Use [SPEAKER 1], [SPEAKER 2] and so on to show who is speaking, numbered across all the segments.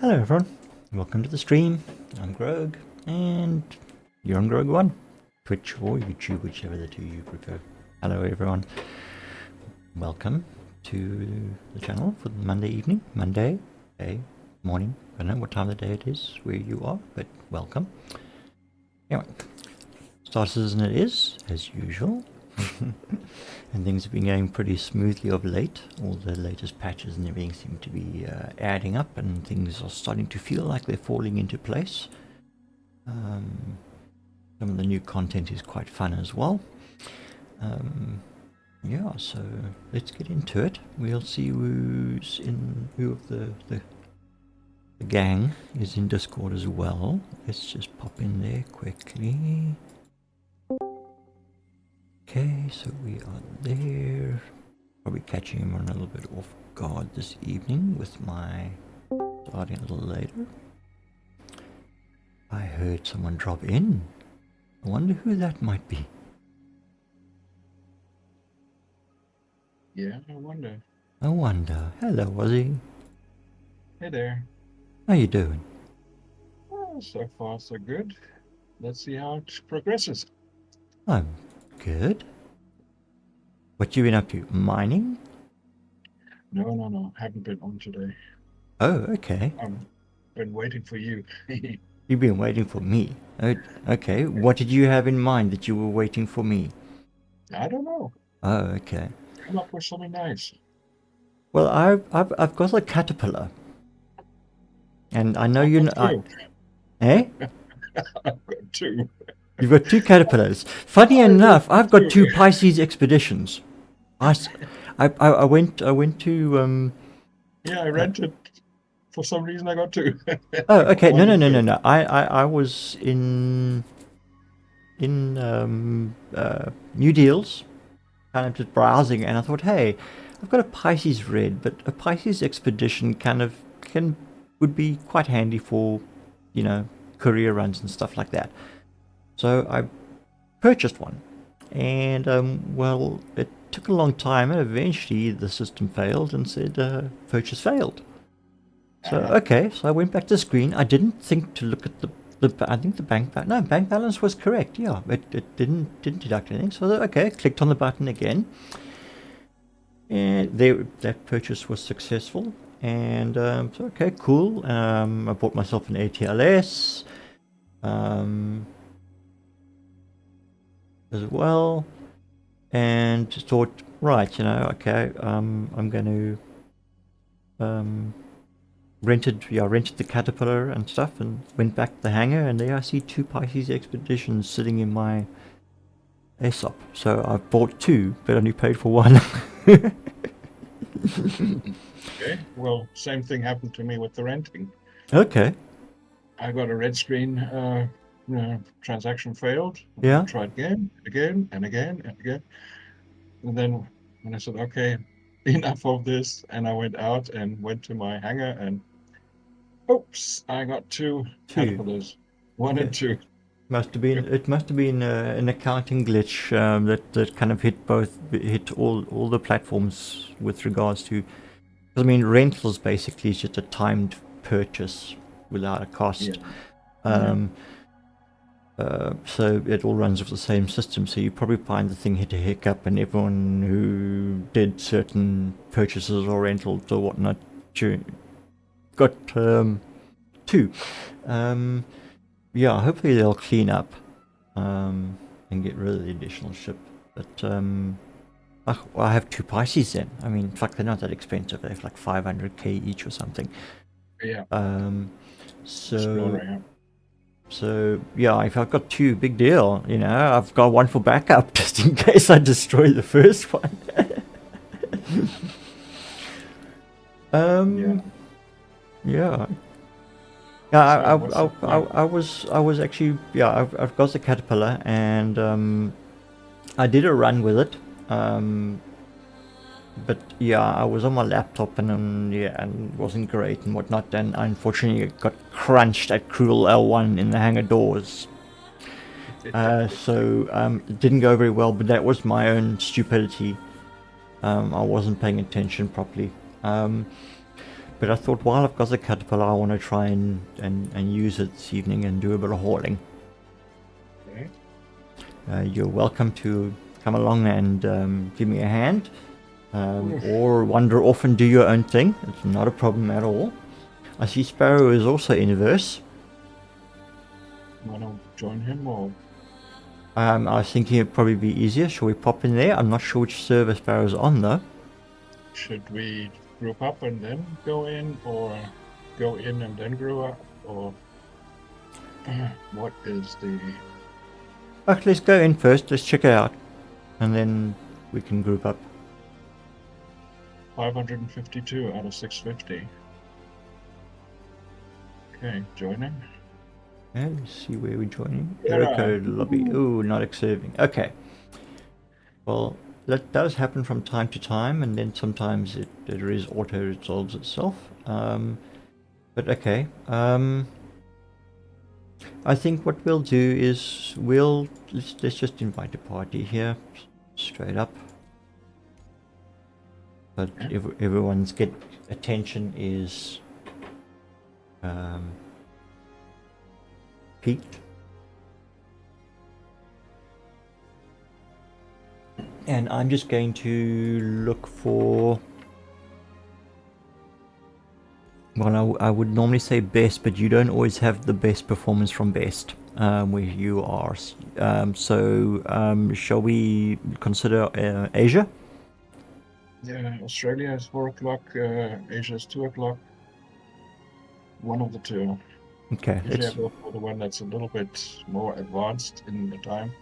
[SPEAKER 1] Hello everyone, welcome to the stream. I'm Grogue, and you're on Grogue 1, Twitch or YouTube, whichever the two you prefer. Hello everyone, welcome to the channel for Monday evening, Monday, day, morning, I don't know what time of the day it is where you are, but welcome. Anyway, start season it is, as usual. And things have been going pretty smoothly of late. All the latest patches and everything seem to be adding up, and things are starting to feel like they're falling into place. Some of the new content is quite fun as well. Yeah, so let's get into it. We'll see who of the gang is in Discord as well. Let's just pop in there quickly. Okay, so we are there. Probably catching him on a little bit off guard this evening with my starting a little later. I heard someone drop in. I wonder who that might be.
[SPEAKER 2] Yeah, I wonder.
[SPEAKER 1] I wonder. Hello, Ozzy.
[SPEAKER 2] Hey there.
[SPEAKER 1] How you doing?
[SPEAKER 2] Well, so far so good. Let's see how it progresses.
[SPEAKER 1] I'm good. What you been up to? Mining?
[SPEAKER 2] No. Haven't been on today.
[SPEAKER 1] Oh, okay.
[SPEAKER 2] Been waiting for you.
[SPEAKER 1] You've been waiting for me. Oh, okay. What did you have in mind that you were waiting for me?
[SPEAKER 2] I don't know.
[SPEAKER 1] Oh, okay.
[SPEAKER 2] Come up with something nice.
[SPEAKER 1] Well, I've got a caterpillar, and I know
[SPEAKER 2] I've
[SPEAKER 1] you
[SPEAKER 2] got
[SPEAKER 1] know.
[SPEAKER 2] two.
[SPEAKER 1] Eh?
[SPEAKER 2] I've got two.
[SPEAKER 1] You've got two caterpillars. Funny enough, I've got two Pisces expeditions. I went to
[SPEAKER 2] Yeah, I rented. For some reason, I got two.
[SPEAKER 1] Oh, okay. No. I was in New Deals, kind of just browsing, and I thought, hey, I've got a Pisces red, but a Pisces expedition would be quite handy for, career runs and stuff like that. So I purchased one, and well, it took a long time, and eventually the system failed and said purchase failed. So okay, so I went back to the screen. I didn't think to look at I think the bank balance was correct. Yeah, it didn't deduct anything. So okay, clicked on the button again, and that purchase was successful. And so okay, cool. I bought myself an ATLS as well, and thought, right, okay, I'm going to rented the caterpillar and stuff, and went back to the hangar, and there I see two Pisces expeditions sitting in my ASOP. So I've bought two, but only paid for one.
[SPEAKER 2] Okay. Well, same thing happened to me with the renting.
[SPEAKER 1] Okay.
[SPEAKER 2] I got a red screen. Transaction failed.
[SPEAKER 1] Yeah.
[SPEAKER 2] I tried again, and again. And then when I said, okay, enough of this, and I went out and went to my hangar, and oops, I got two caterpillars, one and two.
[SPEAKER 1] It must have been an accounting glitch that kind of hit all the platforms with regards to. I mean, rentals basically is just a timed purchase without a cost.
[SPEAKER 2] Yeah.
[SPEAKER 1] So it all runs off the same system. So you probably find the thing hit a hiccup, and everyone who did certain purchases or rentals or whatnot got two. Yeah, hopefully they'll clean up and get rid of the additional ship. But I have two Pisces then. I mean, fuck, they're not that expensive. They're like 500k each or something.
[SPEAKER 2] Yeah.
[SPEAKER 1] So yeah, if I've got two, big deal. I've got one for backup just in case I destroy the first one. Yeah. I was actually, I've got the caterpillar, and I did a run with it. But yeah, I was on my laptop, and it wasn't great and whatnot. And unfortunately, it got crunched at Cruel L1 in the hangar doors. So it didn't go very well. But that was my own stupidity. I wasn't paying attention properly. But I thought while I've got the caterpillar, I want to try and use it this evening and do a bit of hauling.
[SPEAKER 2] Okay.
[SPEAKER 1] You're welcome to come along and give me a hand, or wander off and do your own thing. It's not a problem at all. I see Sparrow is also in verse.
[SPEAKER 2] Want to join him or?
[SPEAKER 1] I was thinking it'd probably be easier. Shall we pop in there? I'm not sure which server Sparrow's on though.
[SPEAKER 2] Should we group up and then go in, or go in and then group up, or what is the?
[SPEAKER 1] Okay, let's go in first. Let's check it out, and then we can group up.
[SPEAKER 2] 552 out of 650. Okay, joining.
[SPEAKER 1] Yeah, let's see where we're joining.
[SPEAKER 2] Yeah.
[SPEAKER 1] Error code lobby. Ooh, not observing. Okay. Well, that does happen from time to time, and then sometimes it auto resolves itself. But okay. I think what we'll do is let's just invite a party here, straight up. But everyone's attention is peaked. And I'm just going to look for, well, I would normally say best, but you don't always have the best performance from best where you are. Shall we consider Asia?
[SPEAKER 2] Yeah, Australia is 4 o'clock, Asia is 2 o'clock. One of the two.
[SPEAKER 1] Okay,
[SPEAKER 2] Usually I go for the one that's a little bit more advanced in the time.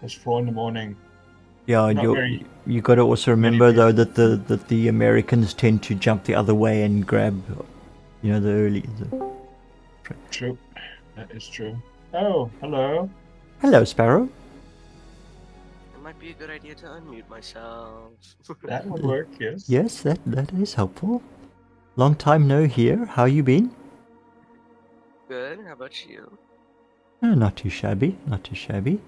[SPEAKER 2] It's 4 in the morning.
[SPEAKER 1] Yeah, you got to also remember though that the Americans tend to jump the other way and grab, the early.
[SPEAKER 2] True, that is true. Oh, hello.
[SPEAKER 1] Hello, Sparrow.
[SPEAKER 3] It might be a good idea to unmute myself.
[SPEAKER 2] That would work, yes.
[SPEAKER 1] Yes, that is helpful. Long time no hear. How you been?
[SPEAKER 3] Good. How about you?
[SPEAKER 1] Not too shabby. Not too shabby.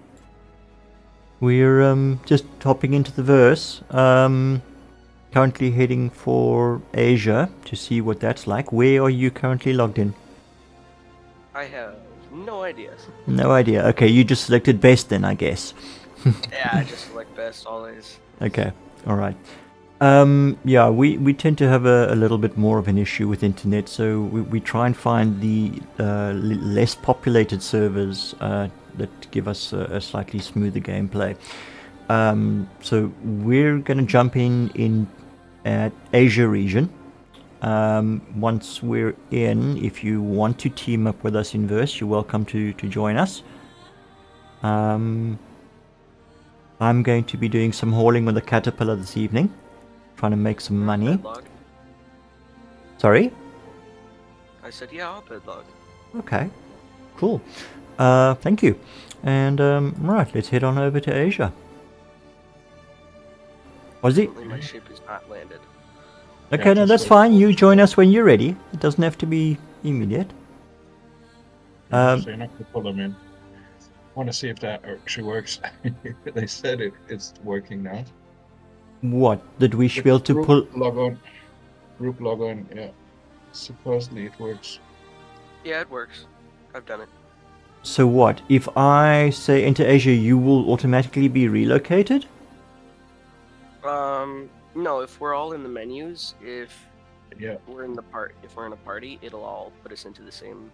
[SPEAKER 1] We're just hopping into the verse. Currently heading for Asia to see what that's like. Where are you currently logged in?
[SPEAKER 3] I have no idea.
[SPEAKER 1] No idea. Okay, you just selected best then, I guess.
[SPEAKER 3] Yeah, I just select best always.
[SPEAKER 1] Okay, all right. Yeah, we tend to have a little bit more of an issue with internet, so we try and find the less populated servers that give us a slightly smoother gameplay. So we're going to jump in at Asia region. Once we're in, if you want to team up with us in verse, you're welcome to join us. I'm going to be doing some hauling with the caterpillar this evening, trying to make some money.
[SPEAKER 3] Bedlog.
[SPEAKER 1] Sorry?
[SPEAKER 3] I said, yeah, I'll bedlog.
[SPEAKER 1] Okay, cool. Thank you. And right, let's head on over to Asia. Aussie?
[SPEAKER 3] Apparently my ship is not landed.
[SPEAKER 1] Okay,
[SPEAKER 2] Yeah,
[SPEAKER 1] no,
[SPEAKER 2] just
[SPEAKER 1] that's
[SPEAKER 2] wait.
[SPEAKER 1] fine. You join us when you're ready. It doesn't have to be immediate.
[SPEAKER 2] So you're not going to pull them in. I want to see if that actually works. They said it's working now.
[SPEAKER 1] What? Did we be able to
[SPEAKER 2] Group
[SPEAKER 1] pull...
[SPEAKER 2] Logon. Group logon, yeah. Supposedly it works.
[SPEAKER 3] Yeah, it works. I've done it.
[SPEAKER 1] So what? If I say enter Asia, you will automatically be relocated?
[SPEAKER 3] No, if we're all in the menus, if
[SPEAKER 2] Yeah.
[SPEAKER 3] we're in a party, it'll all put us into the same.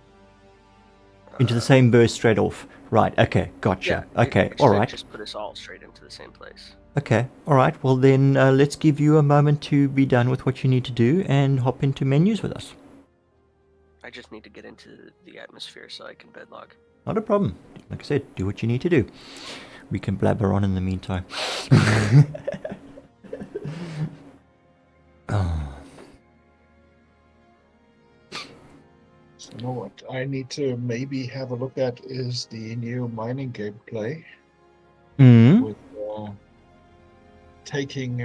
[SPEAKER 1] Into the same burst straight off. Right, okay, gotcha.
[SPEAKER 3] Yeah,
[SPEAKER 1] Okay,
[SPEAKER 3] it
[SPEAKER 1] all
[SPEAKER 3] should
[SPEAKER 1] right.
[SPEAKER 3] just put us all straight into the same place.
[SPEAKER 1] Okay, all right. Well then, let's give you a moment to be done with what you need to do and hop into menus with us.
[SPEAKER 3] I just need to get into the atmosphere so I can bedlog.
[SPEAKER 1] Not a problem. Like I said, do what you need to do. We can blabber on in the meantime. Oh.
[SPEAKER 2] So you know what I need to maybe have a look at is the new mining gameplay
[SPEAKER 1] Mm.
[SPEAKER 2] with taking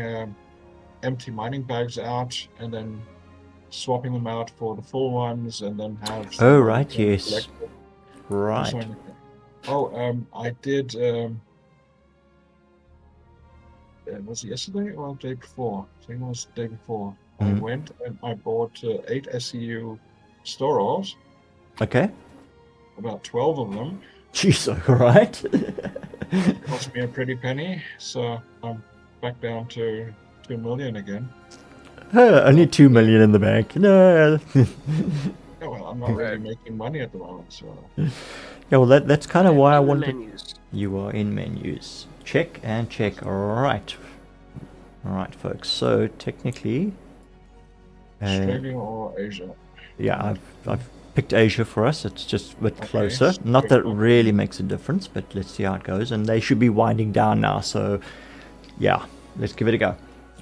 [SPEAKER 2] empty mining bags out and then swapping them out for the full ones, and then have.
[SPEAKER 1] Oh, right, yes.
[SPEAKER 2] collected.
[SPEAKER 1] Right.
[SPEAKER 2] Oh, I did. Was it yesterday or the day before? I think it was the day before. I
[SPEAKER 1] Mm.
[SPEAKER 2] went and I bought 8 SEU Storos,
[SPEAKER 1] Okay.
[SPEAKER 2] about 12 of them.
[SPEAKER 1] Jeez, all right.
[SPEAKER 2] Cost me a pretty penny, so I'm back down to 2 million again.
[SPEAKER 1] Only 2 million in the bank. No.
[SPEAKER 2] Yeah, well, I'm not really making money at the moment, so
[SPEAKER 1] Yeah, well, that's kind of why I
[SPEAKER 3] In the
[SPEAKER 1] wanted.
[SPEAKER 3] menus.
[SPEAKER 1] You are in menus. Check and check. All right. All right, folks. So technically,
[SPEAKER 2] Australia or Asia.
[SPEAKER 1] yeah, I've picked Asia for us. It's just a bit
[SPEAKER 2] Okay,
[SPEAKER 1] closer.
[SPEAKER 2] so
[SPEAKER 1] Not that it
[SPEAKER 2] okay.
[SPEAKER 1] really makes a difference, but let's see how it goes. And they should be winding down now. So, yeah, let's give it a go.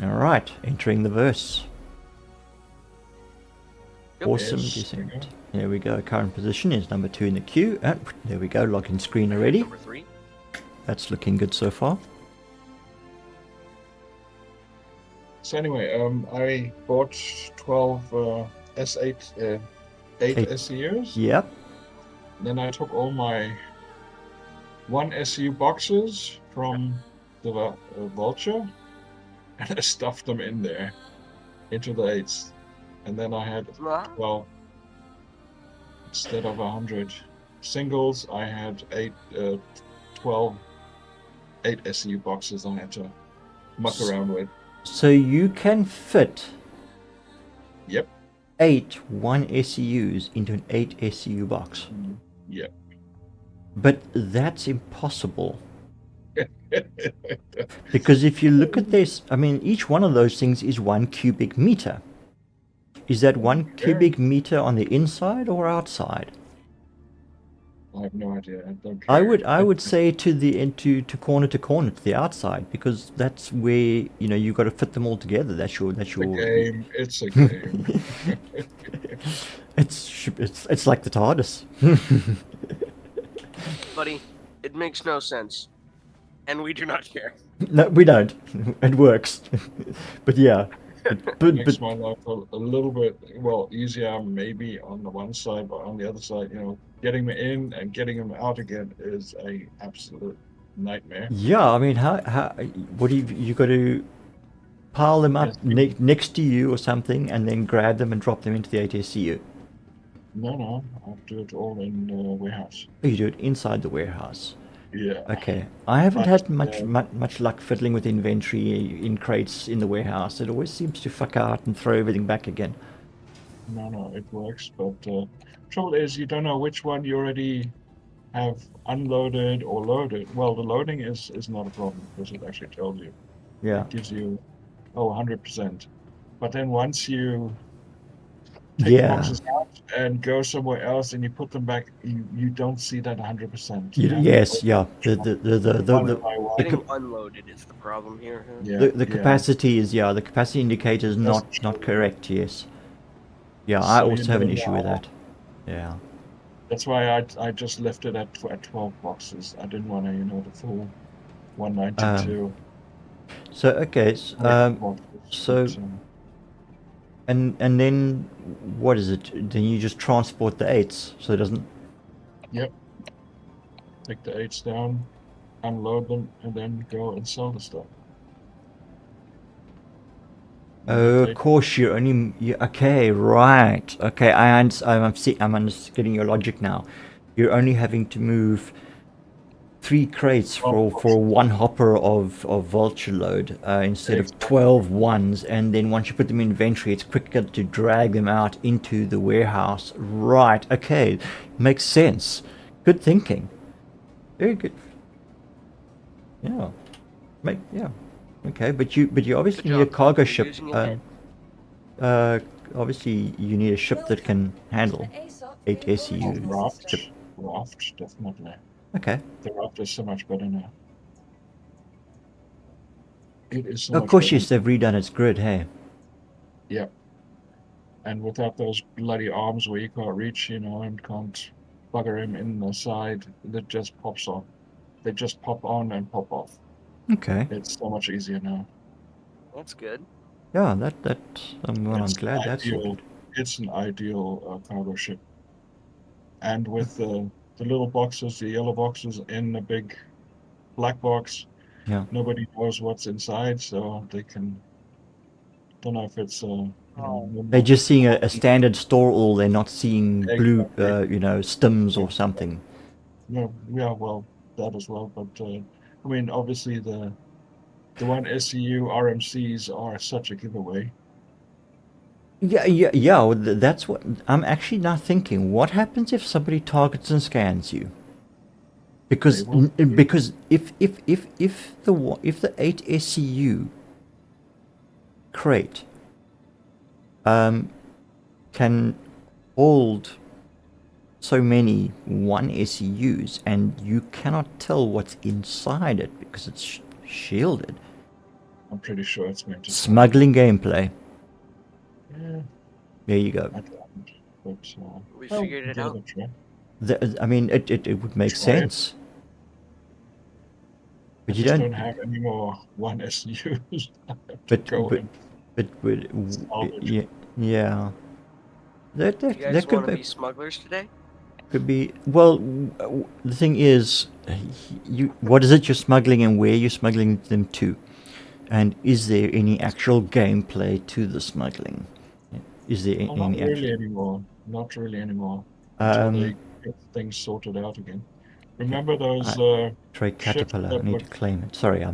[SPEAKER 1] All right, entering the verse.
[SPEAKER 3] Yep.
[SPEAKER 1] Awesome
[SPEAKER 2] Yes,
[SPEAKER 1] descent. There we go. Current position is number 2 in the queue. There we go. Login screen already.
[SPEAKER 3] Number 3.
[SPEAKER 1] That's looking good so far.
[SPEAKER 2] So anyway, I bought 12 S8 8
[SPEAKER 1] Eight.
[SPEAKER 2] SEUs.
[SPEAKER 1] Yep.
[SPEAKER 2] Then I took all my 1 SEU boxes from the Vulture and I stuffed them in there into the 8s. And then I had 12 instead of 100 singles. I had 12 8 SEU boxes I had to muck around with.
[SPEAKER 1] So you can fit
[SPEAKER 2] Yep.
[SPEAKER 1] 8 1 SEUs into an 8 SEU box.
[SPEAKER 2] Yep.
[SPEAKER 1] But that's impossible. Because if you look at this, I mean, each one of those things is 1 cubic meter. Is that 1 cubic meter on the inside or outside?
[SPEAKER 2] I have no idea. I don't care.
[SPEAKER 1] I would say to corner to corner to the outside, because that's where you've got to fit them all together. That's your
[SPEAKER 2] game. It's a game.
[SPEAKER 1] it's like the TARDIS.
[SPEAKER 3] Buddy, it makes no sense. And we do not care.
[SPEAKER 1] No, we don't. It works. But yeah.
[SPEAKER 2] It makes my life a little bit easier, maybe on the one side, but on the other side, getting them in and getting them out again is a absolute nightmare.
[SPEAKER 1] Yeah, I mean, how what do you got to pile them up next to you or something, and then grab them and drop them into the 8SCU?
[SPEAKER 2] No, I'll do it all in the warehouse.
[SPEAKER 1] Oh, you do it inside the warehouse.
[SPEAKER 2] Yeah.
[SPEAKER 1] Okay, I haven't had much luck fiddling with inventory in crates in the warehouse. It always seems to fuck out and throw everything back again.
[SPEAKER 2] No, it works, but trouble is you don't know which one you already have unloaded or loaded. Well, the loading is not a problem because it actually tells you.
[SPEAKER 1] Yeah.
[SPEAKER 2] It gives you 100%. But then once you take the boxes out and go somewhere else and you put them back, you don't see that 100%.
[SPEAKER 1] Yes, yeah.
[SPEAKER 3] Getting unloaded is the problem here. Huh?
[SPEAKER 2] Yeah,
[SPEAKER 1] the capacity is the capacity indicator is not correct. Yes. Yeah, so I also have an issue with that. Yeah.
[SPEAKER 2] That's why I just left it at 12 boxes. I didn't want to, the full 192.
[SPEAKER 1] So okay, so and then what is it? Then you just transport the 8s, so it doesn't.
[SPEAKER 2] Yep. Take the 8s down, unload them, and then go and sell the stuff.
[SPEAKER 1] Of course, you're only okay, right? Okay, I'm getting your logic now. You're only having to move 3 crates for 1 hopper of vulture load instead of 12 ones, and then once you put them in inventory, it's quicker to drag them out into the warehouse. Right? Okay, makes sense. Good thinking. Very good. Yeah. Okay, but you obviously need a cargo ship. Obviously you need a ship that can handle 8 SEU.
[SPEAKER 2] Raft, definitely.
[SPEAKER 1] Okay.
[SPEAKER 2] The raft is so much better now. It is so
[SPEAKER 1] of
[SPEAKER 2] much
[SPEAKER 1] course,
[SPEAKER 2] better.
[SPEAKER 1] Yes, they've redone its grid, hey?
[SPEAKER 2] Yeah. And without those bloody arms where you can't reach, and can't bugger him in the side, that just pops off. They just pop on and pop off.
[SPEAKER 1] Okay.
[SPEAKER 2] It's so much easier now.
[SPEAKER 3] That's good.
[SPEAKER 1] Yeah, I'm glad that's sorted.
[SPEAKER 2] It's an ideal cargo ship. And with the little boxes, the yellow boxes in the big black box,
[SPEAKER 1] yeah,
[SPEAKER 2] nobody knows what's inside, so they can don't know if it's
[SPEAKER 1] They're just seeing a standard store all. They're not seeing blue,
[SPEAKER 2] Exactly.
[SPEAKER 1] stims or something.
[SPEAKER 2] No, yeah, well, that as well. But I mean, obviously the one SCU RMCs are such a giveaway.
[SPEAKER 1] Yeah. Well, that's what I'm actually now thinking. What happens if somebody targets and scans you?
[SPEAKER 2] They
[SPEAKER 1] Because
[SPEAKER 2] will.
[SPEAKER 1] because if the 8 SCU crate can hold so many 1 SCUs and you cannot tell what's inside it because it's shielded.
[SPEAKER 2] I'm pretty sure it's meant to.
[SPEAKER 1] Smuggling gameplay.
[SPEAKER 2] Yeah,
[SPEAKER 1] There you go.
[SPEAKER 2] I don't. But
[SPEAKER 3] We
[SPEAKER 2] well,
[SPEAKER 3] figured it
[SPEAKER 2] give
[SPEAKER 3] out.
[SPEAKER 2] a try.
[SPEAKER 1] I mean, it would make
[SPEAKER 2] Try it.
[SPEAKER 1] sense.
[SPEAKER 2] I
[SPEAKER 1] But you
[SPEAKER 2] just
[SPEAKER 1] don't.
[SPEAKER 2] don't have any more one SCUs. I have to
[SPEAKER 1] But
[SPEAKER 2] go
[SPEAKER 1] but
[SPEAKER 2] and
[SPEAKER 1] but
[SPEAKER 2] salvage.
[SPEAKER 1] yeah. That
[SPEAKER 3] You
[SPEAKER 1] that
[SPEAKER 3] guys
[SPEAKER 1] that
[SPEAKER 3] want
[SPEAKER 1] could
[SPEAKER 3] to
[SPEAKER 1] be
[SPEAKER 3] be smugglers today?
[SPEAKER 1] could be well. The thing is, you what is it you're smuggling and where you're smuggling them to, and is there any actual gameplay to the smuggling? Is there
[SPEAKER 2] Oh, not
[SPEAKER 1] any actual?
[SPEAKER 2] really anymore. Not really anymore. Until
[SPEAKER 1] Um,
[SPEAKER 2] they get things sorted out again.
[SPEAKER 1] okay.
[SPEAKER 2] Remember those
[SPEAKER 1] Trade
[SPEAKER 2] ships
[SPEAKER 1] caterpillar. I
[SPEAKER 2] that
[SPEAKER 1] need to
[SPEAKER 2] would
[SPEAKER 1] claim it. Sorry,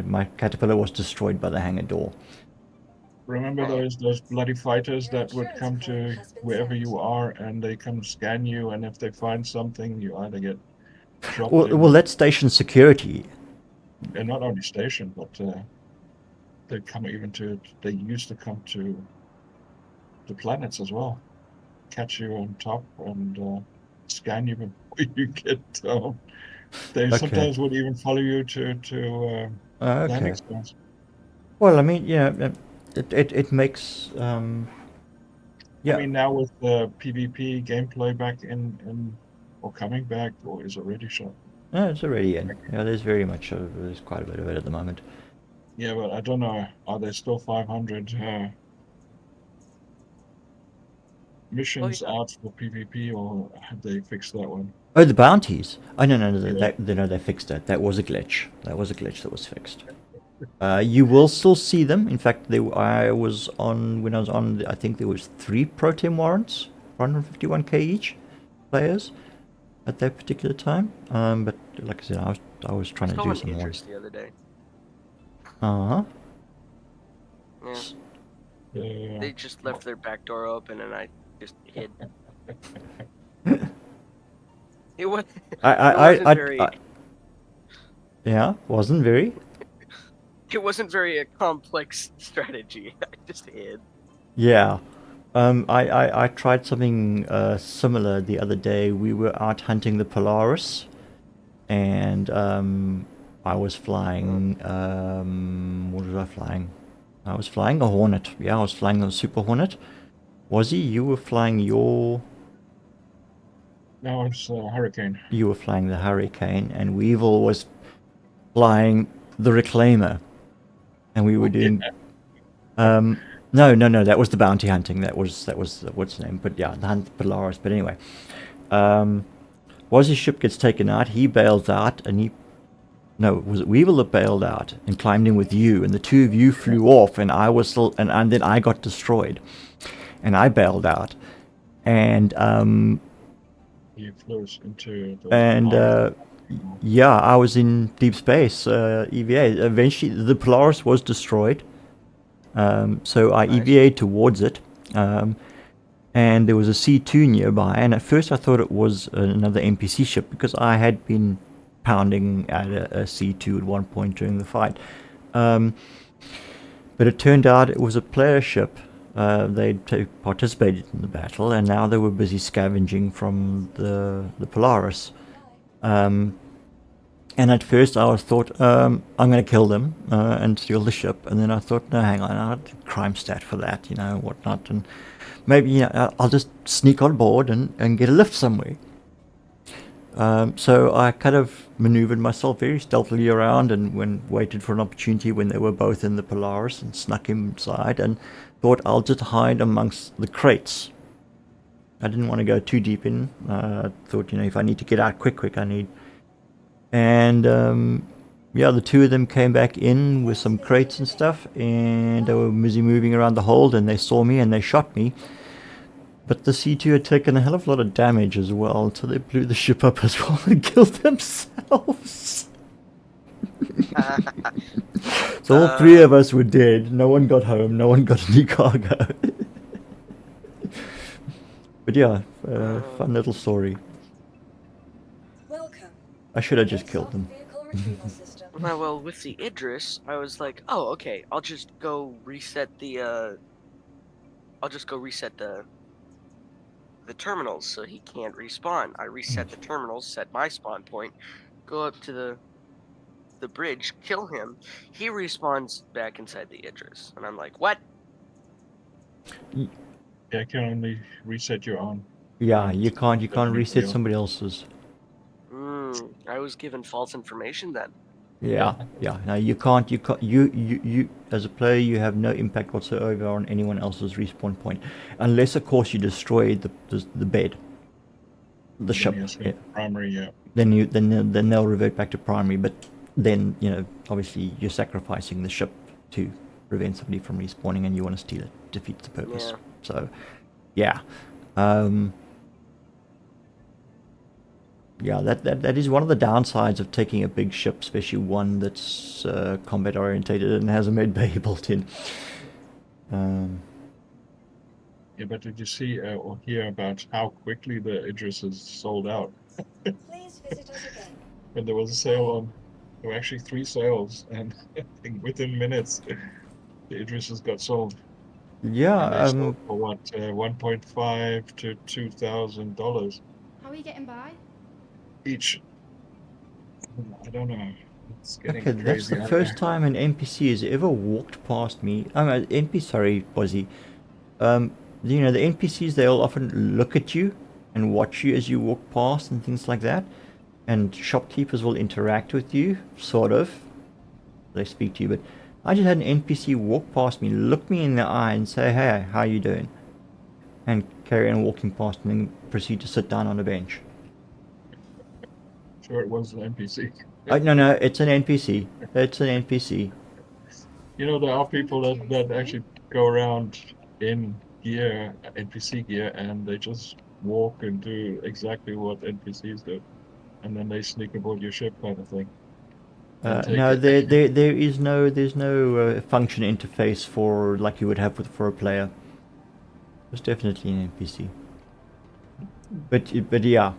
[SPEAKER 1] my caterpillar was destroyed by the hangar door.
[SPEAKER 2] remember those bloody fighters that would come to wherever you are and they come scan you, and if they find something, you either get dropped
[SPEAKER 1] Well,
[SPEAKER 2] in,
[SPEAKER 1] that's station security.
[SPEAKER 2] and not only station, but they come even to they used to come to the planets as well, catch you on top and scan you before you get down. They
[SPEAKER 1] Okay.
[SPEAKER 2] sometimes would even follow you to landing
[SPEAKER 1] Okay.
[SPEAKER 2] zones.
[SPEAKER 1] Well, I mean, yeah, it makes
[SPEAKER 2] I
[SPEAKER 1] yeah.
[SPEAKER 2] mean, now with the PvP gameplay back in or coming back, or is already shot.
[SPEAKER 1] No, it's already in. Yeah, there's quite a bit of it at the moment.
[SPEAKER 2] Yeah, but I don't know. Are there still 500
[SPEAKER 3] Oh
[SPEAKER 2] missions
[SPEAKER 3] yeah.
[SPEAKER 2] out for PvP, or have they fixed that one?
[SPEAKER 1] Oh, the bounties. Oh no,
[SPEAKER 2] Yeah.
[SPEAKER 1] they fixed that. That was a glitch. That was a glitch that was fixed. You will still see them. In fact, I was on when I was on. I think there was 3 Protein warrants, 151k each, players, at that particular time. But like I said, I was
[SPEAKER 3] I
[SPEAKER 1] trying to
[SPEAKER 3] saw
[SPEAKER 1] do
[SPEAKER 3] an
[SPEAKER 1] some more.
[SPEAKER 3] Idris the other day.
[SPEAKER 1] Uh
[SPEAKER 3] Yeah.
[SPEAKER 2] Yeah.
[SPEAKER 3] They just left their back door open and I just hid.
[SPEAKER 1] huh.
[SPEAKER 3] It was.
[SPEAKER 1] I,
[SPEAKER 3] It wasn't
[SPEAKER 1] I,
[SPEAKER 3] very.
[SPEAKER 1] I, yeah, wasn't very.
[SPEAKER 3] It wasn't very a complex strategy. I just hid.
[SPEAKER 1] Yeah. I tried something similar the other day. We were out hunting the Polaris, and I was flying. What was I flying? I was flying a Hornet. Yeah, I was flying a Super Hornet. Was he? You were flying your.
[SPEAKER 2] Now it's Hurricane.
[SPEAKER 1] You were flying the Hurricane, and Weevil was flying the Reclaimer, and we were doing. No. That was the bounty hunting. That was what's the name? But yeah, the hunt Polaris. But anyway, was his ship gets taken out. He bails out, and he. No, was it Weevil that bailed out and climbed in with you, and the two of you flew off, and I was still, and then I got destroyed, and I bailed out, and
[SPEAKER 2] He flows into those
[SPEAKER 1] and
[SPEAKER 2] Polaris.
[SPEAKER 1] yeah, I was in deep space EVA. Eventually, the Polaris was destroyed. So I
[SPEAKER 3] Nice.
[SPEAKER 1] EVA'd towards it, and there was a C2 nearby. And at first I thought it was another NPC ship because I had been pounding at a C2 at one point during the fight. But it turned out it was a player ship. They'd participated in the battle, and now they were busy scavenging from the Polaris. And at first I thought, I'm going to kill them and steal the ship. And then I thought, no, hang on, I'll do crime stat for that, whatnot. And maybe I'll just sneak on board and get a lift somewhere. So I kind of maneuvered myself very stealthily around and waited for an opportunity when they were both in the Polaris and snuck inside and thought I'll just hide amongst the crates. I didn't want to go too deep in. I thought, if I need to get out quick, I need... And Yeah, the two of them came back in with some crates and stuff, and they were busy moving around the hold, and they saw me and they shot me. But the C2 had taken a hell of a lot of damage as well, so they blew the ship up as well and killed themselves. So all three of us were dead. No one got home. No one got any cargo. But yeah, fun little story.
[SPEAKER 4] Welcome.
[SPEAKER 1] I should have just killed them.
[SPEAKER 4] Vehicle retrieval system.
[SPEAKER 3] Well, with the Idris, I was like, oh, okay, I'll just go reset the terminals so he can't respawn. I reset the terminals, set my spawn point, go up to the bridge, kill him. He respawns back inside the Idris, and I'm like, what?
[SPEAKER 2] Yeah, I can only reset your own.
[SPEAKER 1] Yeah, you can't
[SPEAKER 2] Definitely
[SPEAKER 1] reset
[SPEAKER 2] fail.
[SPEAKER 1] somebody else's.
[SPEAKER 3] I was given false information then.
[SPEAKER 1] Yeah, yeah. No, you can't. You as a player, you have no impact whatsoever on anyone else's respawn point, unless of course you destroy the bed, the ship.
[SPEAKER 2] Yes,
[SPEAKER 1] Yeah.
[SPEAKER 2] primary, yeah.
[SPEAKER 1] Then they'll revert back to primary. But then obviously you're sacrificing the ship to prevent somebody from respawning, and you want to steal it. Defeats the purpose.
[SPEAKER 3] Yeah.
[SPEAKER 1] So, yeah. Yeah, that is one of the downsides of taking a big ship, especially one that's combat orientated and has a med bay built in.
[SPEAKER 2] Yeah, but did you see or hear about how quickly the Idris is sold out?
[SPEAKER 4] Please visit us again.
[SPEAKER 2] When there was a sale on, there were actually 3 sales, and I think within minutes, the Idrises got sold.
[SPEAKER 1] Yeah,
[SPEAKER 2] And they sold for what, $1.5 to $2,000
[SPEAKER 5] How are you getting by?
[SPEAKER 2] each. I don't know. It's getting
[SPEAKER 1] okay,
[SPEAKER 2] crazy.
[SPEAKER 1] that's the
[SPEAKER 2] out
[SPEAKER 1] first
[SPEAKER 2] there.
[SPEAKER 1] time an NPC has ever walked past me. Sorry, Bozzy. The NPCs, they'll often look at you and watch you as you walk past and things like that. And shopkeepers will interact with you, sort of. They speak to you, but I just had an NPC walk past me, look me in the eye and say, hey, how you doing? And carry on walking past and then proceed to sit down on a bench.
[SPEAKER 2] Sure, it was an NPC.
[SPEAKER 1] No, it's an NPC. It's an NPC.
[SPEAKER 2] You know, there are people that actually go around in gear, NPC gear, and they just walk and do exactly what NPCs do. And then they sneak aboard your ship kind of thing. And take
[SPEAKER 1] No,
[SPEAKER 2] it.
[SPEAKER 1] there's no function interface for like you would have for a player. It's definitely an NPC. But yeah,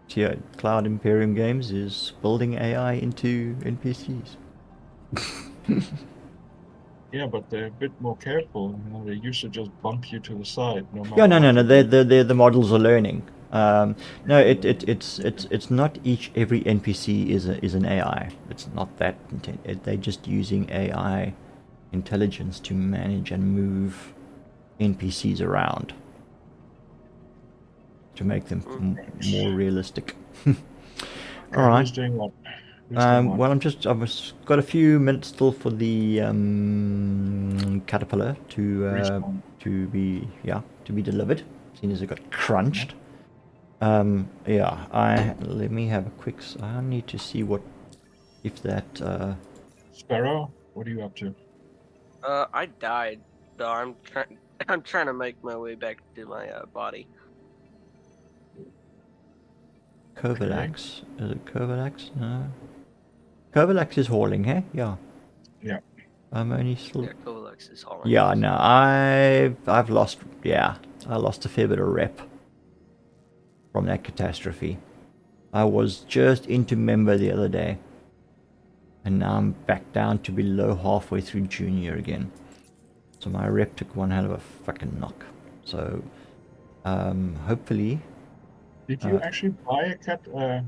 [SPEAKER 1] so yeah, Cloud Imperium Games is building AI into NPCs.
[SPEAKER 2] Yeah, but they're a bit more careful. You know, they used to just bump you to the side. No
[SPEAKER 1] Yeah,
[SPEAKER 2] matter
[SPEAKER 1] no.
[SPEAKER 2] what you do.
[SPEAKER 1] The models are learning. No, it's not every NPC is an AI. It's not that. They're just using AI intelligence to manage and move NPCs around to make them more realistic. All right.
[SPEAKER 2] Who's doing what? Who's doing what?
[SPEAKER 1] Well, I've got a few minutes still for the caterpillar
[SPEAKER 2] Respawn.
[SPEAKER 1] to be delivered, seeing as it got crunched. Yeah, let me have a quick. I need to see if that.
[SPEAKER 2] Sparrow, what are you up to?
[SPEAKER 3] I died, so I'm trying to make my way back to my body.
[SPEAKER 1] Kovalax. Is it Kovalax? No. Kovalax is hauling, hey? Yeah.
[SPEAKER 2] Yeah.
[SPEAKER 1] I'm only still.
[SPEAKER 3] Yeah, Kovalex is hauling.
[SPEAKER 1] Yeah, no, I've lost. Yeah, I lost a fair bit of rep from that catastrophe. I was just into member the other day, and now I'm back down to below halfway through junior again. So my rep took one hell of a fucking knock. So, hopefully.
[SPEAKER 2] Did you actually buy a caterpillar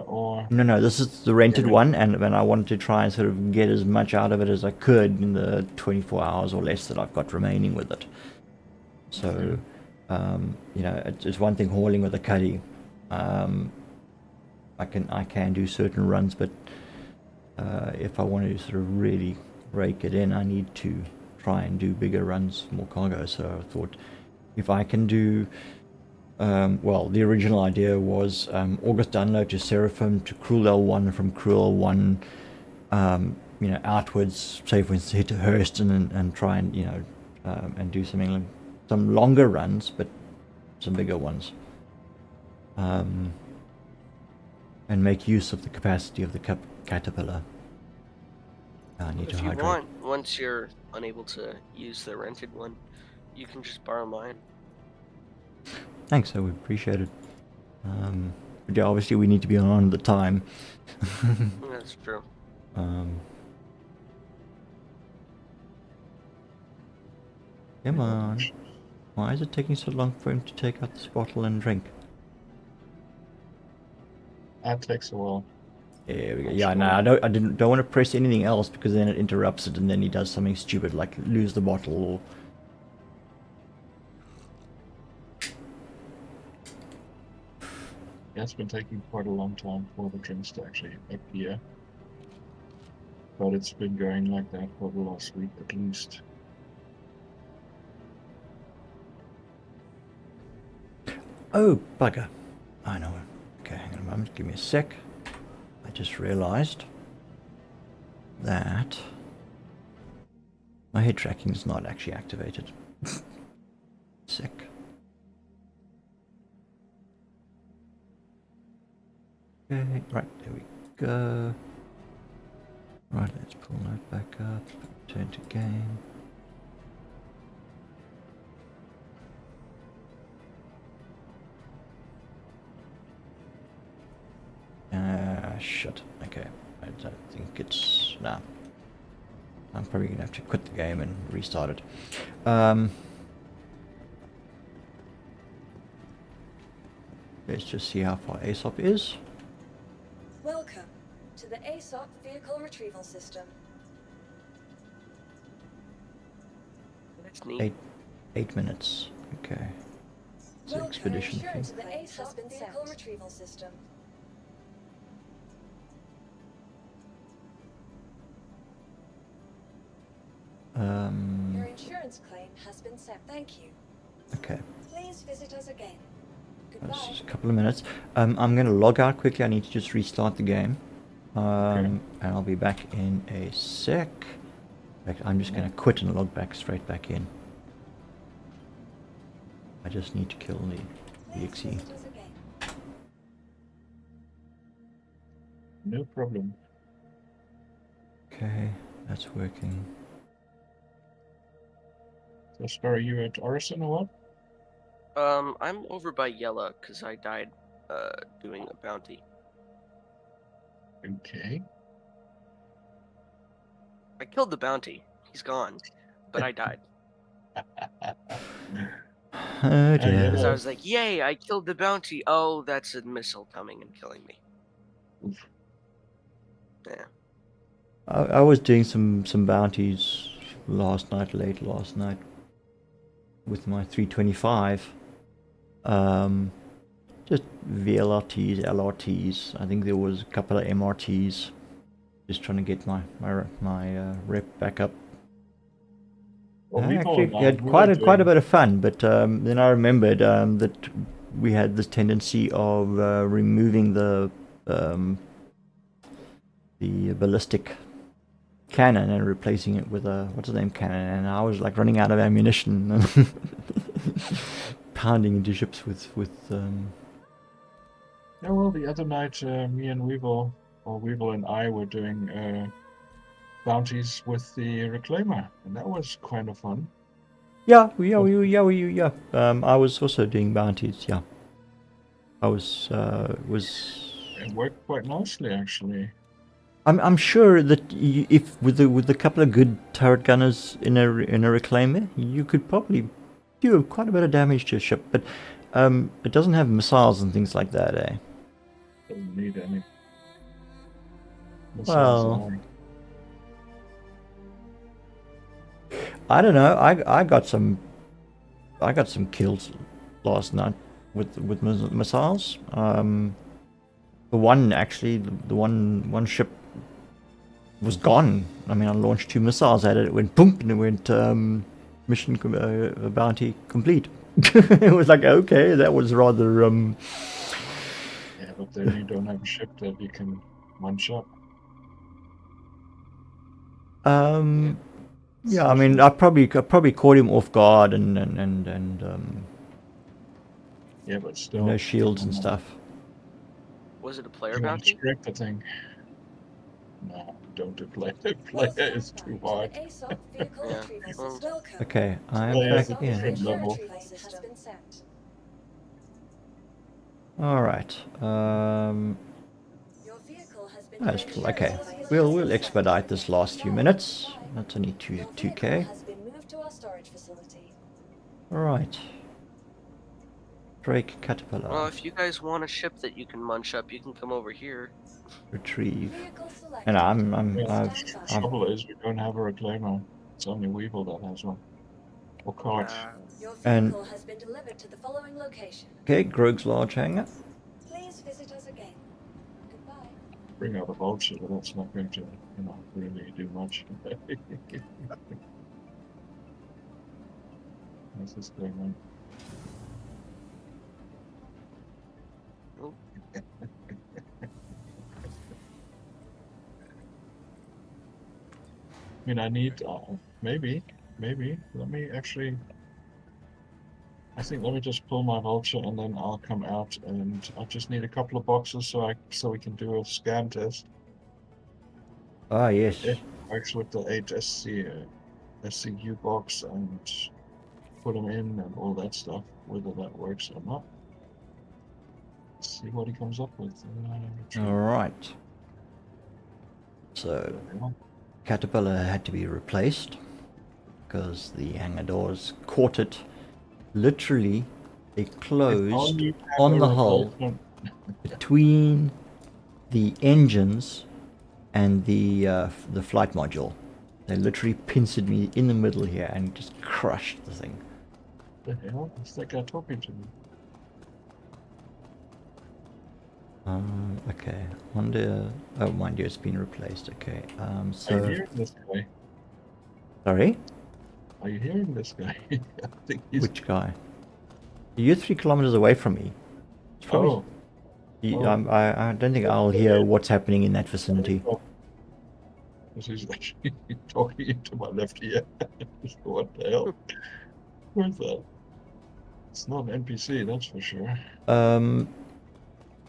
[SPEAKER 2] or?
[SPEAKER 1] No, this is the rented one, and when I wanted to try and sort of get as much out of it as I could in the 24 hours or less that I've got remaining with it. So, it's one thing hauling with a cuddy. I can do certain runs, but if I want to sort of really rake it in, I need to try and do bigger runs, more cargo. So I thought if I can do well, the original idea was August download to Seraphim to Cruel L1, from Cruel L1, outwards, say for instance, hit Hurston and try and, and do something like some longer runs, but some bigger ones. And make use of the capacity of the caterpillar. I need to
[SPEAKER 3] If you
[SPEAKER 1] hydrate.
[SPEAKER 3] want, once you're unable to use the rented one, you can just borrow mine.
[SPEAKER 1] Thanks, I would appreciate it. But yeah, obviously we need to be on the time.
[SPEAKER 3] That's true.
[SPEAKER 1] Come on. Why is it taking so long for him to take out this bottle and drink?
[SPEAKER 2] That takes a while.
[SPEAKER 1] There we go. Yeah, no, I don't want to press anything else because then it interrupts it and then he does something stupid like lose the bottle or...
[SPEAKER 2] Yeah, it's been taking quite a long time for the drinks to actually appear. But it's been going like that for the last week at least.
[SPEAKER 1] Oh, bugger. I know. Okay, hang on a moment. Give me a sec. I just realized that my head tracking is not actually activated. Sec. Okay, right, there we go. Right, let's pull that back up. Turn to game. Shit. Okay. I don't think it's... Nah. I'm probably going to have to quit the game and restart it. Let's just see how far ASOP is.
[SPEAKER 4] Welcome to the ASOP Vehicle Retrieval System.
[SPEAKER 3] That's neat.
[SPEAKER 1] 8 minutes. Okay. It's an expedition
[SPEAKER 4] Welcome
[SPEAKER 1] fee.
[SPEAKER 4] to the ASOP Vehicle Retrieval System. Your insurance claim has been sent. Thank you.
[SPEAKER 1] Okay.
[SPEAKER 4] Please visit us again.
[SPEAKER 1] That's
[SPEAKER 4] Goodbye.
[SPEAKER 1] just a couple of minutes. I'm going to log out quickly. I need to just restart the game. And I'll be back in a sec. In fact, I'm just going to quit and log back straight back in. I just need to kill the
[SPEAKER 4] Please
[SPEAKER 1] EXE.
[SPEAKER 4] visit us again.
[SPEAKER 2] No problem.
[SPEAKER 1] Okay, that's working.
[SPEAKER 2] So, Sparrow, you at Orison or what?
[SPEAKER 3] I'm over by Yella because I died doing a bounty.
[SPEAKER 2] Okay.
[SPEAKER 3] I killed the bounty. He's gone, but I died.
[SPEAKER 1] Oh
[SPEAKER 2] yeah.
[SPEAKER 1] dear.
[SPEAKER 3] Because I was like, yay, I killed the bounty. Oh, that's a missile coming and killing me.
[SPEAKER 2] Oof.
[SPEAKER 3] Yeah.
[SPEAKER 1] I was doing some bounties late last night with my 325. Just VLRTs, LRTs. I think there was a couple of MRTs. Just trying to get my rep back up.
[SPEAKER 2] Well,
[SPEAKER 1] I
[SPEAKER 2] we've all
[SPEAKER 1] actually
[SPEAKER 2] done-
[SPEAKER 1] had
[SPEAKER 2] we
[SPEAKER 1] quite
[SPEAKER 2] were
[SPEAKER 1] a
[SPEAKER 2] doing-
[SPEAKER 1] bit of fun, but then I remembered that we had this tendency of removing the ballistic cannon and replacing it with a cannon, and I was like running out of ammunition and pounding into ships with
[SPEAKER 2] Yeah, well, the other night, me and Weevil and I were doing bounties with the Reclaimer, and that was kind of fun.
[SPEAKER 1] yeah. I was also doing bounties. Yeah, I was
[SPEAKER 2] It worked quite nicely, actually.
[SPEAKER 1] I'm sure that if with a couple of good turret gunners in a Reclaimer, you could probably do quite a bit of damage to a ship, but it doesn't have missiles and things like that, eh?
[SPEAKER 2] Doesn't need any.
[SPEAKER 1] Well, I don't know. I got some kills last night with missiles. The one ship was gone. I mean, I launched 2 missiles at it. It went boom, and it went mission bounty complete. It was like, okay, that was rather
[SPEAKER 2] Yeah, but then you don't have a ship that you can munch up.
[SPEAKER 1] yeah. I mean, I probably caught him off guard and
[SPEAKER 2] Yeah, but still.
[SPEAKER 1] no shields and stuff.
[SPEAKER 3] Was it a player
[SPEAKER 2] You want to
[SPEAKER 3] bounty?
[SPEAKER 2] distract the thing. No, don't do player.
[SPEAKER 4] Well,
[SPEAKER 2] Player is too hard.
[SPEAKER 4] to the ASOP vehicle
[SPEAKER 3] Yeah,
[SPEAKER 4] retrieval
[SPEAKER 3] well-
[SPEAKER 4] system. Welcome.
[SPEAKER 1] Okay, I am
[SPEAKER 2] Player is
[SPEAKER 1] back
[SPEAKER 2] a
[SPEAKER 1] in.
[SPEAKER 2] different level.
[SPEAKER 4] Retrieval system has been set.
[SPEAKER 1] All right.
[SPEAKER 4] Your vehicle has been
[SPEAKER 1] That's
[SPEAKER 4] directed
[SPEAKER 1] okay.
[SPEAKER 4] to the
[SPEAKER 1] We'll expedite this last few minutes. That's only
[SPEAKER 4] Your
[SPEAKER 1] 2k.
[SPEAKER 4] vehicle has been moved to our storage facility.
[SPEAKER 1] All right. Drake Caterpillar.
[SPEAKER 3] Well, if you guys want a ship that you can munch up, you can come over here.
[SPEAKER 1] Retrieve.
[SPEAKER 4] Vehicle selected.
[SPEAKER 1] And I'm
[SPEAKER 2] Yeah,
[SPEAKER 4] Stand by.
[SPEAKER 2] the trouble is we don't have a reclaimer. It's only Weevil that has one. Or Cart.
[SPEAKER 4] Your
[SPEAKER 1] And-
[SPEAKER 4] vehicle has been delivered to the following location.
[SPEAKER 1] okay. Grogue's large hangar.
[SPEAKER 4] Please visit us again. Goodbye.
[SPEAKER 2] Bring out a vulture, but that's not going to, really do much. What's this going on?
[SPEAKER 3] Oh.
[SPEAKER 2] I mean, I need, maybe, let me actually, I think let me just pull my vulture and then I'll come out and I just need a couple of boxes so we can do a scan test.
[SPEAKER 1] Ah, yes.
[SPEAKER 2] It works with the 8 SCU box and put them in and all that stuff, whether that works or not. Let's see what he comes up with.
[SPEAKER 1] All right. So Caterpillar had to be replaced because the hangar doors caught it. Literally, they closed on the hull between the engines and the flight module. They literally pincered me in the middle here and just crushed the thing.
[SPEAKER 2] The hell? It's that guy talking to me.
[SPEAKER 1] Okay. Wonder. Oh, mind you, it's been replaced. Okay.
[SPEAKER 2] Are you
[SPEAKER 1] So
[SPEAKER 2] hearing this guy?
[SPEAKER 1] sorry.
[SPEAKER 2] Are you hearing this guy? I think he's.
[SPEAKER 1] Which guy? You're 3 kilometers away from me. It's probably.
[SPEAKER 2] Oh,
[SPEAKER 1] I don't think I'll hear what's happening in that vicinity.
[SPEAKER 2] He's actually talking into my left ear. What the hell? Where's that? It's not an NPC, that's for sure.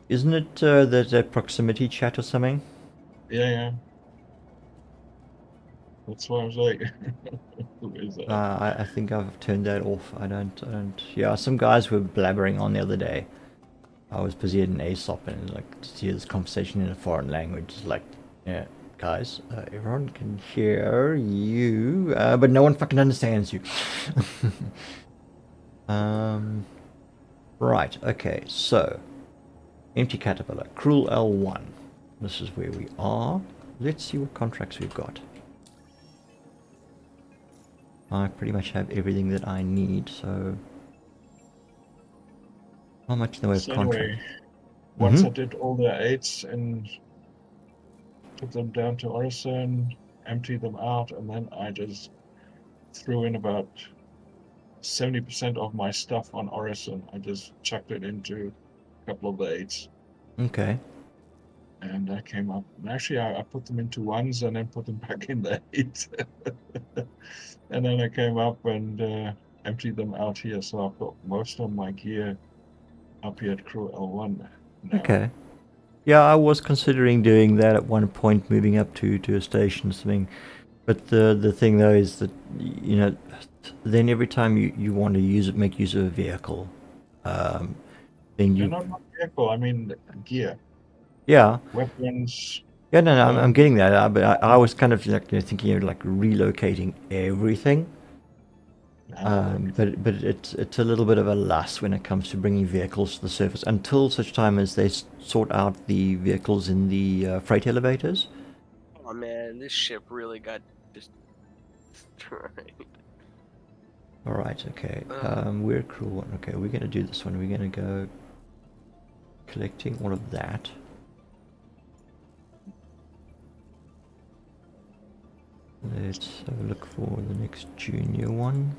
[SPEAKER 1] Isn't it that proximity chat or something?
[SPEAKER 2] Yeah. That's why I was like, who is that?
[SPEAKER 1] I think I've turned that off. I don't. Yeah, some guys were blabbering on the other day. I was busy at an ASOP and like to hear this conversation in a foreign language. It's like, yeah, guys, everyone can hear you, but no one fucking understands you. Right. Okay. So, empty caterpillar, cruel L1. This is where we are. Let's see what contracts we've got. I pretty much have everything that I need, so how much in the way of
[SPEAKER 2] So
[SPEAKER 1] contract?
[SPEAKER 2] anyway, once
[SPEAKER 1] Mhm.
[SPEAKER 2] I did all the 8s and put them down to Orison, emptied them out, and then I just threw in about 70% of my stuff on Orison. I just chucked it into a couple of the 8s.
[SPEAKER 1] Okay.
[SPEAKER 2] And I came up, and actually I put them into 1s and then put them back in the 8s. And then I came up and emptied them out here, so I've got most of my gear up here at Crew L1 now.
[SPEAKER 1] Okay. Yeah, I was considering doing that at one point, moving up to a station or something. But the thing though is that, you know, then every time you want to use it, make use of a vehicle, then
[SPEAKER 2] No,
[SPEAKER 1] you
[SPEAKER 2] not vehicle, I mean gear,
[SPEAKER 1] yeah.
[SPEAKER 2] weapons.
[SPEAKER 1] Yeah, no, I'm getting that, but I was kind of like, thinking of like relocating everything. But it's a little bit of a loss when it comes to bringing vehicles to the surface until such time as they sort out the vehicles in the freight elevators.
[SPEAKER 3] Oh man, this ship really got destroyed.
[SPEAKER 1] All right, okay. We're crew one. Okay, we're gonna do this one. We're gonna go collecting all of that. Let's have a look for the next junior one.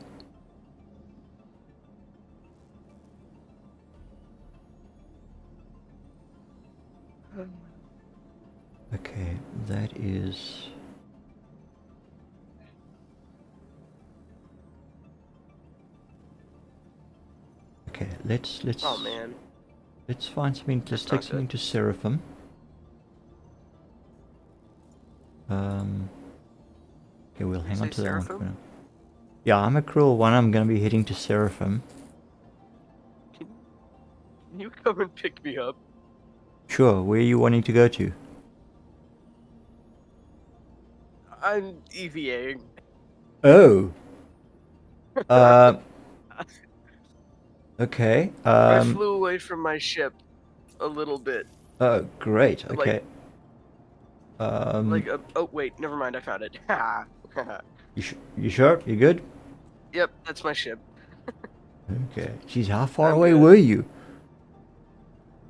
[SPEAKER 1] is... Okay, let's
[SPEAKER 3] Oh man,
[SPEAKER 1] let's find something. Let's
[SPEAKER 3] That's
[SPEAKER 1] take
[SPEAKER 3] not
[SPEAKER 1] something
[SPEAKER 3] good.
[SPEAKER 1] to Seraphim. Okay, we'll hang
[SPEAKER 3] say
[SPEAKER 1] on to that one for
[SPEAKER 3] Seraphim?
[SPEAKER 1] now. Yeah, I'm a cruel one. I'm gonna be heading to Seraphim.
[SPEAKER 3] Can you come and pick me up?
[SPEAKER 1] Sure. Where are you wanting to go to?
[SPEAKER 3] I'm EVAing.
[SPEAKER 1] Oh. Uh. Okay.
[SPEAKER 3] I flew away from my ship a little bit.
[SPEAKER 1] Oh, great.
[SPEAKER 3] Like,
[SPEAKER 1] Okay.
[SPEAKER 3] oh wait, never mind. I found it. Ha.
[SPEAKER 1] You sure? You good?
[SPEAKER 3] Yep, that's my ship.
[SPEAKER 1] Okay. Geez, how far
[SPEAKER 3] I'm
[SPEAKER 1] away
[SPEAKER 3] good.
[SPEAKER 1] were you?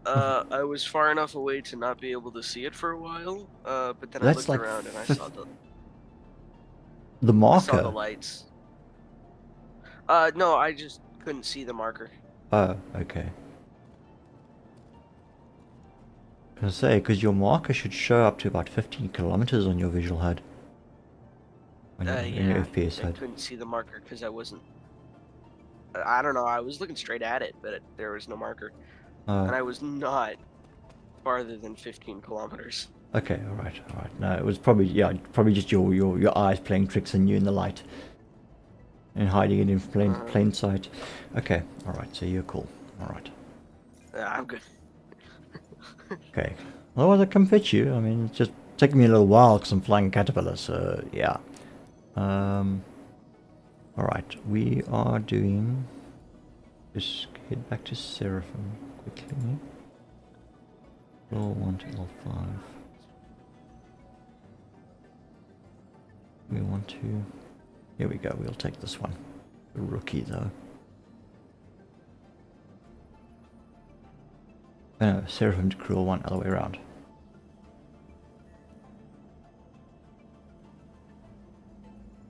[SPEAKER 3] I was far enough away to not be able to see it for a while. But then I
[SPEAKER 1] That's
[SPEAKER 3] looked
[SPEAKER 1] like
[SPEAKER 3] around and I
[SPEAKER 1] the
[SPEAKER 3] saw the
[SPEAKER 1] marker.
[SPEAKER 3] lights. No, I just couldn't see the marker.
[SPEAKER 1] Oh, okay. I was gonna say, because your marker should show up to about 15 kilometers on your visual HUD. On your
[SPEAKER 3] Yeah,
[SPEAKER 1] FPS
[SPEAKER 3] I
[SPEAKER 1] HUD.
[SPEAKER 3] couldn't see the marker because I wasn't. I don't know. I was looking straight at it, but there was no marker, and I was not farther than 15 kilometers.
[SPEAKER 1] Okay, alright. No, it was probably, yeah, probably just your eyes playing tricks on you in the light. And hiding it in plain sight. Okay, alright, so you're cool. Alright.
[SPEAKER 3] I'm good.
[SPEAKER 1] Okay. Otherwise I come fetch you. I mean, it's just taking me a little while because I'm flying a caterpillar, so yeah. Alright, we are doing... Just head back to Seraphim quickly. Floor 1 to L5. We want to... Here we go, we'll take this one. The rookie though. No, Seraphim to Cruel 1, other way around.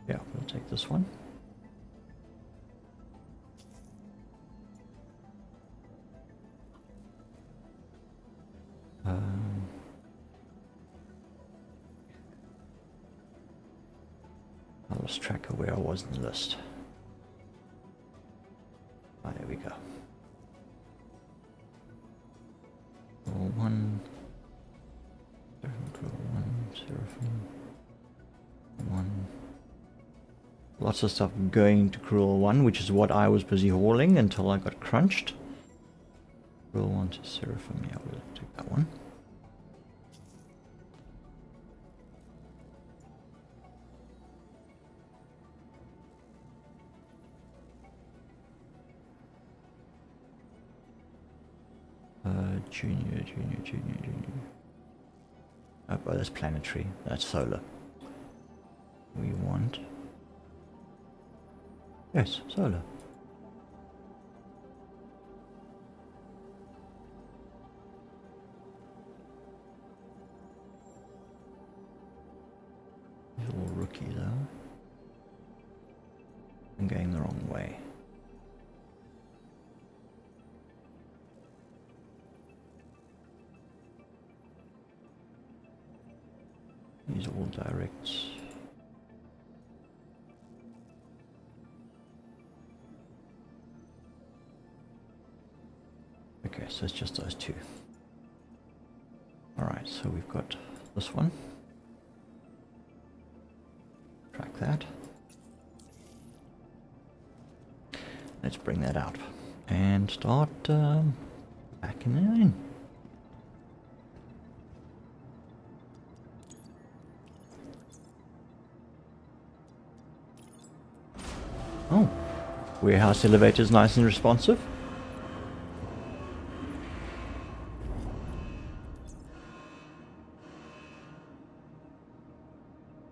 [SPEAKER 1] Yeah, we'll take this one. I lost track of where I was in the list. Ah, there we go. Cruel 1. Seraphim, Cruel 1, Seraphim. 1. Lots of stuff going to Cruel 1, which is what I was busy hauling until I got crunched. Cruel 1 to Seraphim, yeah, we'll take that one. Junior. Oh, but that's planetary. That's solar. We want... Yes, solar. Little rookie though. I'm going the wrong way. These are all directs. Okay, so it's just those two. Alright, so we've got this one. Track that. Let's bring that out and start backing it in. Oh, warehouse elevator is nice and responsive.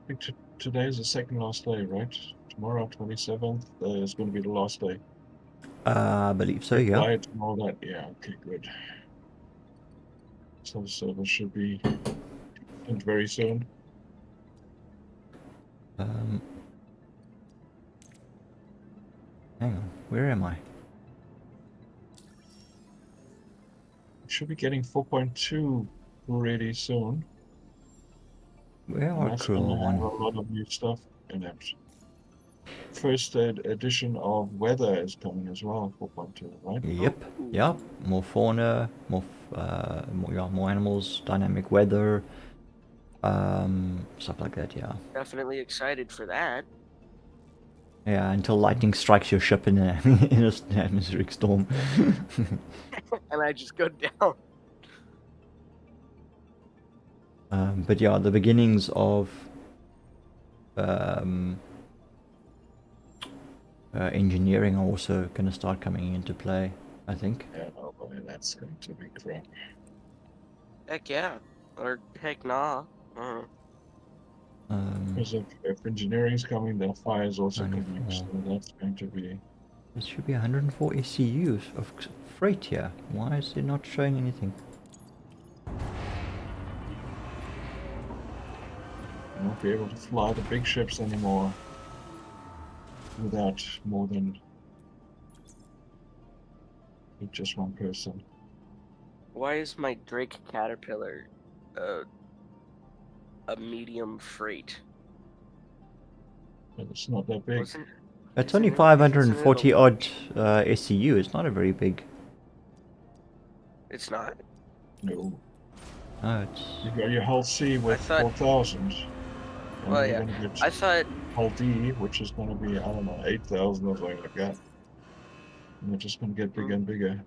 [SPEAKER 2] I think today is the second last day, right? Tomorrow, 27th, is going to be the last day.
[SPEAKER 1] I believe so, yeah.
[SPEAKER 2] Flight and all that. Yeah, okay, good. So the server should be in very soon.
[SPEAKER 1] Hang on, where am I?
[SPEAKER 2] Should be getting 4.2 really soon.
[SPEAKER 1] Where
[SPEAKER 2] And
[SPEAKER 1] are
[SPEAKER 2] that's
[SPEAKER 1] Cruel
[SPEAKER 2] gonna have a
[SPEAKER 1] One?
[SPEAKER 2] lot of new stuff in it. First edition of Weather is coming as well for 1.2, right?
[SPEAKER 1] Yep,
[SPEAKER 3] Ooh.
[SPEAKER 1] yep. More fauna, more animals, dynamic weather, stuff like that. Yeah,
[SPEAKER 3] Definitely excited for that.
[SPEAKER 1] yeah. Until lightning strikes your ship in a in a atmospheric storm.
[SPEAKER 3] And I just go down.
[SPEAKER 1] But yeah, the beginnings of engineering are also going to start coming into play, I think.
[SPEAKER 2] Yeah, oh boy, that's going to be crap.
[SPEAKER 3] Heck yeah. Or heck nah. Uh,
[SPEAKER 2] Because if engineering's coming, then fire is also coming.
[SPEAKER 1] 94.
[SPEAKER 2] So that's going to be.
[SPEAKER 1] There should be 104 SCUs of freight here. Why is it not showing anything?
[SPEAKER 2] You won't be able to fly the big ships anymore without more than with just one person.
[SPEAKER 3] why is my Drake Caterpillar a medium freight?
[SPEAKER 2] But it's not that big.
[SPEAKER 3] Wasn't
[SPEAKER 1] It's
[SPEAKER 3] Isn't
[SPEAKER 1] only
[SPEAKER 3] it-
[SPEAKER 1] 540
[SPEAKER 3] isn't it a-
[SPEAKER 1] odd SCU. It's not a very big.
[SPEAKER 3] It's not.
[SPEAKER 2] No.
[SPEAKER 1] No, it's.
[SPEAKER 2] You got your hull C with
[SPEAKER 3] thought-
[SPEAKER 2] 4,000. And
[SPEAKER 3] Well,
[SPEAKER 2] you're
[SPEAKER 3] yeah.
[SPEAKER 2] going to get
[SPEAKER 3] I thought
[SPEAKER 2] hull D, which is going to be, I don't know, 8,000 or something like that. And they're just going to get bigger and bigger.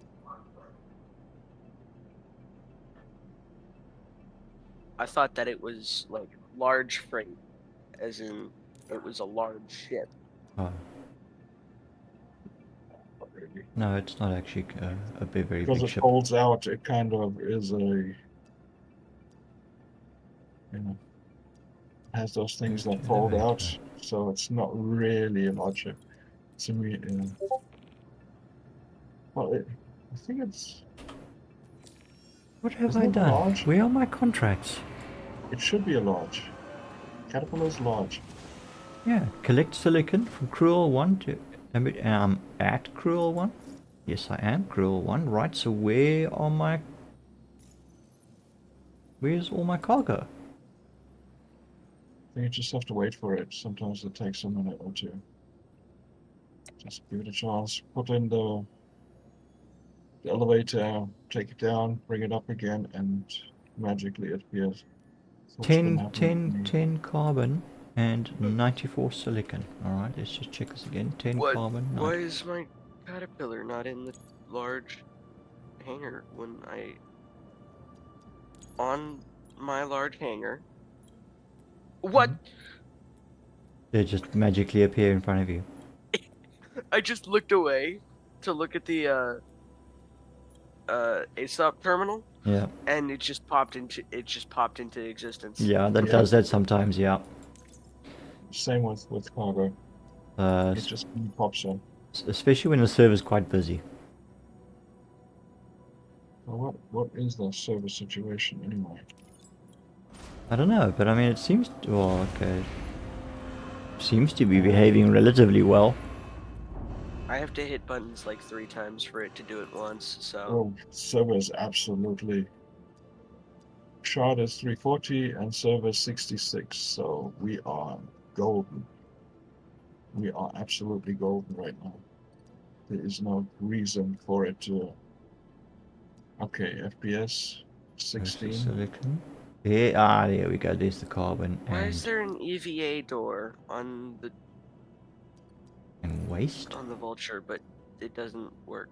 [SPEAKER 3] that it was like large freight, as in it was a large ship.
[SPEAKER 1] Oh,
[SPEAKER 2] Not really.
[SPEAKER 1] no, it's not actually a very
[SPEAKER 2] Because
[SPEAKER 1] big
[SPEAKER 2] it
[SPEAKER 1] ship.
[SPEAKER 2] folds out, it kind of is has those things that
[SPEAKER 1] Okay,
[SPEAKER 2] fold out,
[SPEAKER 1] elevator.
[SPEAKER 2] so it's not really a large ship. It's a well, I think it's.
[SPEAKER 1] What have
[SPEAKER 2] Isn't
[SPEAKER 1] I
[SPEAKER 2] it
[SPEAKER 1] done?
[SPEAKER 2] large?
[SPEAKER 1] Where are my contracts?
[SPEAKER 2] It should be a large. Caterpillar is large.
[SPEAKER 1] Yeah, collect silicon from Cruel One to. At Cruel One? Yes, I am Cruel One. Right, so where are my. Where's all my cargo?
[SPEAKER 2] I think you just have to wait for it. Sometimes it takes a minute or two. Just give it a chance. Put in the elevator, take it down, bring it up again, and magically it appears. So what's been
[SPEAKER 1] 10,
[SPEAKER 2] happening
[SPEAKER 1] 10,
[SPEAKER 2] to me.
[SPEAKER 1] 10 carbon and 94 silicon. Alright, let's just check this again. 10
[SPEAKER 3] What?
[SPEAKER 1] carbon.
[SPEAKER 3] Why is my Caterpillar not in the large hangar when I on my large hangar? What?
[SPEAKER 1] They just magically appear in front of you.
[SPEAKER 3] I just looked away to look at the ASOP terminal,
[SPEAKER 1] Yeah.
[SPEAKER 3] and it just popped into existence.
[SPEAKER 1] Yeah, that
[SPEAKER 2] Yeah.
[SPEAKER 1] does that sometimes, yeah.
[SPEAKER 2] Same with cargo. It just pops in.
[SPEAKER 1] Especially when the server's quite busy.
[SPEAKER 2] Well, what is the service situation anyway?
[SPEAKER 1] I don't know, but I mean, it seems to, well, okay. Seems to be behaving relatively well.
[SPEAKER 3] I have to hit buttons like 3 times for it to do it once, so
[SPEAKER 2] Oh, server is absolutely. Shard is 340 and server 66, so we are golden. We are absolutely golden right now. There is no reason for it to. Okay, FPS
[SPEAKER 1] Where's the
[SPEAKER 2] 16.
[SPEAKER 1] silicon? Yeah, there we go. There's the carbon
[SPEAKER 3] why is there an EVA door on the
[SPEAKER 1] and waste.
[SPEAKER 3] Vulture, but it doesn't work?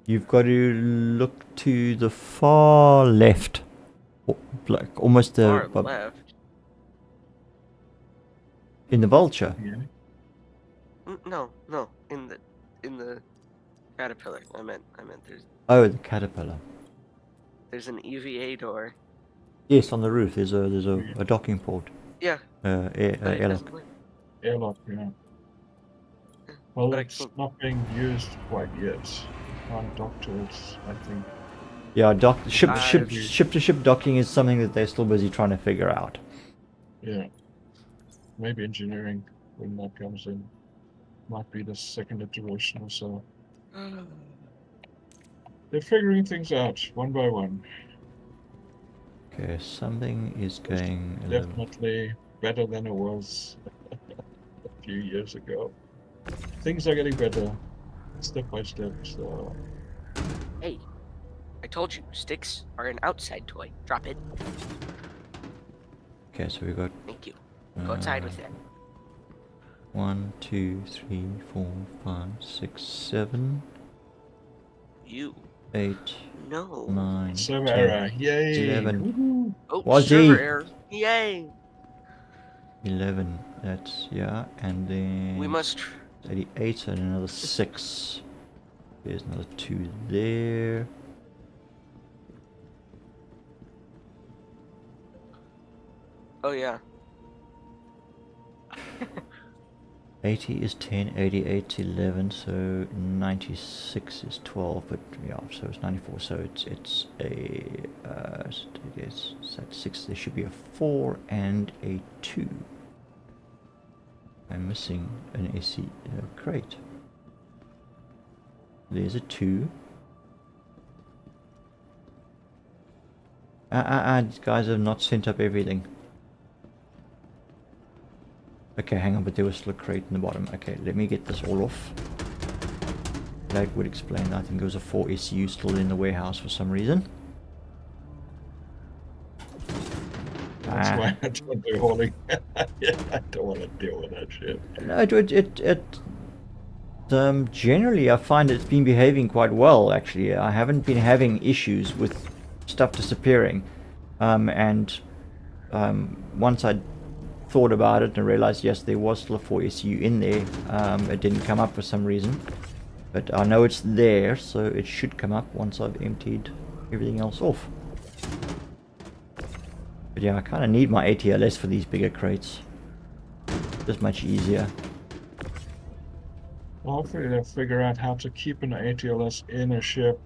[SPEAKER 1] You've got to look to the far left. Like almost the
[SPEAKER 3] Far left.
[SPEAKER 1] in the vulture.
[SPEAKER 2] Yeah.
[SPEAKER 3] No, in the Caterpillar. I meant
[SPEAKER 1] Oh, the caterpillar.
[SPEAKER 3] there's an EVA door.
[SPEAKER 1] Yes, on the roof. There's a docking port.
[SPEAKER 3] Yeah,
[SPEAKER 1] Air
[SPEAKER 3] but it
[SPEAKER 1] airlock.
[SPEAKER 3] doesn't work.
[SPEAKER 2] Airlock, yeah. Well,
[SPEAKER 3] But I
[SPEAKER 2] it's
[SPEAKER 3] can't-
[SPEAKER 2] not being used quite yet. Can't dock to it, I think.
[SPEAKER 1] Yeah, ship
[SPEAKER 3] I've-
[SPEAKER 1] to ship docking is something that they're still busy trying to figure out.
[SPEAKER 2] Yeah. Maybe engineering, when that comes in, might be the second iteration or so. They're figuring things out one by one.
[SPEAKER 1] Okay, something is going a little...
[SPEAKER 2] Definitely better than it was a few years ago. Things are getting better step by step. So
[SPEAKER 3] Hey, I told you, sticks are an outside toy. Drop it.
[SPEAKER 1] Okay, so we got
[SPEAKER 3] Thank you. Go outside
[SPEAKER 1] uh,
[SPEAKER 3] with it.
[SPEAKER 1] 1, 2, 3, 4, 5, 6, 7,
[SPEAKER 3] You.
[SPEAKER 1] 8,
[SPEAKER 3] No.
[SPEAKER 1] 9,
[SPEAKER 2] server
[SPEAKER 1] 10,
[SPEAKER 2] error. Yay!
[SPEAKER 1] 11.
[SPEAKER 2] Woohoo!
[SPEAKER 3] Oh,
[SPEAKER 1] Was
[SPEAKER 3] server
[SPEAKER 1] he?
[SPEAKER 3] error. Yay.
[SPEAKER 1] 11. That's, yeah, and then
[SPEAKER 3] We must...
[SPEAKER 1] 88 and another 6. There's another 2 there.
[SPEAKER 3] Oh, yeah.
[SPEAKER 1] 80 is 10, 88 is 11, so 96 is 12, but yeah, so it's 94, so it's a, it's at 6, there should be a 4 and a 2. I'm missing an SC crate. There's a 2. These guys have not sent up everything. Okay, hang on, but there was still a crate in the bottom. Okay, let me get this all off. That would explain. I think there was a 4 SU still in the warehouse for some reason.
[SPEAKER 2] That's why I don't do hauling. Yeah, I don't want to deal with that shit.
[SPEAKER 1] No, generally I find it's been behaving quite well, actually. I haven't been having issues with stuff disappearing. Once I thought about it and realized, yes, there was still a 4 SU in there. It didn't come up for some reason. But I know it's there, so it should come up once I've emptied everything else off. But yeah, I kind of need my ATLS for these bigger crates. Just much easier.
[SPEAKER 2] Well, hopefully they'll figure out how to keep an ATLS in a ship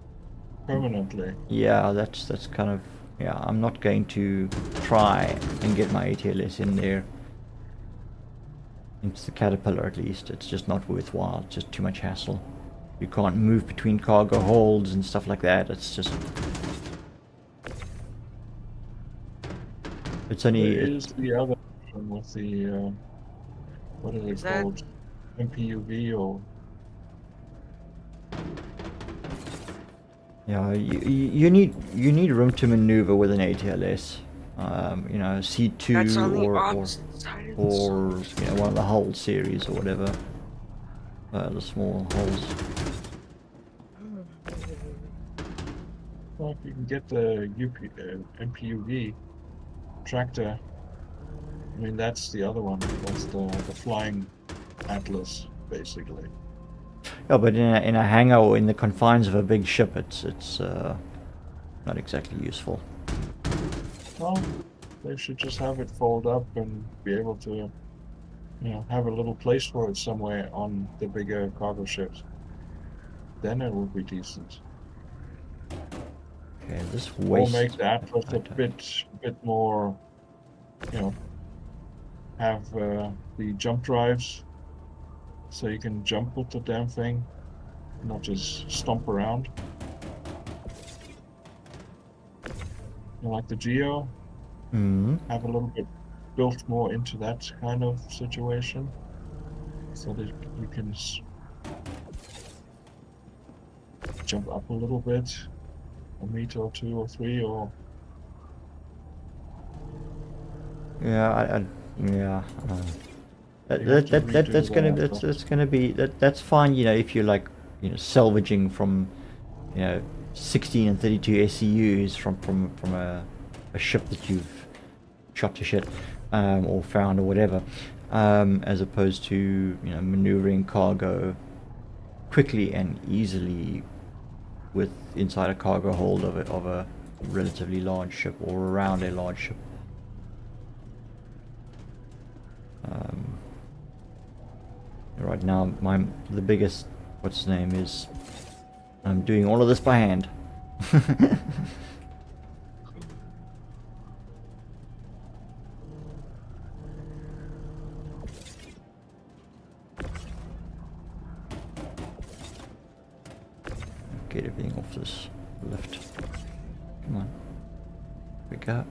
[SPEAKER 2] permanently.
[SPEAKER 1] Yeah, that's kind of... Yeah, I'm not going to try and get my ATLS in there. Into the Caterpillar at least. It's just not worthwhile. It's just too much hassle. You can't move between cargo holds and stuff like that. It's just... It's only...
[SPEAKER 2] There is the other option with the, what is it
[SPEAKER 3] Is that-
[SPEAKER 2] called? MPUV or...
[SPEAKER 1] Yeah, you need room to maneuver with an ATLS. You know, C2
[SPEAKER 3] That's on the
[SPEAKER 1] or
[SPEAKER 3] opposite side of the
[SPEAKER 1] you know, one of the Hull series or whatever. The small hulls.
[SPEAKER 2] Well, if you can get the MPUV tractor, I mean, that's the other one. That's the flying Atlas, basically.
[SPEAKER 1] Yeah, but in a hangar or in the confines of a big ship, it's not exactly useful.
[SPEAKER 2] Well, they should just have it fold up and be able to, you know, have a little place for it somewhere on the bigger cargo ships. Then it would be decent.
[SPEAKER 1] Okay, this
[SPEAKER 2] Or
[SPEAKER 1] waste...
[SPEAKER 2] make the Atlas a
[SPEAKER 1] Okay.
[SPEAKER 2] bit more, you know, have the jump drives so you can jump with the damn thing, not just stomp around. You know, like the Geo, have a little bit built more into that kind of situation so that you can jump up a little bit, a meter or 2 or 3, or
[SPEAKER 1] Yeah, yeah.
[SPEAKER 2] You have to redo
[SPEAKER 1] That's fine. You know, if you're like, you know, salvaging from, you know, 16 and 32 SCUs from a ship that you've shot to shit, or found or whatever, as opposed to, you know, maneuvering cargo quickly and easily with inside a cargo hold of a relatively large ship or around a large ship. Right now, the biggest, what's his name, is I'm doing all of this by hand. Get everything off this lift. Come on. We go.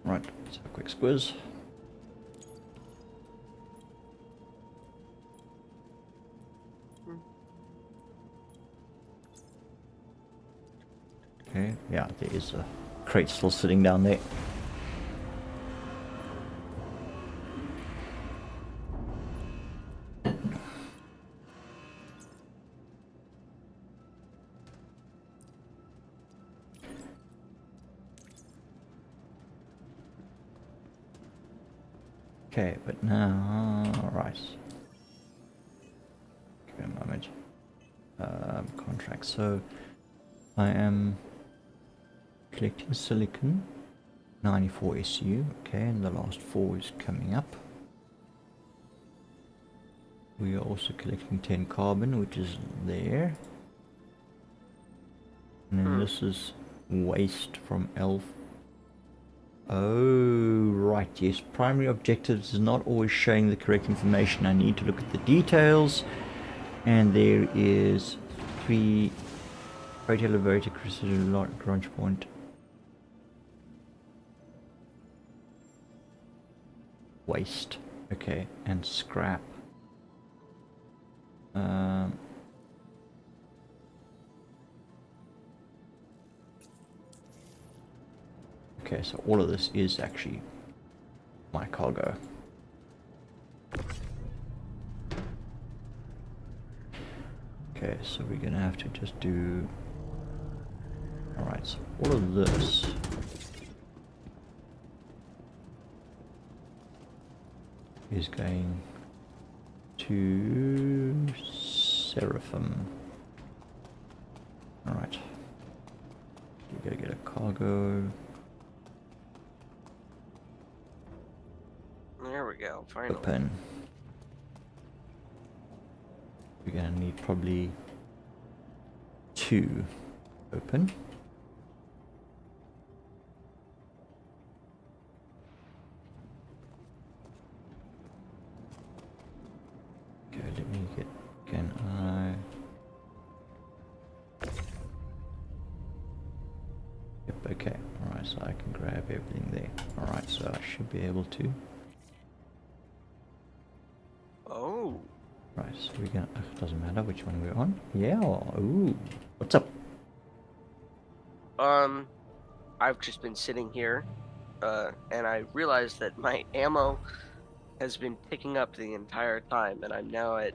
[SPEAKER 1] Right, let's have a quick squiz. Okay, yeah, there is a crate still sitting down there. Okay, but now, right. Give me a moment. Contract. So, I am collecting silicon, 94 SU. Okay, and the last 4 is coming up. We are also collecting 10 carbon, which is there. And then this is waste from Elf. Oh, right, yes. Primary objectives is not always showing the correct information. I need to look at the details. And there is 3 freight elevator, critical launch point. Waste. Okay, and scrap. Okay, so all of this is actually my cargo. Okay, so we're gonna have to just do... Alright, so all of this is going to Seraphim. Alright. We gotta get a cargo.
[SPEAKER 3] There we go, finally.
[SPEAKER 1] Open. We're gonna need probably 2 open. Okay, let me get, can I? Yep, okay, alright, so I can grab everything there. Alright, so I should be able to.
[SPEAKER 3] Oh.
[SPEAKER 1] Right, so we're gonna, doesn't matter which one we're on. Yeah, ooh, what's up?
[SPEAKER 3] I've just been sitting here, and I realized that my ammo has been picking up the entire time, and I'm now at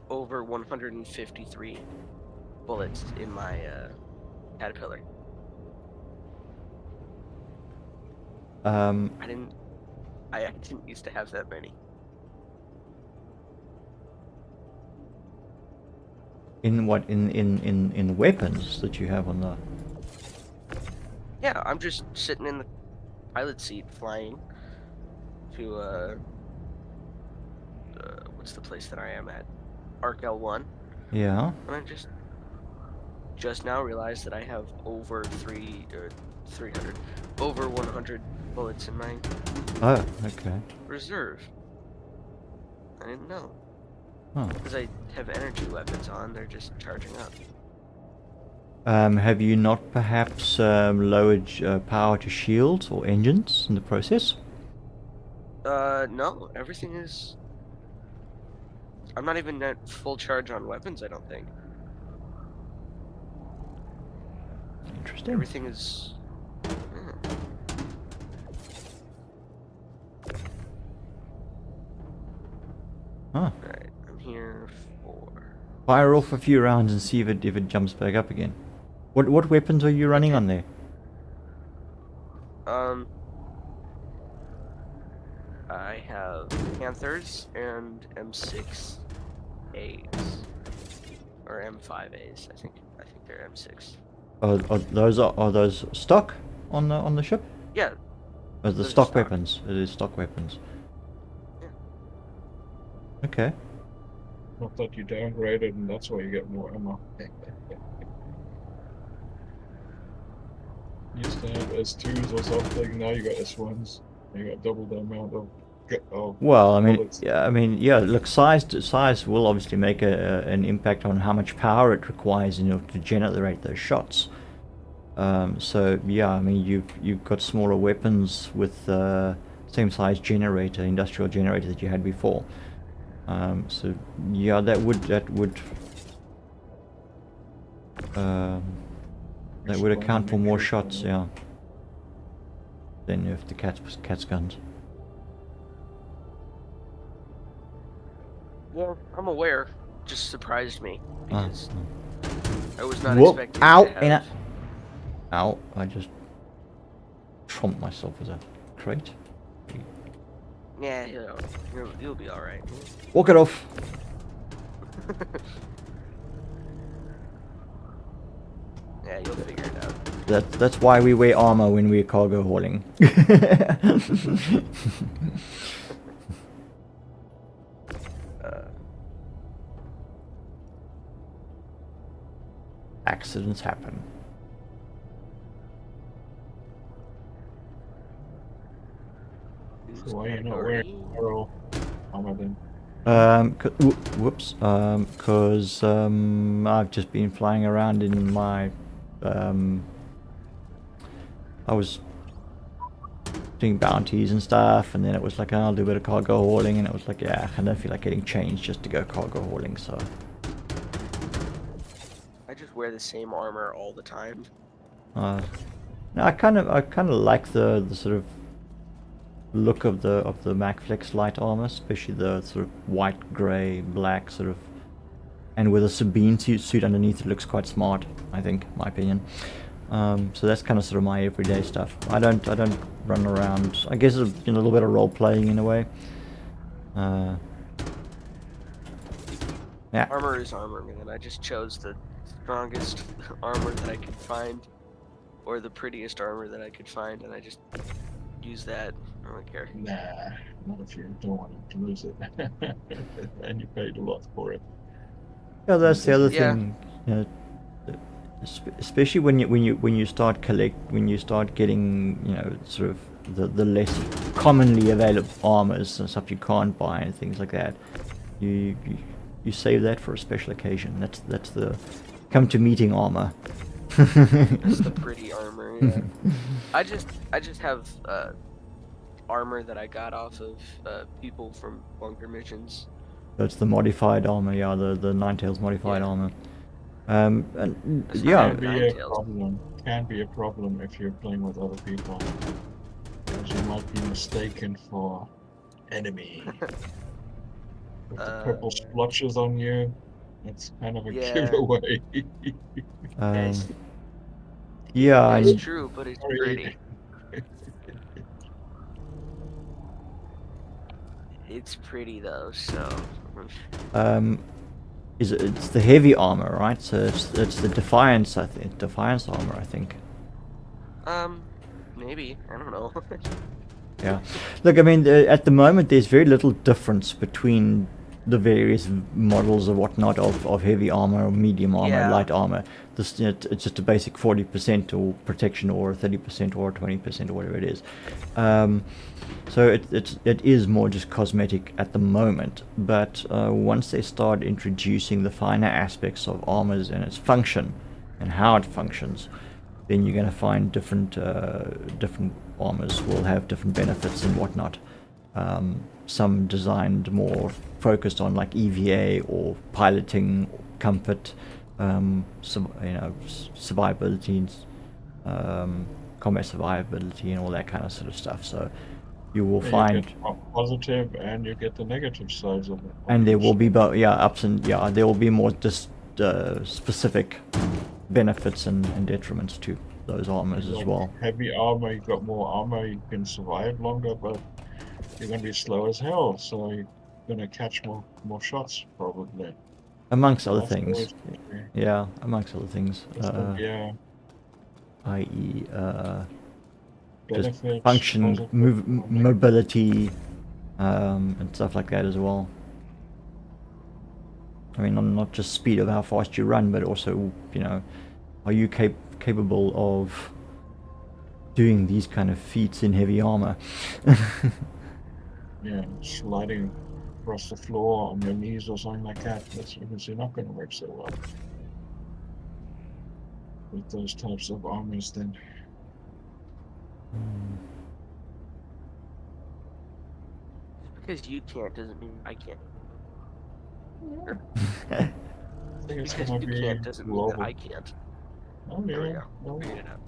[SPEAKER 3] over 153 bullets in my, Caterpillar. I didn't used to have that many.
[SPEAKER 1] In what, in the weapons that you have on the...
[SPEAKER 3] Yeah, I'm just sitting in the pilot seat flying to, what's the place that I am at? Arc L1.
[SPEAKER 1] Yeah.
[SPEAKER 3] And I just now realized that I have over 100 bullets in my
[SPEAKER 1] Oh, okay.
[SPEAKER 3] reserve. I didn't know.
[SPEAKER 1] Oh.
[SPEAKER 3] Because I have energy weapons on, they're just charging up.
[SPEAKER 1] Have you not perhaps lowered power to shields or engines in the process?
[SPEAKER 3] No, everything is... I'm not even at full charge on weapons, I don't think.
[SPEAKER 1] Interesting.
[SPEAKER 3] Everything is...
[SPEAKER 1] Huh.
[SPEAKER 3] Right, I'm here for...
[SPEAKER 1] Fire off a few rounds and see if it jumps back up again. What weapons are you running on there?
[SPEAKER 3] I have Panthers and M6As. Or M5As, I think they're M6.
[SPEAKER 1] Are those stock on the ship?
[SPEAKER 3] Yeah.
[SPEAKER 1] Or the
[SPEAKER 3] those are
[SPEAKER 1] stock
[SPEAKER 3] stock.
[SPEAKER 1] weapons? It is stock weapons.
[SPEAKER 3] Yeah.
[SPEAKER 1] Okay.
[SPEAKER 2] Not that you downgraded and that's why you get more ammo. You used to have S2s or something, now you got S1s. You got double the amount of
[SPEAKER 1] Well, I mean,
[SPEAKER 2] bullets.
[SPEAKER 1] yeah. Look, size will obviously make an impact on how much power it requires in order to generate those shots. So yeah, I mean you've got smaller weapons with same size generator, industrial generator that you had before. So yeah, that would account for more shots, yeah. Than if the cat's guns.
[SPEAKER 3] Yeah, I'm aware. Just surprised me because I was not
[SPEAKER 1] Whoop!
[SPEAKER 3] expecting
[SPEAKER 1] Ow!
[SPEAKER 3] to have.
[SPEAKER 1] Ow! I just trumped myself with a crate.
[SPEAKER 3] Yeah, you'll be all right.
[SPEAKER 1] Walk it off.
[SPEAKER 3] Yeah, you'll figure it out.
[SPEAKER 1] That's why we wear armor when we're cargo hauling. Accidents happen.
[SPEAKER 2] So why are you not wearing armor then?
[SPEAKER 1] Whoops. Because I've just been flying around in my I was doing bounties and stuff, and then it was like, oh, I'll do a bit of cargo hauling, and it was like, yeah, I don't feel like getting changed just to go cargo hauling, so.
[SPEAKER 3] I just wear the same armor all the time.
[SPEAKER 1] No, I kind of like the sort of look of the MacFlex light armor, especially the sort of white, grey, black sort of, and with a Sabine suit underneath, it looks quite smart, I think, in my opinion. So that's kind of sort of my everyday stuff. I don't run around. I guess it's a little bit of role playing in a way. Yeah.
[SPEAKER 3] Armor is armor, man. I just chose the strongest armor that I could find, or the prettiest armor that I could find, and I just use that. I don't care.
[SPEAKER 2] Nah, not if you don't want to lose it, and you paid a lot for it.
[SPEAKER 1] Yeah, that's the other
[SPEAKER 3] Yeah.
[SPEAKER 1] thing. You know, especially when you start getting, you know, sort of the less commonly available armors and stuff you can't buy and things like that. You save that for a special occasion. That's the come to meeting armor.
[SPEAKER 3] That's the pretty armor. Yeah. I just have armor that I got off of people from bunker missions.
[SPEAKER 1] That's the modified armor, yeah, the Ninetales modified
[SPEAKER 3] Yeah.
[SPEAKER 1] armor. And
[SPEAKER 3] That's
[SPEAKER 1] yeah,
[SPEAKER 3] not
[SPEAKER 2] Can be a problem if you're playing with other people, because you might be mistaken for enemy. With the purple splotches on you, it's kind of a
[SPEAKER 3] Yeah.
[SPEAKER 2] giveaway.
[SPEAKER 1] yeah,
[SPEAKER 3] It's
[SPEAKER 1] and
[SPEAKER 3] true, but it's
[SPEAKER 2] Sorry.
[SPEAKER 3] pretty. It's pretty though, so.
[SPEAKER 1] it's the heavy armor, right? So it's the Defiance, I think. Defiance armor, I think.
[SPEAKER 3] Maybe, I don't know.
[SPEAKER 1] Yeah. Look, I mean, at the moment, there's very little difference between the various models or whatnot of heavy armor, or medium armor,
[SPEAKER 3] Yeah.
[SPEAKER 1] light armor. This, it's just a basic 40% or protection, or 30% or 20% or whatever it is. So it is more just cosmetic at the moment. But once they start introducing the finer aspects of armors and its function and how it functions, then you're going to find different armors will have different benefits and whatnot. Some designed more focused on like EVA or piloting, comfort, survivability, combat survivability, and all that kind of sort of stuff. So you will find,
[SPEAKER 2] you get positive and you get the negative sides of it.
[SPEAKER 1] and there will be ups and there will be more just specific benefits and detriments to those armors as
[SPEAKER 2] Like
[SPEAKER 1] well.
[SPEAKER 2] Heavy armor, you got more armor, you can survive longer, but you're gonna be slow as hell, so you're gonna catch more shots probably.
[SPEAKER 1] Amongst other
[SPEAKER 2] That's
[SPEAKER 1] things.
[SPEAKER 2] always-
[SPEAKER 1] Yeah, amongst other things.
[SPEAKER 2] yeah,
[SPEAKER 1] I.e. Just
[SPEAKER 2] benefits,
[SPEAKER 1] function,
[SPEAKER 2] positive,
[SPEAKER 1] mobility, and stuff like that as well. I mean, not just speed of how fast you run, but also, you know, are you capable of doing these kind of feats in heavy armor?
[SPEAKER 2] yeah, sliding across the floor on your knees or something like that. That's obviously not gonna work so well. with those types of armors then.
[SPEAKER 3] Because you can't doesn't mean I can't. Or
[SPEAKER 2] I think it's
[SPEAKER 3] because
[SPEAKER 2] gonna
[SPEAKER 3] you
[SPEAKER 2] be
[SPEAKER 3] can't doesn't mean that
[SPEAKER 2] global.
[SPEAKER 3] I can't.
[SPEAKER 2] Oh
[SPEAKER 3] There we
[SPEAKER 2] yeah,
[SPEAKER 3] go.
[SPEAKER 2] no,
[SPEAKER 3] Figured it out.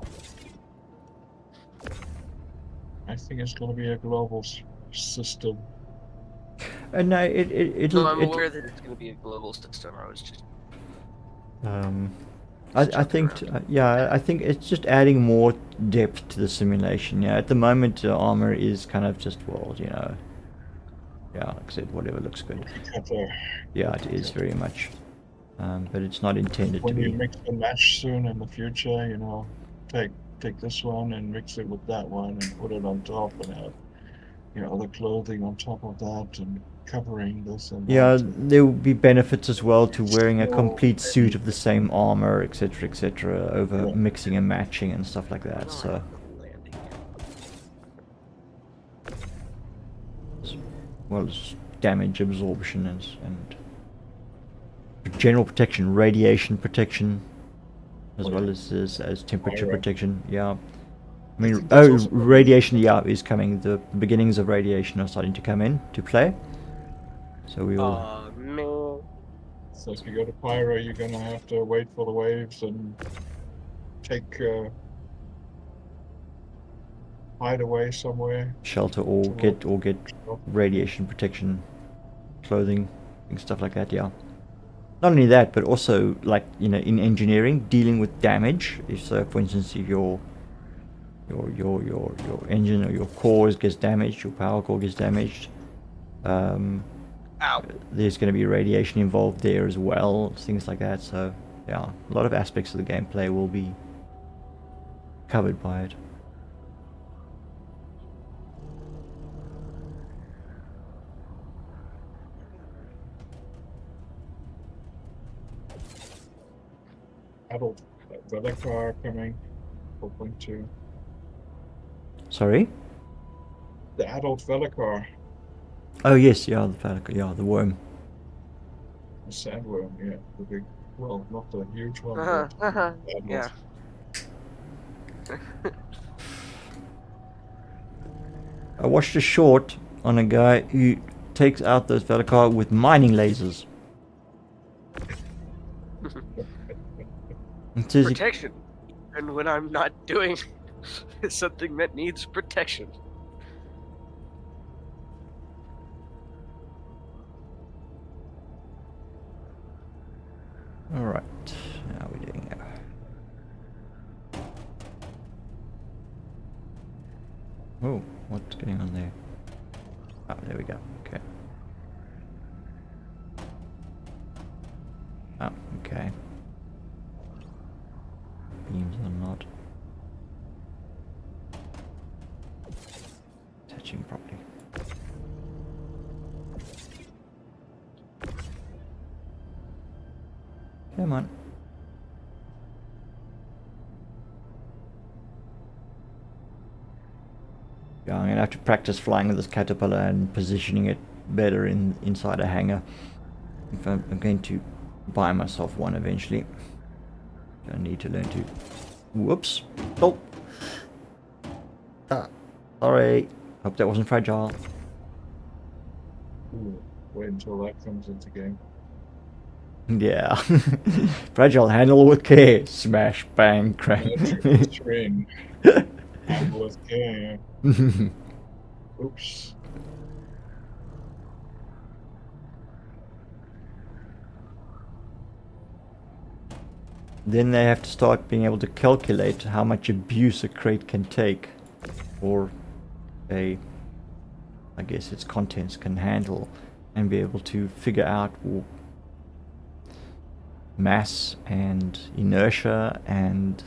[SPEAKER 2] I think it's gonna be a global system.
[SPEAKER 1] No,
[SPEAKER 3] No, I'm
[SPEAKER 1] it
[SPEAKER 3] aware that it's going to be a global system. I was just
[SPEAKER 1] um, I
[SPEAKER 3] joking
[SPEAKER 1] think
[SPEAKER 3] around.
[SPEAKER 1] yeah, I think it's just adding more depth to the simulation. Yeah, at the moment the armor is kind of just, well, you know, yeah, like I said, whatever looks good.
[SPEAKER 2] Cookie cutter.
[SPEAKER 1] Yeah, it
[SPEAKER 2] Cookie
[SPEAKER 1] is
[SPEAKER 2] cutter.
[SPEAKER 1] very much, but it's not intended to
[SPEAKER 2] When you
[SPEAKER 1] be.
[SPEAKER 2] mix and match soon in the future, you know, take this one and mix it with that one and put it on top and have, you know, other clothing on top of that and covering this and
[SPEAKER 1] Yeah,
[SPEAKER 2] that.
[SPEAKER 1] there will be benefits as well to wearing a
[SPEAKER 2] So
[SPEAKER 1] complete suit
[SPEAKER 2] many,
[SPEAKER 1] of the same armor, etc., over
[SPEAKER 2] yeah,
[SPEAKER 1] mixing and matching and stuff like
[SPEAKER 3] I
[SPEAKER 1] that.
[SPEAKER 3] know I
[SPEAKER 1] So,
[SPEAKER 3] have no landing
[SPEAKER 1] as well as damage absorption and general protection, radiation protection, as
[SPEAKER 2] oh
[SPEAKER 1] well
[SPEAKER 2] yeah,
[SPEAKER 1] as temperature
[SPEAKER 2] fire.
[SPEAKER 1] protection. Yeah, I
[SPEAKER 2] I
[SPEAKER 1] mean,
[SPEAKER 2] think that's also gonna be
[SPEAKER 1] radiation. Yeah, is coming. The beginnings of radiation are starting to come in to play. So we will.
[SPEAKER 3] Man.
[SPEAKER 2] so if you go to Pyro, you're gonna have to wait for the waves and take hide away somewhere
[SPEAKER 1] Shelter
[SPEAKER 2] to avoid
[SPEAKER 1] or get
[SPEAKER 2] shock.
[SPEAKER 1] radiation protection clothing and stuff like that. Yeah. Not only that, but also, like, you know, in engineering, dealing with damage. If so, for instance, if your engine or your core gets damaged, your power core gets damaged, um,
[SPEAKER 3] Ow.
[SPEAKER 1] there's going to be radiation involved there as well, things like that. So yeah, a lot of aspects of the gameplay will be covered by it.
[SPEAKER 2] Adult weather car coming 4.2.
[SPEAKER 1] Sorry.
[SPEAKER 2] The adult Velikar,
[SPEAKER 1] Oh yes, yeah, the Pelican, yeah, the worm.
[SPEAKER 2] the sandworm, yeah, the big, well, not the huge one,
[SPEAKER 3] Uh-huh.
[SPEAKER 2] but
[SPEAKER 3] Uh-huh.
[SPEAKER 2] the
[SPEAKER 3] Yeah.
[SPEAKER 2] adult.
[SPEAKER 1] I watched a short on a guy who takes out those Velikar with mining lasers. It says he,
[SPEAKER 3] Protection. And when I'm not doing something that needs protection.
[SPEAKER 1] all right, how are we doing now? Oh, what's going on there? Oh, there we go. Okay. Oh, okay. Beams are not attaching properly. Come on. Yeah, I'm gonna have to practice flying with this caterpillar and positioning it better inside a hangar. If I'm going to buy myself one eventually. I need to learn to. Whoops! Oh. Ah, sorry. Hope that wasn't fragile.
[SPEAKER 2] Ooh, wait until that comes into game.
[SPEAKER 1] Yeah. Fragile, handle with care. Smash, bang, crack.
[SPEAKER 2] Electrical string, handle with care. Oops.
[SPEAKER 1] Then they have to start being able to calculate how much abuse a crate can take, or I guess its contents can handle, and be able to figure out mass and inertia and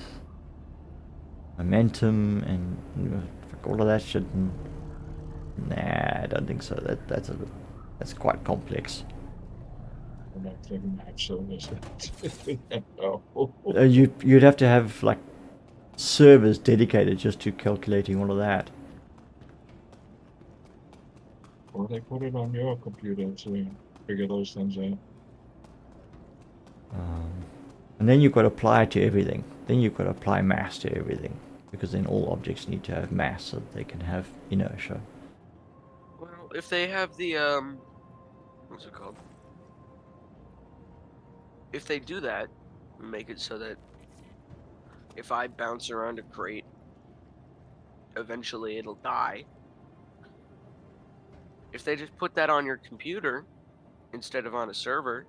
[SPEAKER 1] momentum and, you know, all of that shit. And nah, I don't think so. That's quite complex.
[SPEAKER 2] I'm not clicking that, so this no.
[SPEAKER 1] You'd have to have like servers dedicated just to calculating all of that.
[SPEAKER 2] Or they put it on your computer to figure those things out.
[SPEAKER 1] Um, And then you've got to apply it to everything. Then you've got to apply mass to everything. Because then all objects need to have mass so that they can have inertia.
[SPEAKER 3] Well, if they have the what's it called? If they do that, make it so that if I bounce around a crate, eventually it'll die. If they just put that on your computer instead of on a server,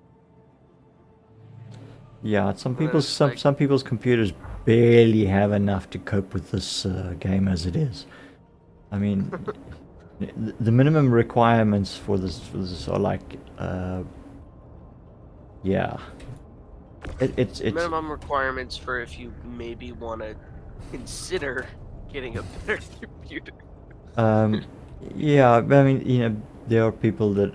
[SPEAKER 1] Yeah, some
[SPEAKER 3] Well,
[SPEAKER 1] people's
[SPEAKER 3] it's like-
[SPEAKER 1] some people's computers barely have enough to cope with this game as it is. I mean, the minimum requirements for this are like, yeah, it's
[SPEAKER 3] minimum requirements for if you maybe want to consider getting a better computer.
[SPEAKER 1] yeah. But I mean, there are people that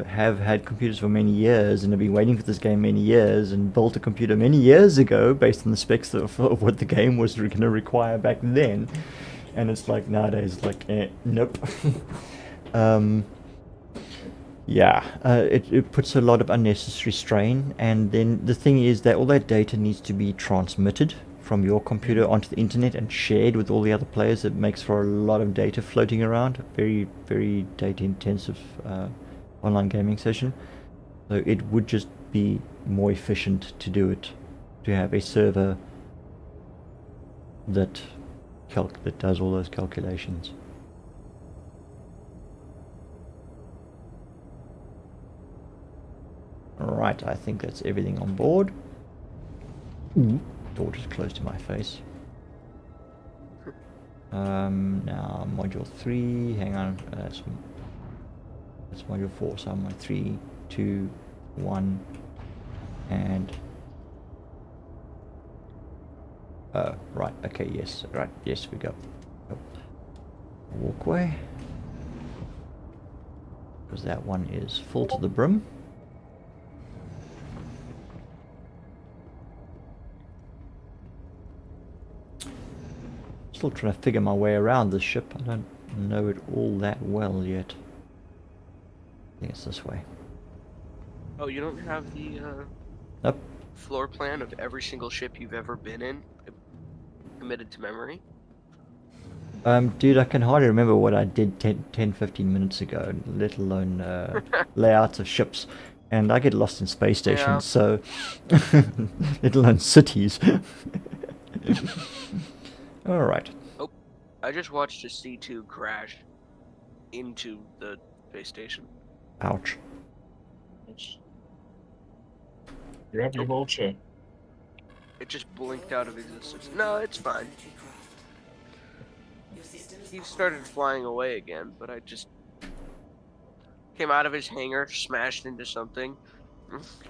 [SPEAKER 1] have had computers for many years and have been waiting for this game many years and built a computer many years ago based on the specs of what the game was going to require back then. And it's like nowadays, like, nope. Yeah, it puts a lot of unnecessary strain. And then the thing is that all that data needs to be transmitted from your computer onto the internet and shared with all the other players. It makes for a lot of data floating around. Very, very data intensive online gaming session. So it would just be more efficient to do it, to have a server that does all those calculations. Alright, I think that's everything on board. Ooh, door just closed in my face. Now module 3, hang on, that's module 4, so I'm on 3, 2, 1, and right, okay, yes, right, yes, we go. Walkway, because that one is full to the brim. Still trying to figure my way around this ship. I don't know it all that well yet. I think it's this way.
[SPEAKER 3] Oh, you don't have the
[SPEAKER 1] Nope.
[SPEAKER 3] floor plan of every single ship you've ever been in committed to memory?
[SPEAKER 1] Dude, I can hardly remember what I did 10, 15 minutes ago, let alone layouts of ships. And I get lost in space stations,
[SPEAKER 3] Yeah.
[SPEAKER 1] so let alone cities. Alright.
[SPEAKER 3] Oh, I just watched a C2 crash into the space station.
[SPEAKER 1] Ouch.
[SPEAKER 2] Grab your vulture.
[SPEAKER 3] It just blinked out of existence. No, it's fine. He started flying away again, but I just came out of his hangar, smashed into something.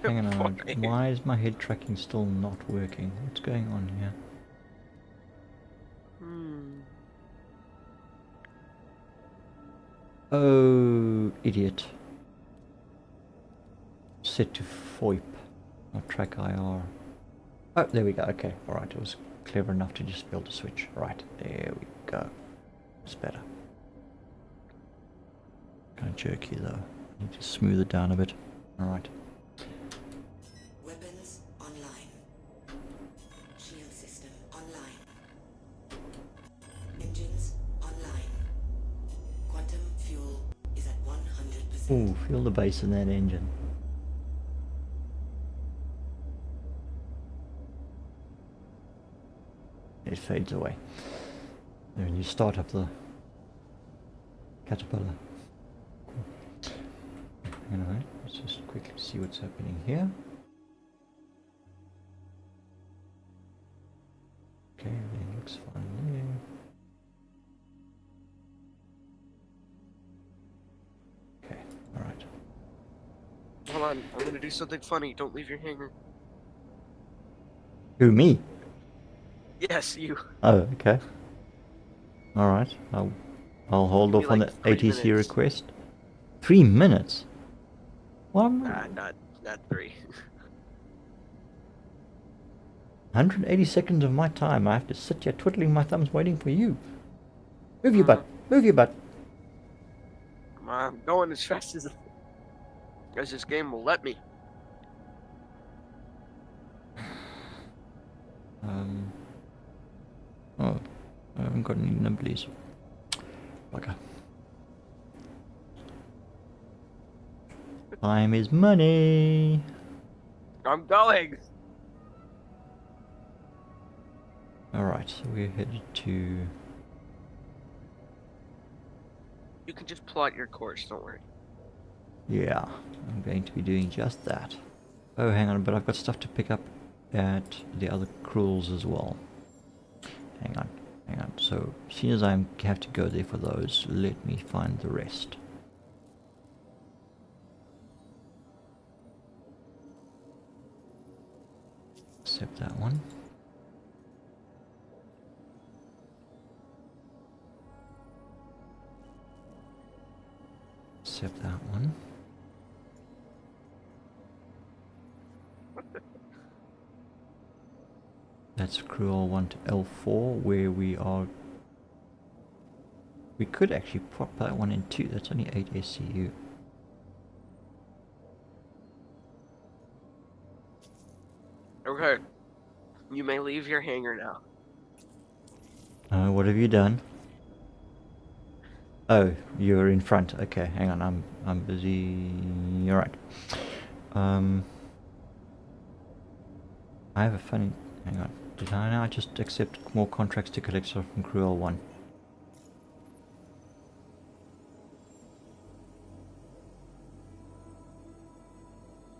[SPEAKER 1] Hang on,
[SPEAKER 3] Boy.
[SPEAKER 1] why is my head tracking still not working? What's going on here? Oh, idiot. Set to FOIP, not track IR. Oh, there we go. Okay, alright. It was clever enough to just be able to switch. Right, there we go. It's better. Kind of jerky though. I need to smooth it down a bit. Alright.
[SPEAKER 5] Weapons online. Shield system online. Engines online. Quantum fuel is at 100%.
[SPEAKER 1] Ooh, feel the bass in that engine. It fades away. Then you start up the caterpillar. Anyway, let's just quickly see what's happening here. Okay, everything looks fine there. Okay, alright.
[SPEAKER 3] Hold on, I'm gonna do something funny. Don't leave your hangar.
[SPEAKER 1] Who, me?
[SPEAKER 3] Yes, you.
[SPEAKER 1] Oh, okay. Alright, I'll hold
[SPEAKER 3] Maybe
[SPEAKER 1] off on
[SPEAKER 3] like
[SPEAKER 1] the
[SPEAKER 3] 3
[SPEAKER 1] ATC
[SPEAKER 3] minutes.
[SPEAKER 1] request. 3 minutes? What?
[SPEAKER 3] Not 3.
[SPEAKER 1] 180 seconds of my time. I have to sit here twiddling my thumbs waiting for you. Move your butt. Move your butt.
[SPEAKER 3] Come on, I'm going as fast as this game will let me.
[SPEAKER 1] got any nibblies. Bugger. Time is money.
[SPEAKER 3] I'm going.
[SPEAKER 1] Alright, so we're headed to...
[SPEAKER 3] You can just plot your course. Don't worry.
[SPEAKER 1] Yeah, I'm going to be doing just that. Oh, hang on, but I've got stuff to pick up at the other cruels as well. Hang on. So, as soon as I have to go there for those, let me find the rest. Except that one. Except that one. That's cruel 1 to L4, where we are... We could actually pop that one in too. That's only 8 SCU.
[SPEAKER 3] Okay. You may leave your hangar now.
[SPEAKER 1] What have you done? Oh, you're in front. Okay, hang on. I'm busy. All right. I have a funny. Hang on. Did I now just accept more contracts to collect stuff from Cruel 1?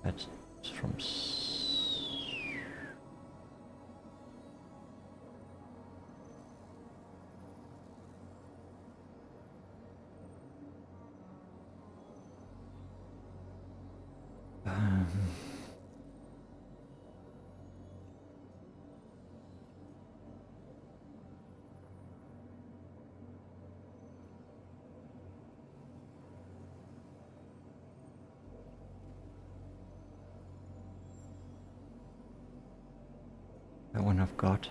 [SPEAKER 1] That's from... that one I've got.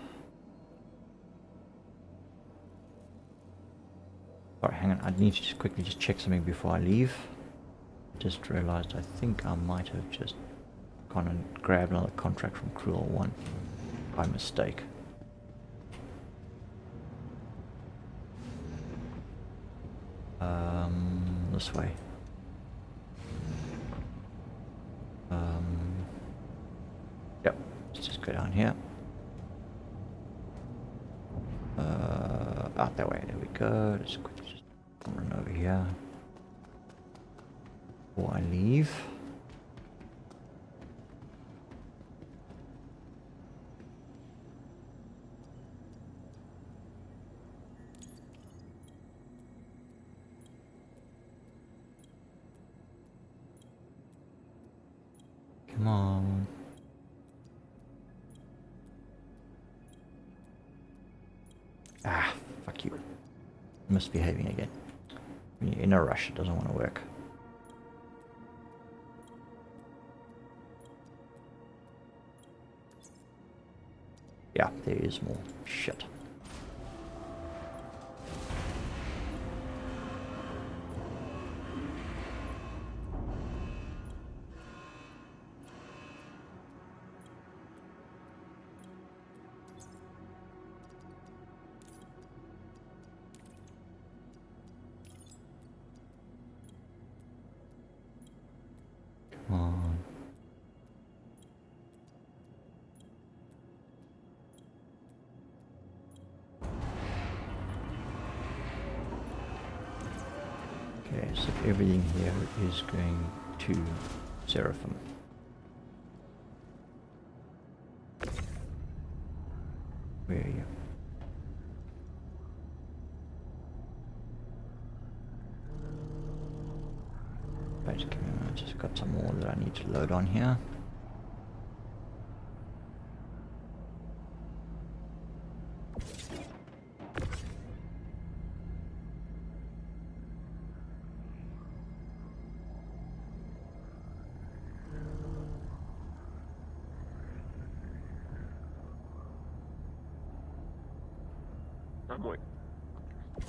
[SPEAKER 1] Alright, hang on. I need to just quickly check something before I leave. Just realized I think I might have just gone and grabbed another contract from Cruel 1 by mistake. This way. Yep, let's just go down here. Out that way, there we go. Let's quickly just run over here before I leave. Come on. Ah, fuck you. Misbehaving again. When you're in a rush, it doesn't want to work. Yeah, there is more. Shit. Come on. Okay, so everything here is going to Seraphim. Where are you? Right, I just got some more that I need to load on here.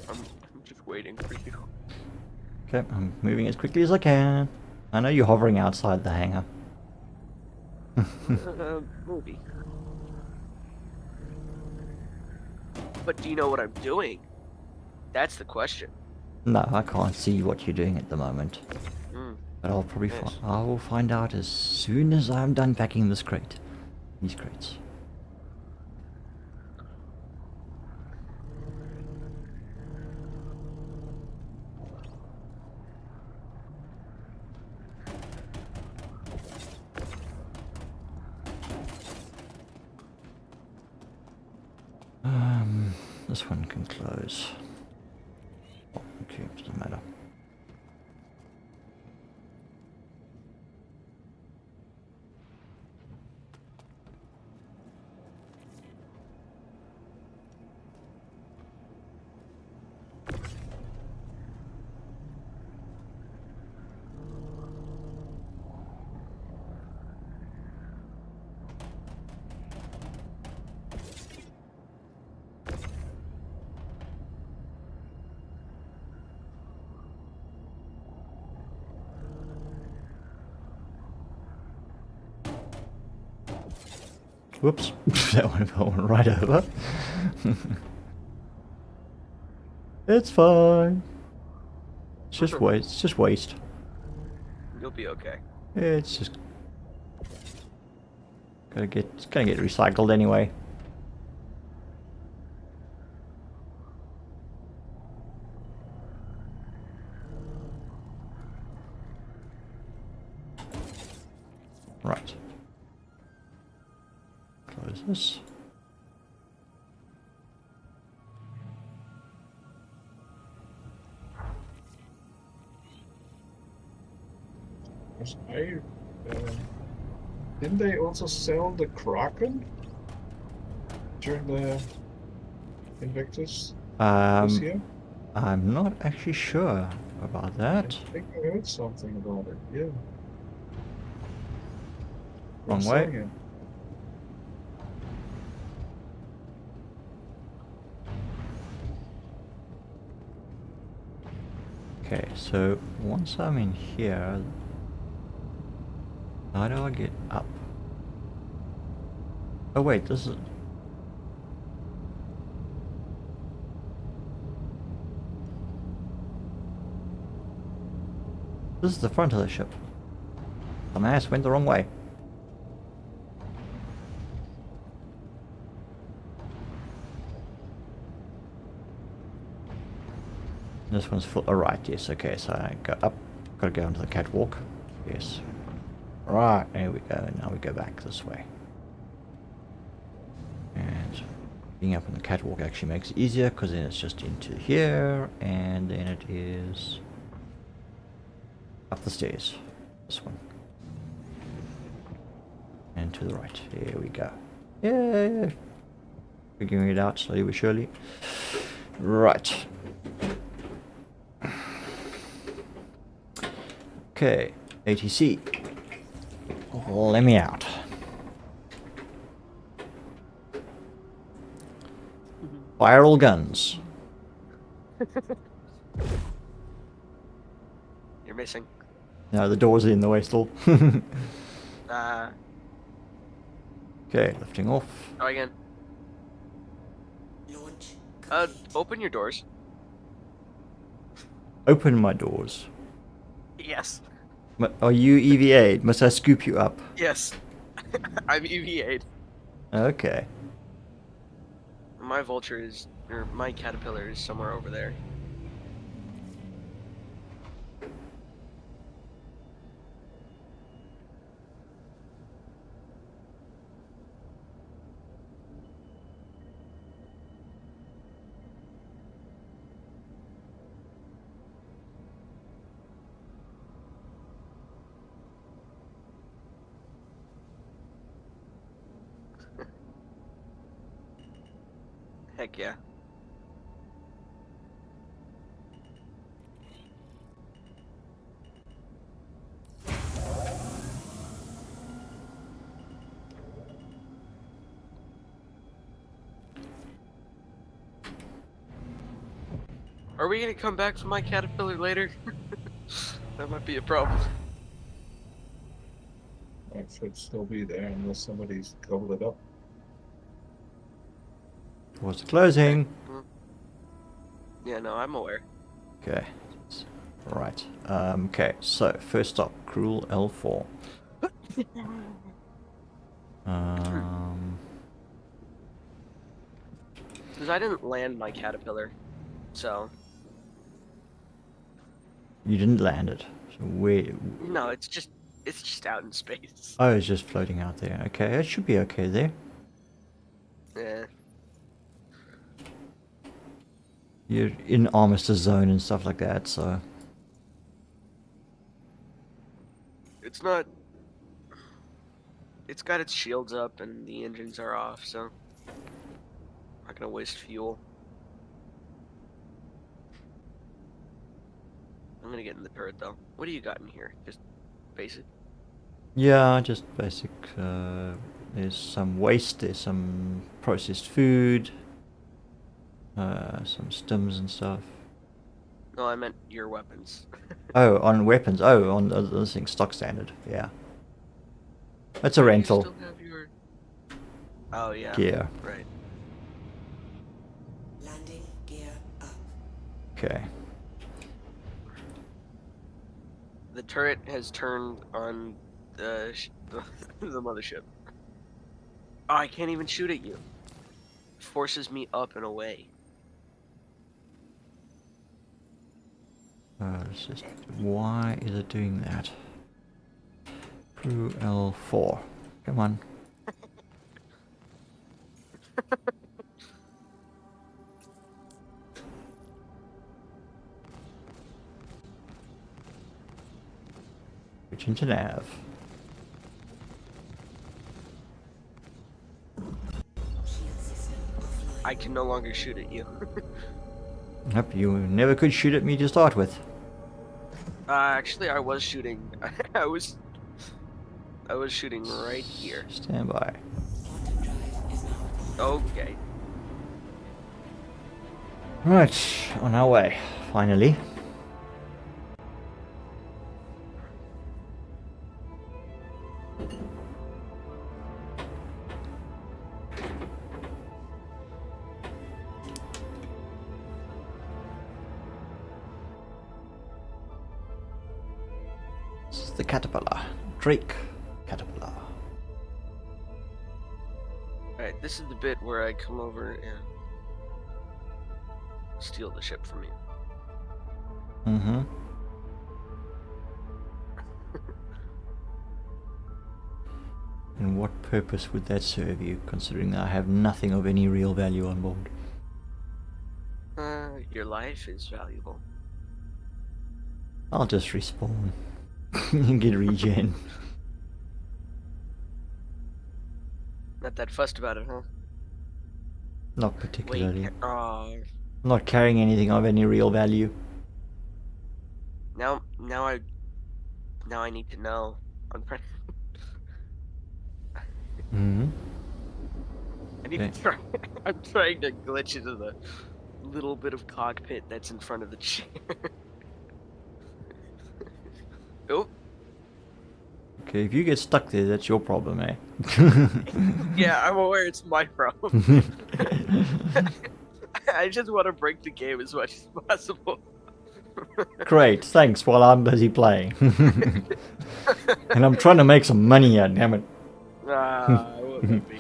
[SPEAKER 3] I'm just waiting for you.
[SPEAKER 1] Okay, I'm moving as quickly as I can. I know you're hovering outside the hangar.
[SPEAKER 3] Movie. But do you know what I'm doing? That's the question.
[SPEAKER 1] No, I can't see what you're doing at the moment.
[SPEAKER 3] Hmm.
[SPEAKER 1] But I'll probably
[SPEAKER 3] Yes.
[SPEAKER 1] I will find out as soon as I'm done packing this crate. These crates. This one can close. Oh, okay, doesn't matter. Whoops, that one fell right over. It's fine. It's just waste. It's just waste.
[SPEAKER 3] You'll be okay.
[SPEAKER 1] It's just it's gonna get recycled anyway. Right. Close this.
[SPEAKER 2] Didn't they also sell the Kraken during the Invictus this year?
[SPEAKER 1] I'm not actually sure about that.
[SPEAKER 2] I think I heard something about it. Yeah.
[SPEAKER 1] Wrong
[SPEAKER 2] They're
[SPEAKER 1] way.
[SPEAKER 2] selling it.
[SPEAKER 1] Okay, so once I'm in here, how do I get up? Oh wait, this is... This is the front of the ship. My ass went the wrong way. This one's full. Alright, yes, okay, so I go up, gotta go onto the catwalk. Yes. Right, there we go, now we go back this way. And being up on the catwalk actually makes it easier, because then it's just into here, and then it is up the stairs. This one. And to the right. There we go. Yeah. Figuring it out slowly but surely. Right. Okay, ATC. Let me out. Fire all guns.
[SPEAKER 3] You're missing.
[SPEAKER 1] No, the doors are in the way still. Okay, lifting off.
[SPEAKER 3] Try again.
[SPEAKER 5] Launch.
[SPEAKER 3] Open your doors.
[SPEAKER 1] Open my doors.
[SPEAKER 3] Yes.
[SPEAKER 1] Are you EVA'd? Must I scoop you up?
[SPEAKER 3] Yes. I'm EVA'd.
[SPEAKER 1] Okay.
[SPEAKER 3] My vulture is, or my caterpillar is somewhere over there. Heck yeah. Are we gonna come back for my caterpillar later? That might be a problem.
[SPEAKER 2] It should still be there unless somebody's gobbled it up.
[SPEAKER 1] Doors are closing.
[SPEAKER 3] Yeah, no, I'm aware.
[SPEAKER 1] Okay. Right. Okay, so first stop, Cruel L4.
[SPEAKER 3] Because I didn't land my caterpillar, so
[SPEAKER 1] You didn't land it. So where?
[SPEAKER 3] no, it's just out in space.
[SPEAKER 1] Oh, it's just floating out there. Okay, it should be okay there.
[SPEAKER 3] Yeah.
[SPEAKER 1] You're in armistice zone and stuff like that, so
[SPEAKER 3] It's not. It's got its shields up and the engines are off, so not gonna waste fuel. I'm gonna get in the turret though. What do you got in here? Just basic?
[SPEAKER 1] yeah, just basic. There's some waste. There's some processed food. Some stims and stuff.
[SPEAKER 3] No, I meant your weapons.
[SPEAKER 1] Oh, on weapons. Oh, on those things, stock standard. Yeah, that's a
[SPEAKER 3] You
[SPEAKER 1] rental.
[SPEAKER 3] still have your... Oh yeah.
[SPEAKER 1] Yeah.
[SPEAKER 3] Right.
[SPEAKER 5] Landing gear up.
[SPEAKER 1] Okay.
[SPEAKER 3] The turret has turned on the the mothership. Oh, I can't even shoot at you. It forces me up and away.
[SPEAKER 1] It's just why is it doing that? Crew L4. Come on. Switch into nav.
[SPEAKER 5] Shield system offline.
[SPEAKER 3] I can no longer shoot at you.
[SPEAKER 1] Yep, you never could shoot at me to start with.
[SPEAKER 3] Actually, I was shooting. I was shooting right here.
[SPEAKER 1] Stand by.
[SPEAKER 5] Quantum drive is now on.
[SPEAKER 3] Okay.
[SPEAKER 1] Right, on our way, finally. This is the caterpillar. Drake caterpillar.
[SPEAKER 3] Alright, this is the bit where I come over and steal the ship from you.
[SPEAKER 1] Mm-hmm. And what purpose would that serve you, considering that I have nothing of any real value on board?
[SPEAKER 3] Your life is valuable.
[SPEAKER 1] I'll just respawn and get regen.
[SPEAKER 3] Not that fussed about it, huh?
[SPEAKER 1] Not
[SPEAKER 3] Wait,
[SPEAKER 1] particularly.
[SPEAKER 3] oh,
[SPEAKER 1] I'm not carrying anything of any real value.
[SPEAKER 3] now I need to know. I'm trying.
[SPEAKER 1] Mm-hmm.
[SPEAKER 3] I need to try. I'm trying to glitch into the little bit of cockpit that's in front of the chair. Oh,
[SPEAKER 1] Okay, if you get stuck there, that's your problem, eh?
[SPEAKER 3] yeah, I'm aware it's my problem. I just want to break the game as much as possible.
[SPEAKER 1] Great, thanks, while I'm busy playing. And I'm trying to make some money here, damn it.
[SPEAKER 3] Ah, won't let me.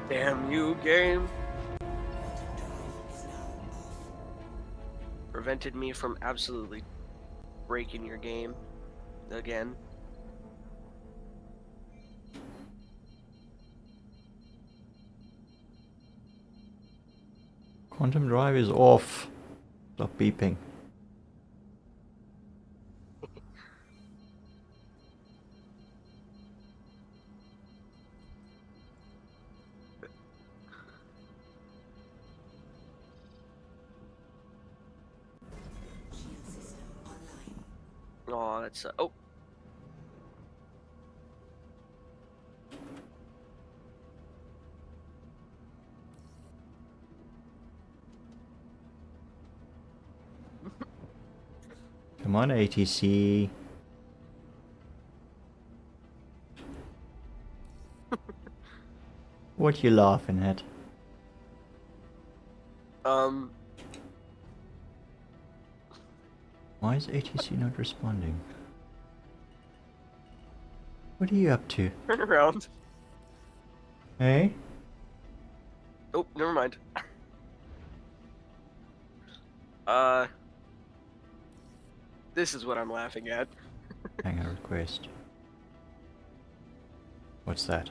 [SPEAKER 3] Damn you, game.
[SPEAKER 5] Quantum drive is now off.
[SPEAKER 3] Prevented me from absolutely breaking your game again.
[SPEAKER 1] Quantum drive is off. Stop beeping.
[SPEAKER 5] Shield system online.
[SPEAKER 3] Oh, that's oh.
[SPEAKER 1] Come on, ATC. What you laughing at? Why is ATC not responding? What are you up to?
[SPEAKER 3] Turn around.
[SPEAKER 1] Hey?
[SPEAKER 3] Oh, never mind. This is what I'm laughing at.
[SPEAKER 1] Hang on, request. What's that?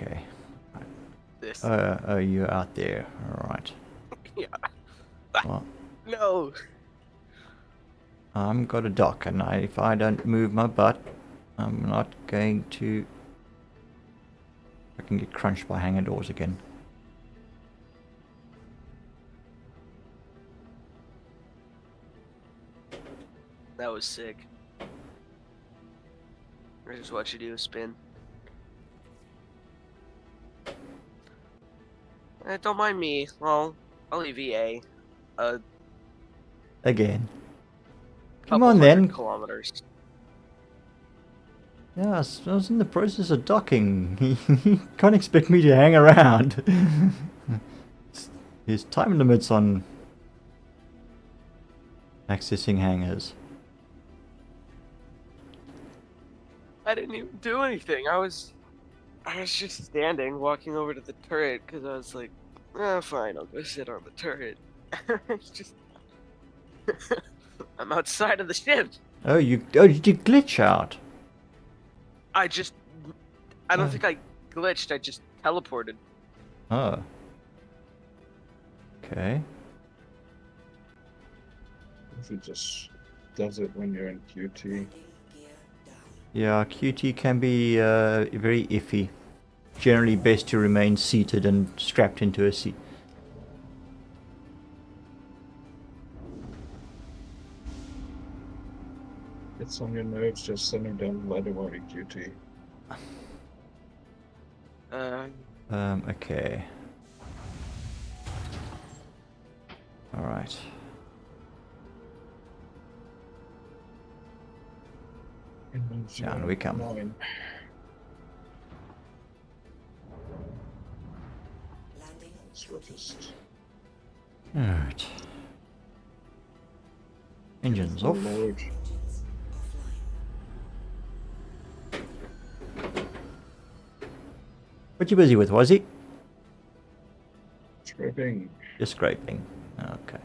[SPEAKER 1] Okay.
[SPEAKER 3] This.
[SPEAKER 1] Oh, you're out there. Alright.
[SPEAKER 3] Yeah.
[SPEAKER 1] Well,
[SPEAKER 3] No.
[SPEAKER 1] I'm got a dock, and if I don't move my butt, I'm not going to... I can get crunched by hangar doors again.
[SPEAKER 3] That was sick. I just watch you do a spin. Don't mind me. Well, I'll leave EA.
[SPEAKER 1] Again. Come
[SPEAKER 3] Couple
[SPEAKER 1] on
[SPEAKER 3] hundred
[SPEAKER 1] then.
[SPEAKER 3] Kilometers.
[SPEAKER 1] Yeah, I was in the process of docking. You can't expect me to hang around. There's time limits on accessing hangars.
[SPEAKER 3] I didn't even do anything. I was just standing, walking over to the turret, because I was like, fine, I'll go sit on the turret. It's just... I'm outside of the ship.
[SPEAKER 1] Oh, did you glitch out?
[SPEAKER 3] I don't think I glitched, I just teleported.
[SPEAKER 1] Oh. Okay.
[SPEAKER 2] If it just does it when you're in QT.
[SPEAKER 5] Landing gear down.
[SPEAKER 1] Yeah, QT can be very iffy. Generally best to remain seated and strapped into a seat.
[SPEAKER 2] It's on your nerves, just sending down the ladder while you QT.
[SPEAKER 1] Okay. Alright. Down we come.
[SPEAKER 2] Nine.
[SPEAKER 5] Landing.
[SPEAKER 2] So we're just
[SPEAKER 1] Alright. Engines off.
[SPEAKER 2] load.
[SPEAKER 5] Engines offline.
[SPEAKER 1] What you busy with, was he?
[SPEAKER 2] Scraping.
[SPEAKER 1] Just scraping. Okay.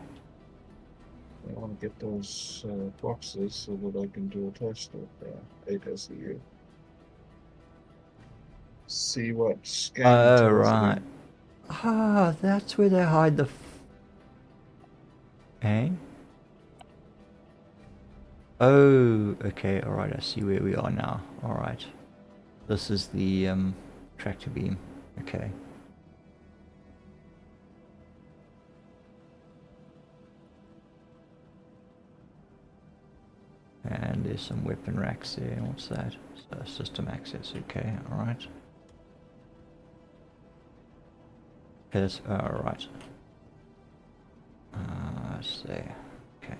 [SPEAKER 2] I want to get those boxes so that I can do a test of 8SEU. See what scan
[SPEAKER 1] Oh,
[SPEAKER 2] tells
[SPEAKER 1] right.
[SPEAKER 2] me.
[SPEAKER 1] Ah, that's where they hide the... Eh? Oh, okay, alright, I see where we are now. Alright. This is the tractor beam. Okay. And there's some weapon racks there. What's that? System access. Okay, alright. Okay, that's alright. Let's see. Okay.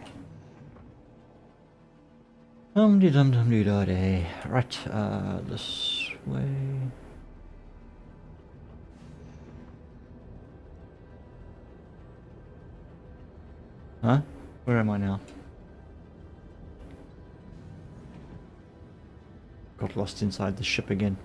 [SPEAKER 1] Dum-de-dum-dum-de-da-day. Right, this way. Huh? Where am I now? Got lost inside the ship again.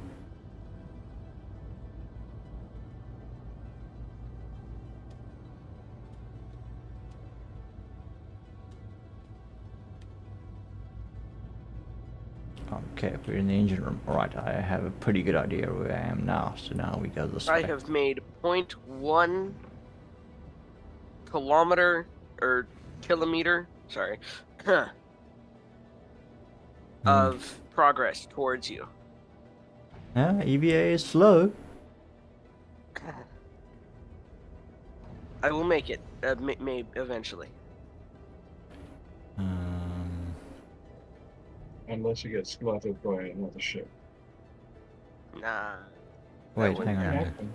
[SPEAKER 1] Okay, we're in the engine room. Alright, I have a pretty good idea where I am now. So now we go this
[SPEAKER 3] I
[SPEAKER 1] way.
[SPEAKER 3] have made 0.1 kilometer, or kilometer, sorry, of progress towards you.
[SPEAKER 1] Yeah, EVA is slow.
[SPEAKER 3] I will make it, maybe eventually.
[SPEAKER 2] Unless you get splattered by another ship.
[SPEAKER 3] Nah.
[SPEAKER 1] Wait,
[SPEAKER 3] wouldn't
[SPEAKER 1] hang on.
[SPEAKER 2] It can
[SPEAKER 1] a minute.
[SPEAKER 2] happen.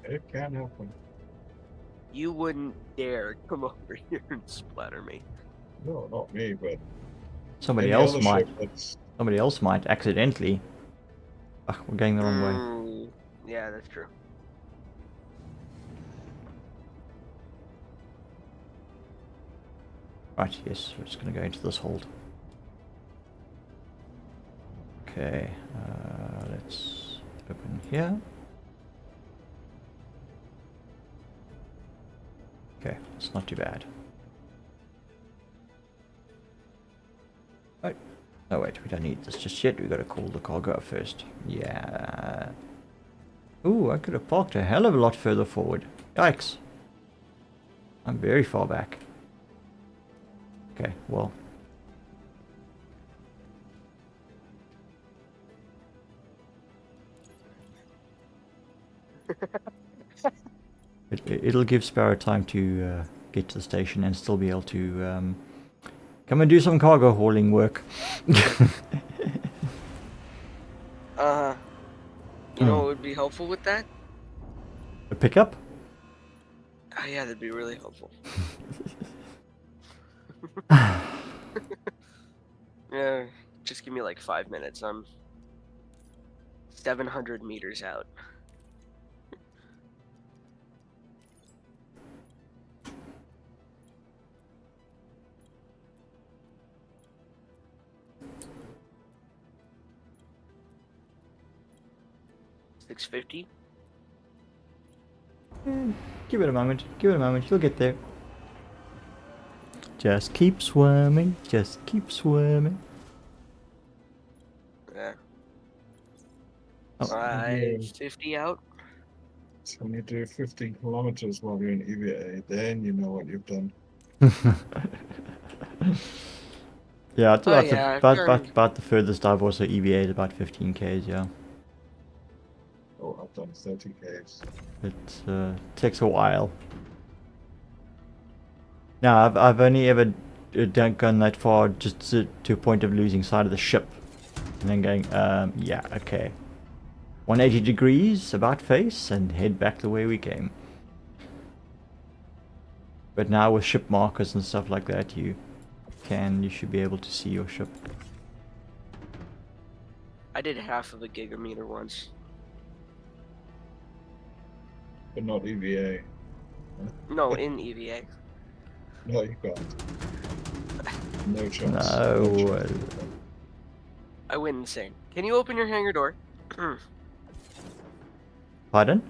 [SPEAKER 2] It can happen.
[SPEAKER 3] You wouldn't dare come over here and splatter me.
[SPEAKER 2] No, not me, but
[SPEAKER 1] Somebody
[SPEAKER 2] any
[SPEAKER 1] else
[SPEAKER 2] other
[SPEAKER 1] might.
[SPEAKER 2] ship that's
[SPEAKER 1] Somebody else might accidentally. Ugh, we're going the wrong way.
[SPEAKER 3] Yeah, that's true.
[SPEAKER 1] Right, yes, we're just going to go into this hold. Okay, let's open here. Okay, it's not too bad. Right. Oh wait, we don't need this just yet. We got to call the cargo up first. Yeah. Ooh, I could have parked a hell of a lot further forward. Yikes. I'm very far back. Okay, well. It'll give Sparrow time to get to the station and still be able to come and do some cargo hauling work.
[SPEAKER 3] You know what would be helpful with that?
[SPEAKER 1] A pickup?
[SPEAKER 3] Oh, yeah, that'd be really helpful. Yeah, just give me like 5 minutes. I'm 700 meters out. $650.
[SPEAKER 1] Give it a moment. Give it a moment. You'll get there. Just keep swimming. Just keep swimming.
[SPEAKER 3] Yeah.
[SPEAKER 1] Oh.
[SPEAKER 3] 550 out.
[SPEAKER 2] So when you do 15 kilometers while you're in EVA, then you know what you've done.
[SPEAKER 1] Yeah, it's
[SPEAKER 3] Oh,
[SPEAKER 1] about,
[SPEAKER 3] yeah,
[SPEAKER 1] about the furthest I've also EVA'd about 15 k's, yeah.
[SPEAKER 2] Oh, I've done 30 k's.
[SPEAKER 1] It takes a while. Now, I've only ever gone that far just to a point of losing sight of the ship. And then going, yeah, okay. 180 degrees, about face, and head back the way we came. But now with ship markers and stuff like that, you should be able to see your ship.
[SPEAKER 3] I did half of a gigameter once.
[SPEAKER 2] But not EVA.
[SPEAKER 3] No, in EVA.
[SPEAKER 2] No, you can't. No chance.
[SPEAKER 1] No.
[SPEAKER 2] chance.
[SPEAKER 3] I went insane. Can you open your hangar door?
[SPEAKER 1] Pardon?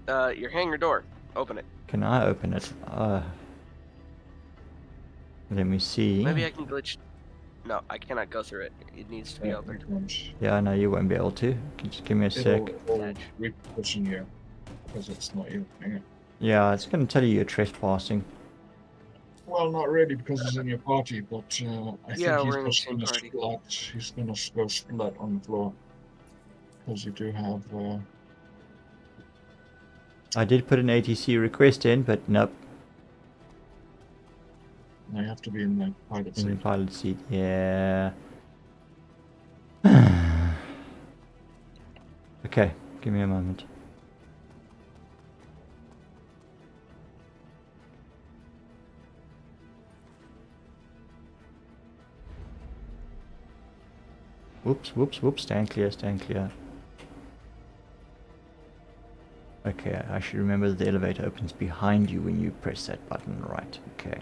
[SPEAKER 3] Your hangar door. Open it.
[SPEAKER 1] Can I open it? Let me see.
[SPEAKER 3] Maybe I can glitch. No, I cannot go through it. It needs to be
[SPEAKER 2] Yeah,
[SPEAKER 3] opened.
[SPEAKER 2] you can't.
[SPEAKER 1] Yeah, no, you won't be able to. Just give me a sec.
[SPEAKER 2] It'll reposition you because it's not you. Hang on.
[SPEAKER 1] Yeah, it's going to tell you you're trespassing.
[SPEAKER 2] Well, not really because he's in your party, but I
[SPEAKER 3] Yeah,
[SPEAKER 2] think
[SPEAKER 3] we're in the
[SPEAKER 2] he's
[SPEAKER 3] same
[SPEAKER 2] just
[SPEAKER 3] party.
[SPEAKER 2] going to splat. He's going to go splat on the floor because you do have.
[SPEAKER 1] I did put an ATC request in, but nope.
[SPEAKER 2] They have to be in the pilot
[SPEAKER 1] In the
[SPEAKER 2] seat.
[SPEAKER 1] pilot seat, yeah. Okay, give me a moment. Whoops, whoops, whoops, stand clear, stand clear. Okay, I should remember that the elevator opens behind you when you press that button, right? Okay.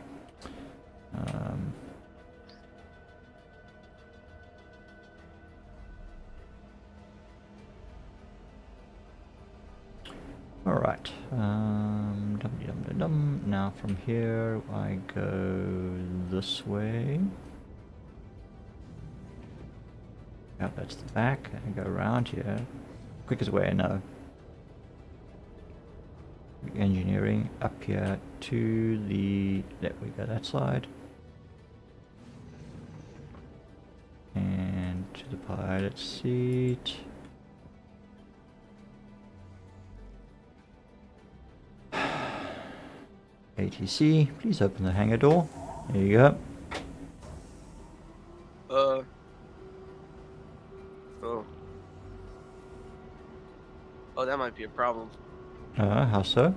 [SPEAKER 1] Alright. Dum-dum-dum-dum. Now from here I go this way. Yeah, that's the back. I go around here. Quickest way I know. Engineering up here to the. There we go, that side. And to the pilot seat. ATC, please open the hangar door. There you go.
[SPEAKER 3] Oh. Oh, that might be a problem.
[SPEAKER 1] How so?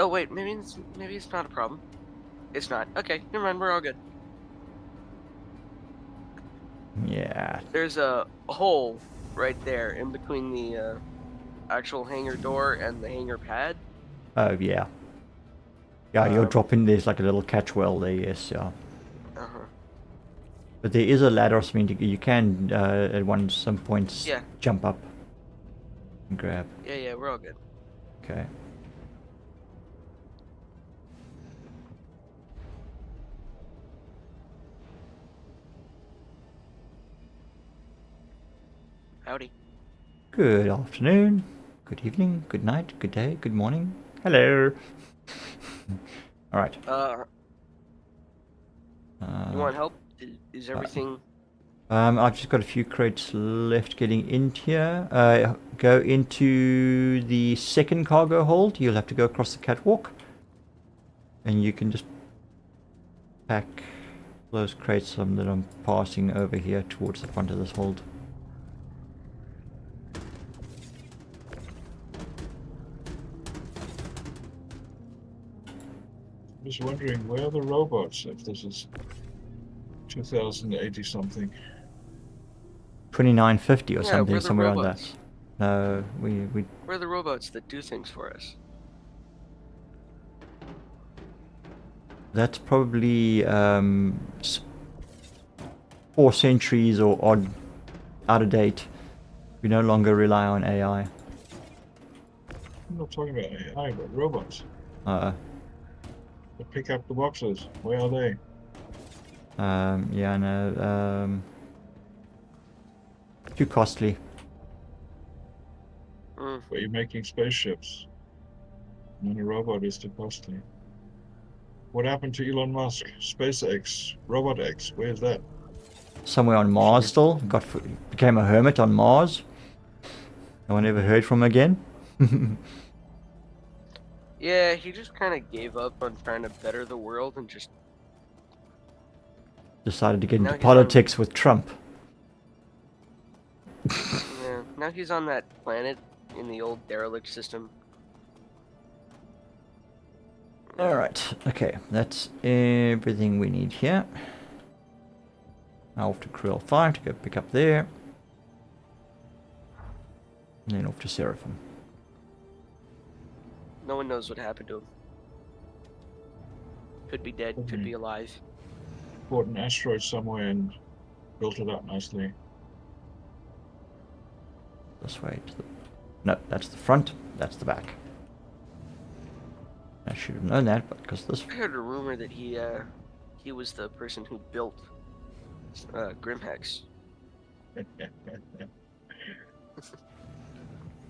[SPEAKER 3] Oh wait, maybe it's not a problem. It's not. Okay, never mind. We're all good.
[SPEAKER 1] Yeah.
[SPEAKER 3] There's a hole right there in between the actual hangar door and the hangar pad.
[SPEAKER 1] Oh, yeah. Yeah, you're
[SPEAKER 3] Um,
[SPEAKER 1] dropping, there's like a little catch well there, yes, yeah.
[SPEAKER 3] Uh-huh.
[SPEAKER 1] But there is a ladder or something you can, at some points,
[SPEAKER 3] Yeah.
[SPEAKER 1] jump up and grab.
[SPEAKER 3] Yeah, we're all good.
[SPEAKER 1] Okay.
[SPEAKER 3] Howdy.
[SPEAKER 1] Good afternoon, good evening, good night, good day, good morning. Hello. Alright.
[SPEAKER 3] You want help? Is everything...
[SPEAKER 1] I've just got a few crates left getting into here. Go into the second cargo hold. You'll have to go across the catwalk. And you can just pack those crates that I'm passing over here towards the front of this hold.
[SPEAKER 2] I'm just wondering, where are the robots if this is 2080 something?
[SPEAKER 1] 2950 or
[SPEAKER 3] Yeah,
[SPEAKER 1] something,
[SPEAKER 3] we're the
[SPEAKER 1] somewhere around that.
[SPEAKER 3] robots.
[SPEAKER 1] No, we
[SPEAKER 3] We're the robots that do things for us.
[SPEAKER 1] that's probably 4 centuries or odd out of date. We no longer rely on AI.
[SPEAKER 2] I'm not talking about AI, but robots.
[SPEAKER 1] Uh,
[SPEAKER 2] They pick up the boxes. Where are they?
[SPEAKER 1] yeah, no, too costly.
[SPEAKER 3] Mm.
[SPEAKER 2] Where you're making spaceships. And a robot is too costly. What happened to Elon Musk? SpaceX, Robot X, where's that?
[SPEAKER 1] Somewhere on Mars still. Became a hermit on Mars. No one ever heard from him again.
[SPEAKER 3] Yeah, he just kind of gave up on trying to better the world and just...
[SPEAKER 1] Decided to get
[SPEAKER 3] Now
[SPEAKER 1] into
[SPEAKER 3] he's on-
[SPEAKER 1] politics with Trump.
[SPEAKER 3] Yeah, now he's on that planet in the old derelict system.
[SPEAKER 1] Alright, okay, that's everything we need here. Now off to Krill 5 to go pick up there. And then off to Seraphim.
[SPEAKER 3] No one knows what happened to him. Could be dead, could be alive.
[SPEAKER 2] Bought an asteroid somewhere and built it up nicely.
[SPEAKER 1] This way to the... No, that's the front, that's the back. I should have known that, but because this...
[SPEAKER 3] I heard a rumor that he was the person who built Grimhex.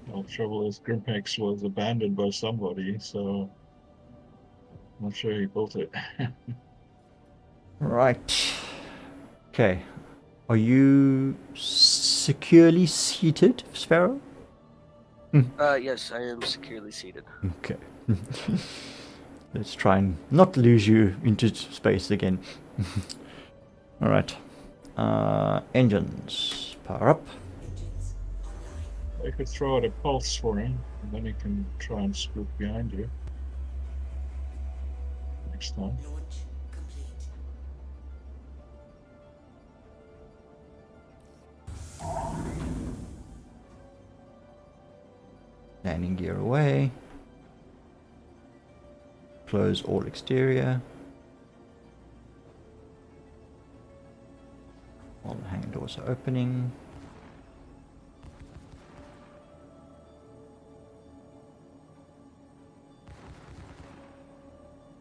[SPEAKER 2] Well, the trouble is, Grimpex was abandoned by somebody, so I'm not sure he built it.
[SPEAKER 1] Right. Okay. Are you securely seated, Sparrow?
[SPEAKER 3] Yes, I am securely seated.
[SPEAKER 1] Okay. Let's try and not lose you into space again. Alright. Engines. Power up.
[SPEAKER 5] Engines online.
[SPEAKER 2] I could throw out a pulse for him, and then he can try and spook behind you. Next time.
[SPEAKER 5] Launch complete.
[SPEAKER 1] Landing gear away. Close all exterior. All the hangar doors are opening.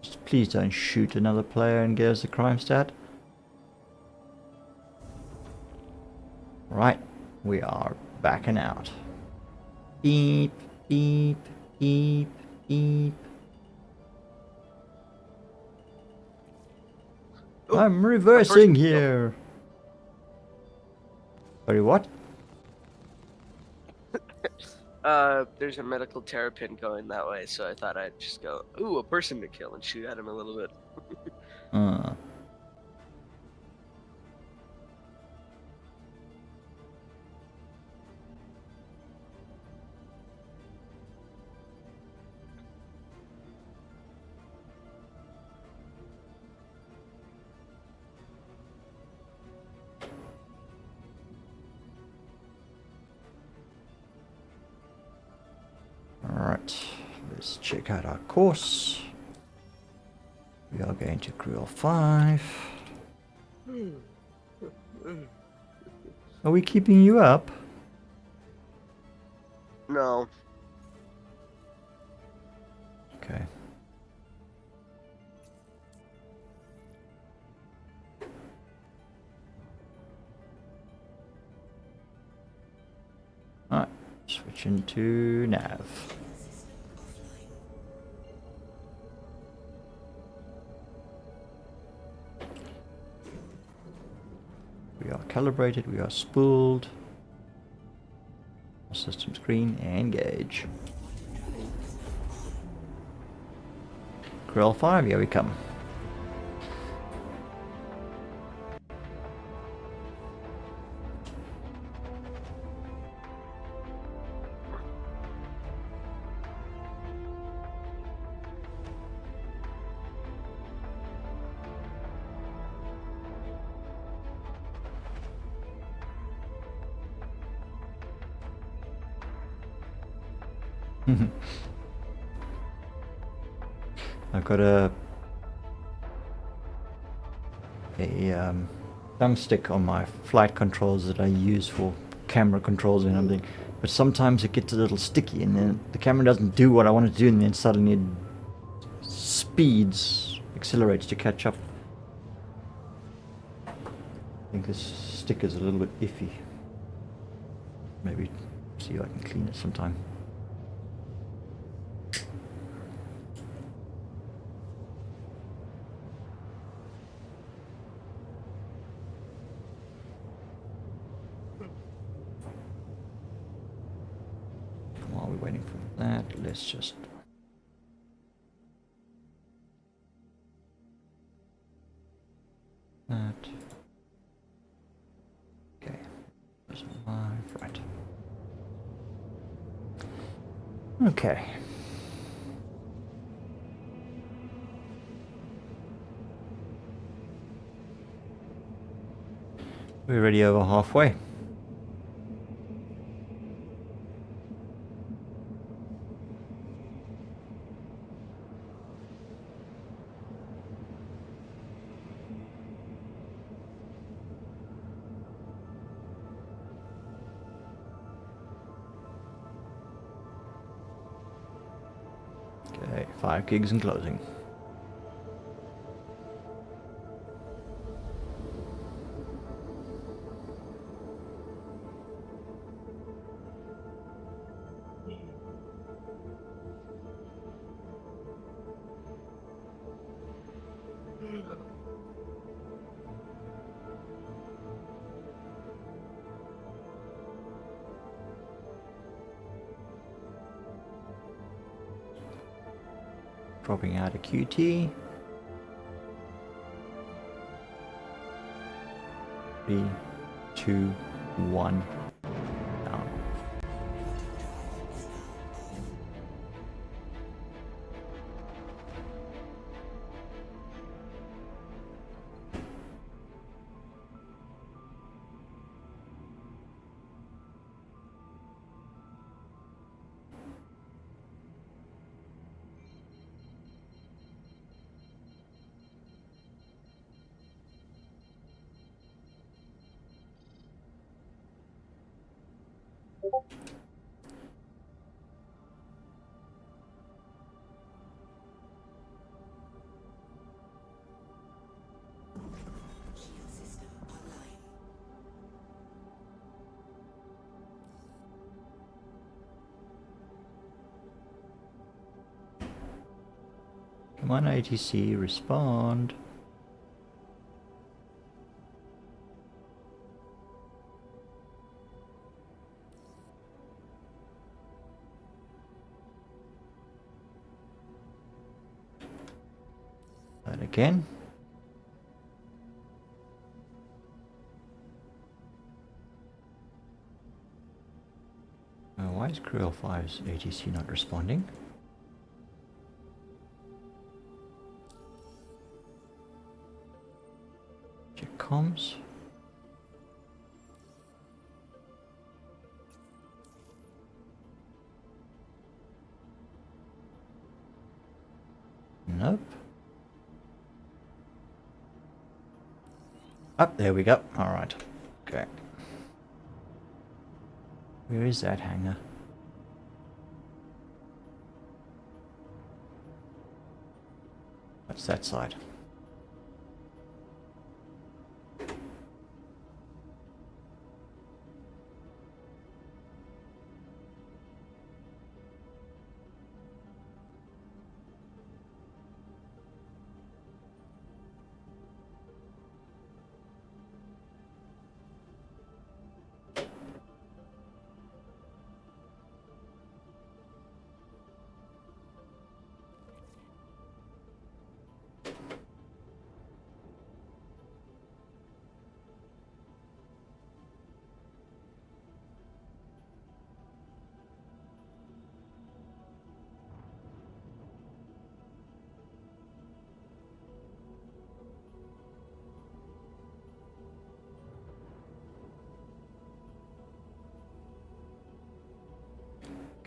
[SPEAKER 1] Just please don't shoot another player and get us a crime stat. Right, we are backing out. Beep, beep, beep, beep.
[SPEAKER 3] Oh,
[SPEAKER 1] I'm reversing
[SPEAKER 3] person-
[SPEAKER 1] here. Sorry, what?
[SPEAKER 3] There's a medical terrapin going that way, so I thought I'd just go, ooh, a person to kill, and shoot at him a little bit.
[SPEAKER 1] Let's check out our course. We are going to Creole 5. Are we keeping you up?
[SPEAKER 3] No.
[SPEAKER 1] Okay. Alright, switch into nav.
[SPEAKER 5] System offline.
[SPEAKER 1] We are calibrated, we are spooled. Our system screen, engage. Grill 5, here we come. I've got a thumbstick on my flight controls that I use for camera controls and everything, but sometimes it gets a little sticky and then the camera doesn't do what I want it to do, and then suddenly it accelerates to catch up. I think this stick is a little bit iffy. Maybe see if I can clean it sometime. While we're waiting for that, let's just that. Okay, there's a live, right. Okay. We're already over halfway. Okay, 5 gigs and closing. Dropping out of QT. 3, 2, 1. Down.
[SPEAKER 5] Shield system online.
[SPEAKER 1] Come on, ATC, respond. That again. Why is Creole 5's ATC not responding? Check comms. Up there we go. All right. Okay. Where is that hangar? What's that side?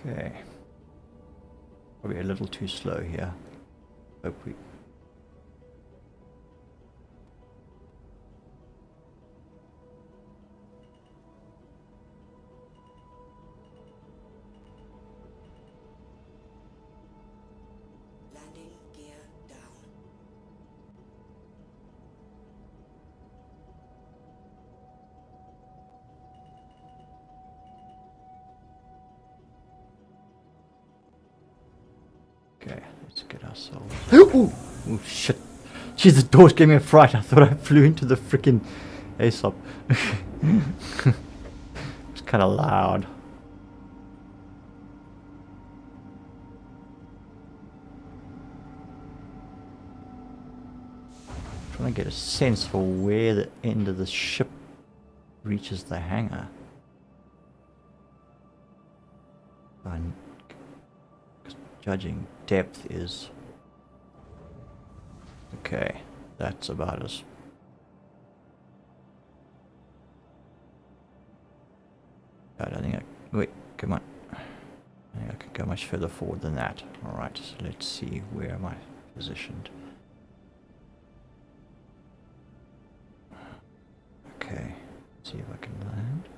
[SPEAKER 1] Okay. Probably a little too slow here. Hope we...
[SPEAKER 5] Landing gear down.
[SPEAKER 1] Okay, let's get ourselves... Ooh! Oh, shit. Jeez, the doors gave me a fright. I thought I flew into the freaking ASOP. It's kind of loud. Trying to get a sense for where the end of the ship reaches the hangar. And judging depth is... Okay, that's about as... I don't think I... Wait, come on. I think I could go much further forward than that. Alright, so let's see where am I positioned. Okay, see if I can land.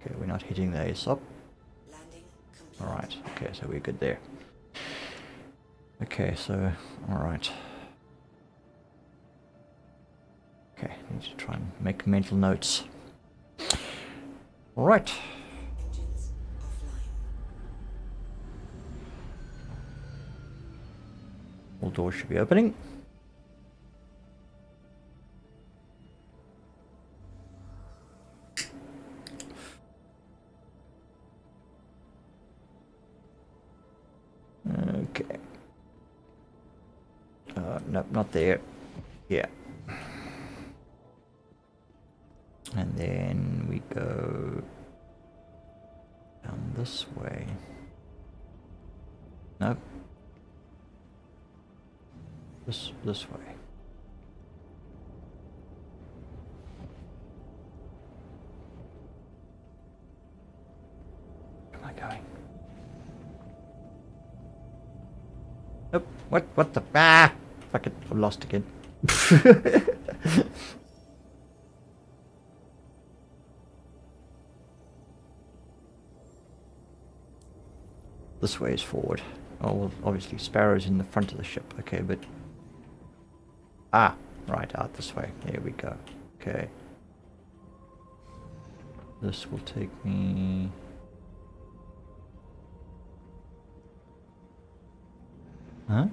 [SPEAKER 1] Okay, we're not hitting the ASOP.
[SPEAKER 5] Landing complete.
[SPEAKER 1] Alright, okay, so we're good there. Okay, so, alright. Okay, need to try and make mental notes. Alright.
[SPEAKER 5] Engines offline.
[SPEAKER 1] All doors should be opening. Okay. Nope, not there. Yeah. And then we go down this way. Nope. This way. Where am I going? Nope. What the... Ah! Fuck it. I'm lost again. This way is forward. Oh, well, obviously Sparrow's in the front of the ship. Okay, but... Ah! Right, out this way. There we go. Okay. This will take me... Huh?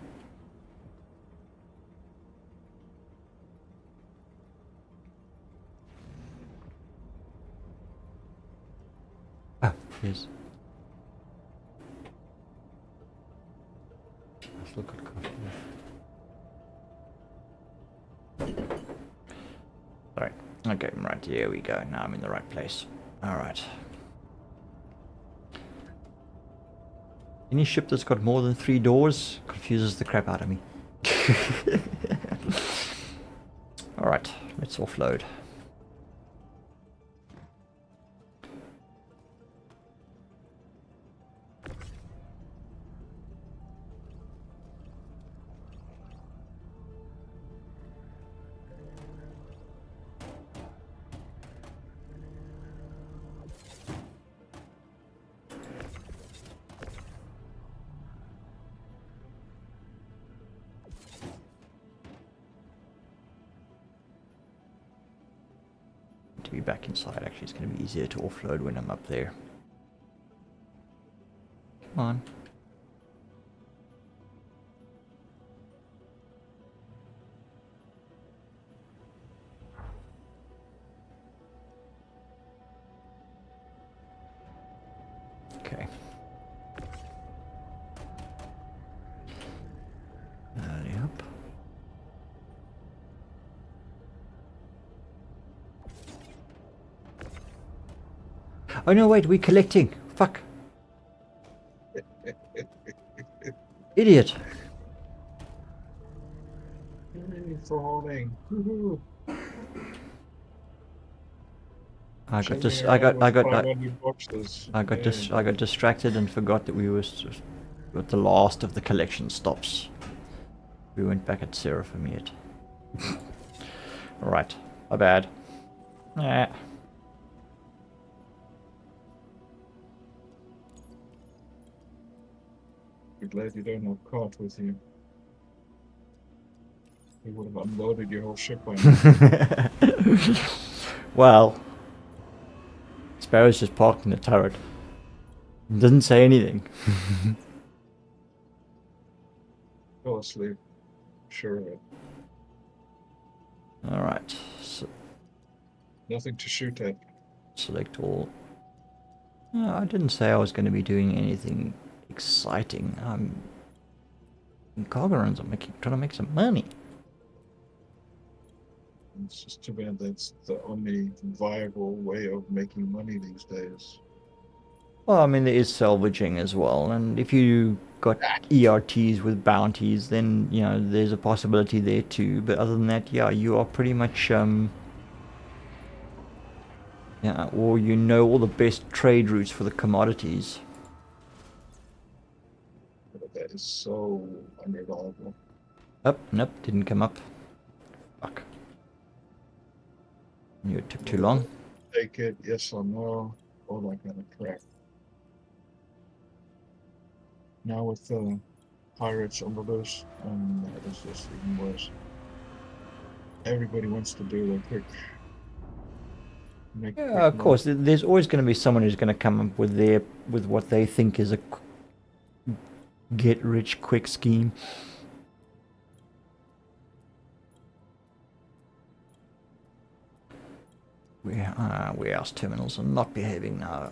[SPEAKER 1] Ah, yes. Let's look at coffee. Alright. Okay, right, here we go. Now I'm in the right place. Alright. Any ship that's got more than 3 doors confuses the crap out of me. Alright, let's offload. to be back inside. Actually, it's going to be easier to offload when I'm up there. Come on. Okay. Yep. Oh no, wait, we're collecting. Fuck. Idiot.
[SPEAKER 2] Yay for holding. Woohoo.
[SPEAKER 1] I got this.
[SPEAKER 2] Checking around with 500 boxes.
[SPEAKER 1] I got distracted and forgot that we were at the last of the collection stops. We went back at Seraphim yet. Alright, my bad. Nah.
[SPEAKER 2] Be glad you don't have cart with you. You would have unloaded your whole ship by now.
[SPEAKER 1] Well, Sparrow's just parked in the turret. Doesn't say anything.
[SPEAKER 2] Fell asleep. Sure of it.
[SPEAKER 1] Alright, so
[SPEAKER 2] Nothing to shoot at.
[SPEAKER 1] select all. No, I didn't say I was going to be doing anything exciting. I'm in cargo runs. I'm trying to make some money.
[SPEAKER 2] It's just too bad that's the only viable way of making money these days.
[SPEAKER 1] Well, I mean, there is salvaging as well, and if you got ERTs with bounties, then, you know, there's a possibility there too. But other than that, yeah, you are pretty much, yeah, or you know all the best trade routes for the commodities.
[SPEAKER 2] But that is so unreliable.
[SPEAKER 1] Oh, nope, didn't come up. Fuck. Knew it took too long.
[SPEAKER 2] Take it, yes or no, all that kind of crap. Now with the pirates on the loose, that is just even worse. Everybody wants to do their quick.
[SPEAKER 1] Yeah, of course. There's always going to be someone who's going to come up with what they think is a get rich quick scheme. Warehouse terminals are not behaving now.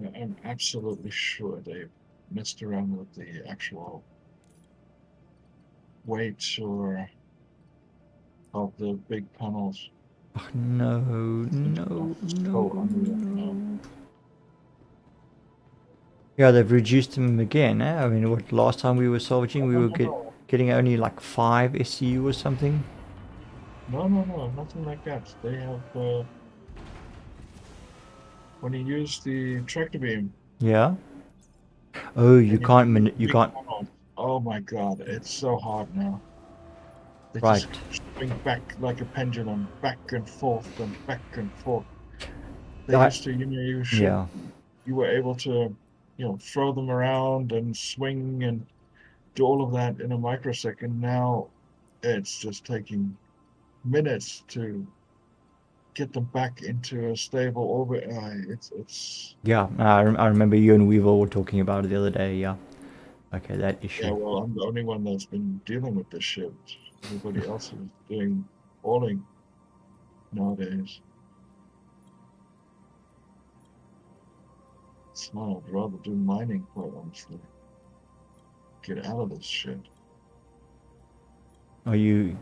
[SPEAKER 2] Yeah, I'm absolutely sure they messed around with the actual weight or of the big panels.
[SPEAKER 1] Oh, no, no,
[SPEAKER 2] So unreal now.
[SPEAKER 1] no. Yeah, they've reduced them again. Eh? I mean, what last time we were salvaging, we were getting only like 5 SCU or something.
[SPEAKER 2] No, nothing like that. They have when you use the tractor beam.
[SPEAKER 1] Yeah. Oh, you
[SPEAKER 2] and
[SPEAKER 1] can't.
[SPEAKER 2] do
[SPEAKER 1] You
[SPEAKER 2] big
[SPEAKER 1] can't.
[SPEAKER 2] panels. Oh my god, it's so hard now. They
[SPEAKER 1] Right.
[SPEAKER 2] just swing back like a pendulum, back and forth and back and forth. They
[SPEAKER 1] I-
[SPEAKER 2] used to,
[SPEAKER 1] Yeah.
[SPEAKER 2] you were able to, throw them around and swing and do all of that in a microsecond. Now it's just taking minutes to get them back into a stable orbit. It's
[SPEAKER 1] Yeah. I remember you and Weevil were talking about it the other day. Yeah. Okay, that issue.
[SPEAKER 2] yeah. Well, I'm the only one that's been dealing with this shit. Everybody else is doing hauling nowadays. It's not. I'd rather do mining, quite honestly. Get out of this shit.
[SPEAKER 1] Are you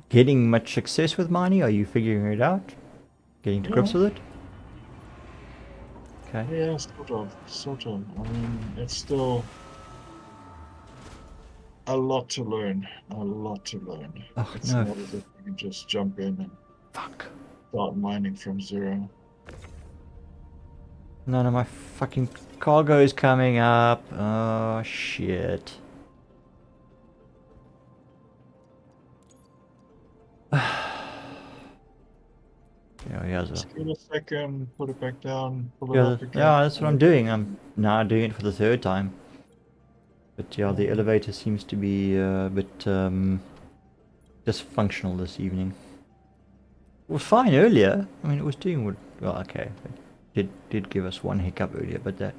[SPEAKER 1] getting much success with mining? Are you figuring it out? Getting to grips
[SPEAKER 2] Yeah.
[SPEAKER 1] with it? Okay.
[SPEAKER 2] Yeah, sort of. I mean, it's still a lot to learn.
[SPEAKER 1] Oh,
[SPEAKER 2] It's
[SPEAKER 1] no.
[SPEAKER 2] not as if you can just jump in and
[SPEAKER 1] Fuck.
[SPEAKER 2] start mining from zero.
[SPEAKER 1] None of my fucking cargo is coming up. Oh, shit. Yeah, here's a...
[SPEAKER 2] Just give it a second, put it back down, pull it
[SPEAKER 1] Yeah,
[SPEAKER 2] up again.
[SPEAKER 1] yeah, that's what I'm doing. I'm now doing it for the 3rd time. But yeah, the elevator seems to be a bit dysfunctional this evening. was fine earlier. I mean, it was doing what... Well, okay. It did give us one hiccup earlier, but that...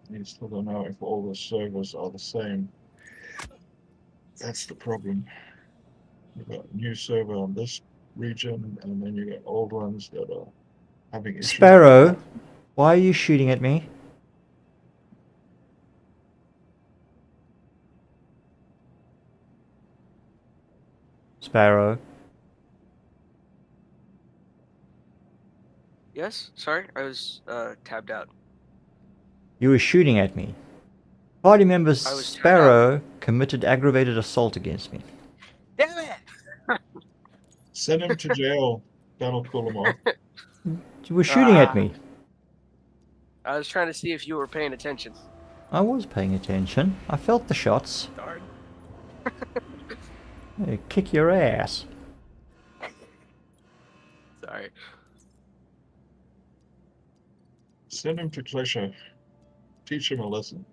[SPEAKER 2] You still don't know if all the servers are the same. That's the problem. You've got a new server on this region, and then you got old ones that are having issues.
[SPEAKER 1] Sparrow, why are you shooting at me? Sparrow.
[SPEAKER 3] Yes? Sorry, I was tabbed out.
[SPEAKER 1] You were shooting at me. Party member
[SPEAKER 3] I was tabbed out.
[SPEAKER 1] Sparrow committed aggravated assault against me.
[SPEAKER 3] Damn it!
[SPEAKER 2] Send him to jail. That'll cool him off.
[SPEAKER 1] You were shooting at
[SPEAKER 3] Ah.
[SPEAKER 1] me.
[SPEAKER 3] I was trying to see if you were paying attention.
[SPEAKER 1] I was paying attention. I felt the shots.
[SPEAKER 3] Darn.
[SPEAKER 1] Hey, kick your ass.
[SPEAKER 3] Sorry.
[SPEAKER 2] Send him to Klesha. Teach him a lesson.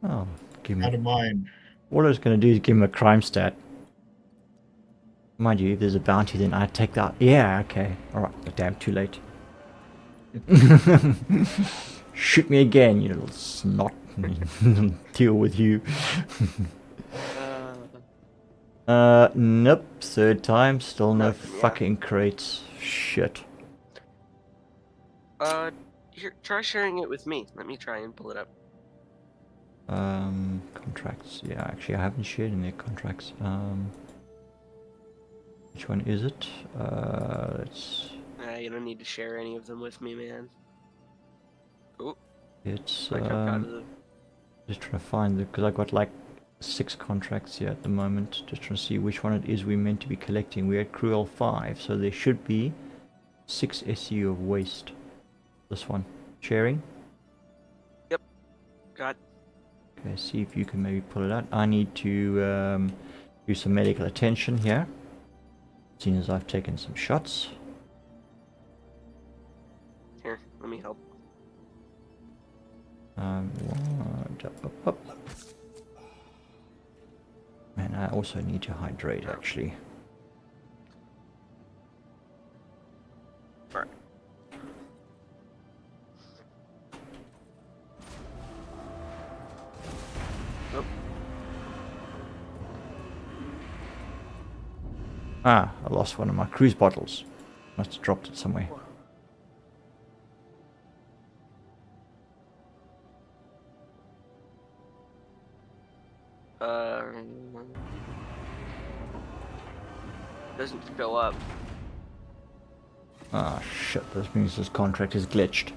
[SPEAKER 1] Oh, give
[SPEAKER 2] Out
[SPEAKER 1] me...
[SPEAKER 2] of mind.
[SPEAKER 1] All I was going to do is give him a crime stat. Mind you, if there's a bounty, then I'd take that. Yeah, okay. Alright, but damn, too late. Shoot me again, you little snot. Deal with you. Nope. Third time, still no
[SPEAKER 3] Nothing, yeah.
[SPEAKER 1] fucking crates. Shit.
[SPEAKER 3] Here, try sharing it with me. Let me try and pull it up.
[SPEAKER 1] Contracts. Yeah, actually, I haven't shared any contracts. Which one is it? It's
[SPEAKER 3] You don't need to share any of them with me, man.
[SPEAKER 1] it's
[SPEAKER 3] I jumped out of the...
[SPEAKER 1] just trying to find it because I got like 6 contracts here at the moment. Just trying to see which one it is we're meant to be collecting. We're at Cruel 5, so there should be 6 SU of waste. This one. Sharing?
[SPEAKER 3] Got...
[SPEAKER 1] Okay, see if you can maybe pull it out. I need to do some medical attention here. Seeing as I've taken some shots.
[SPEAKER 3] Here, let me help.
[SPEAKER 1] Up. Man, I also need to hydrate actually.
[SPEAKER 3] Right. Nope.
[SPEAKER 1] Ah, I lost one of my cruise bottles. Must have dropped it somewhere.
[SPEAKER 3] Doesn't show up.
[SPEAKER 1] Ah, shit, this means this contract is glitched.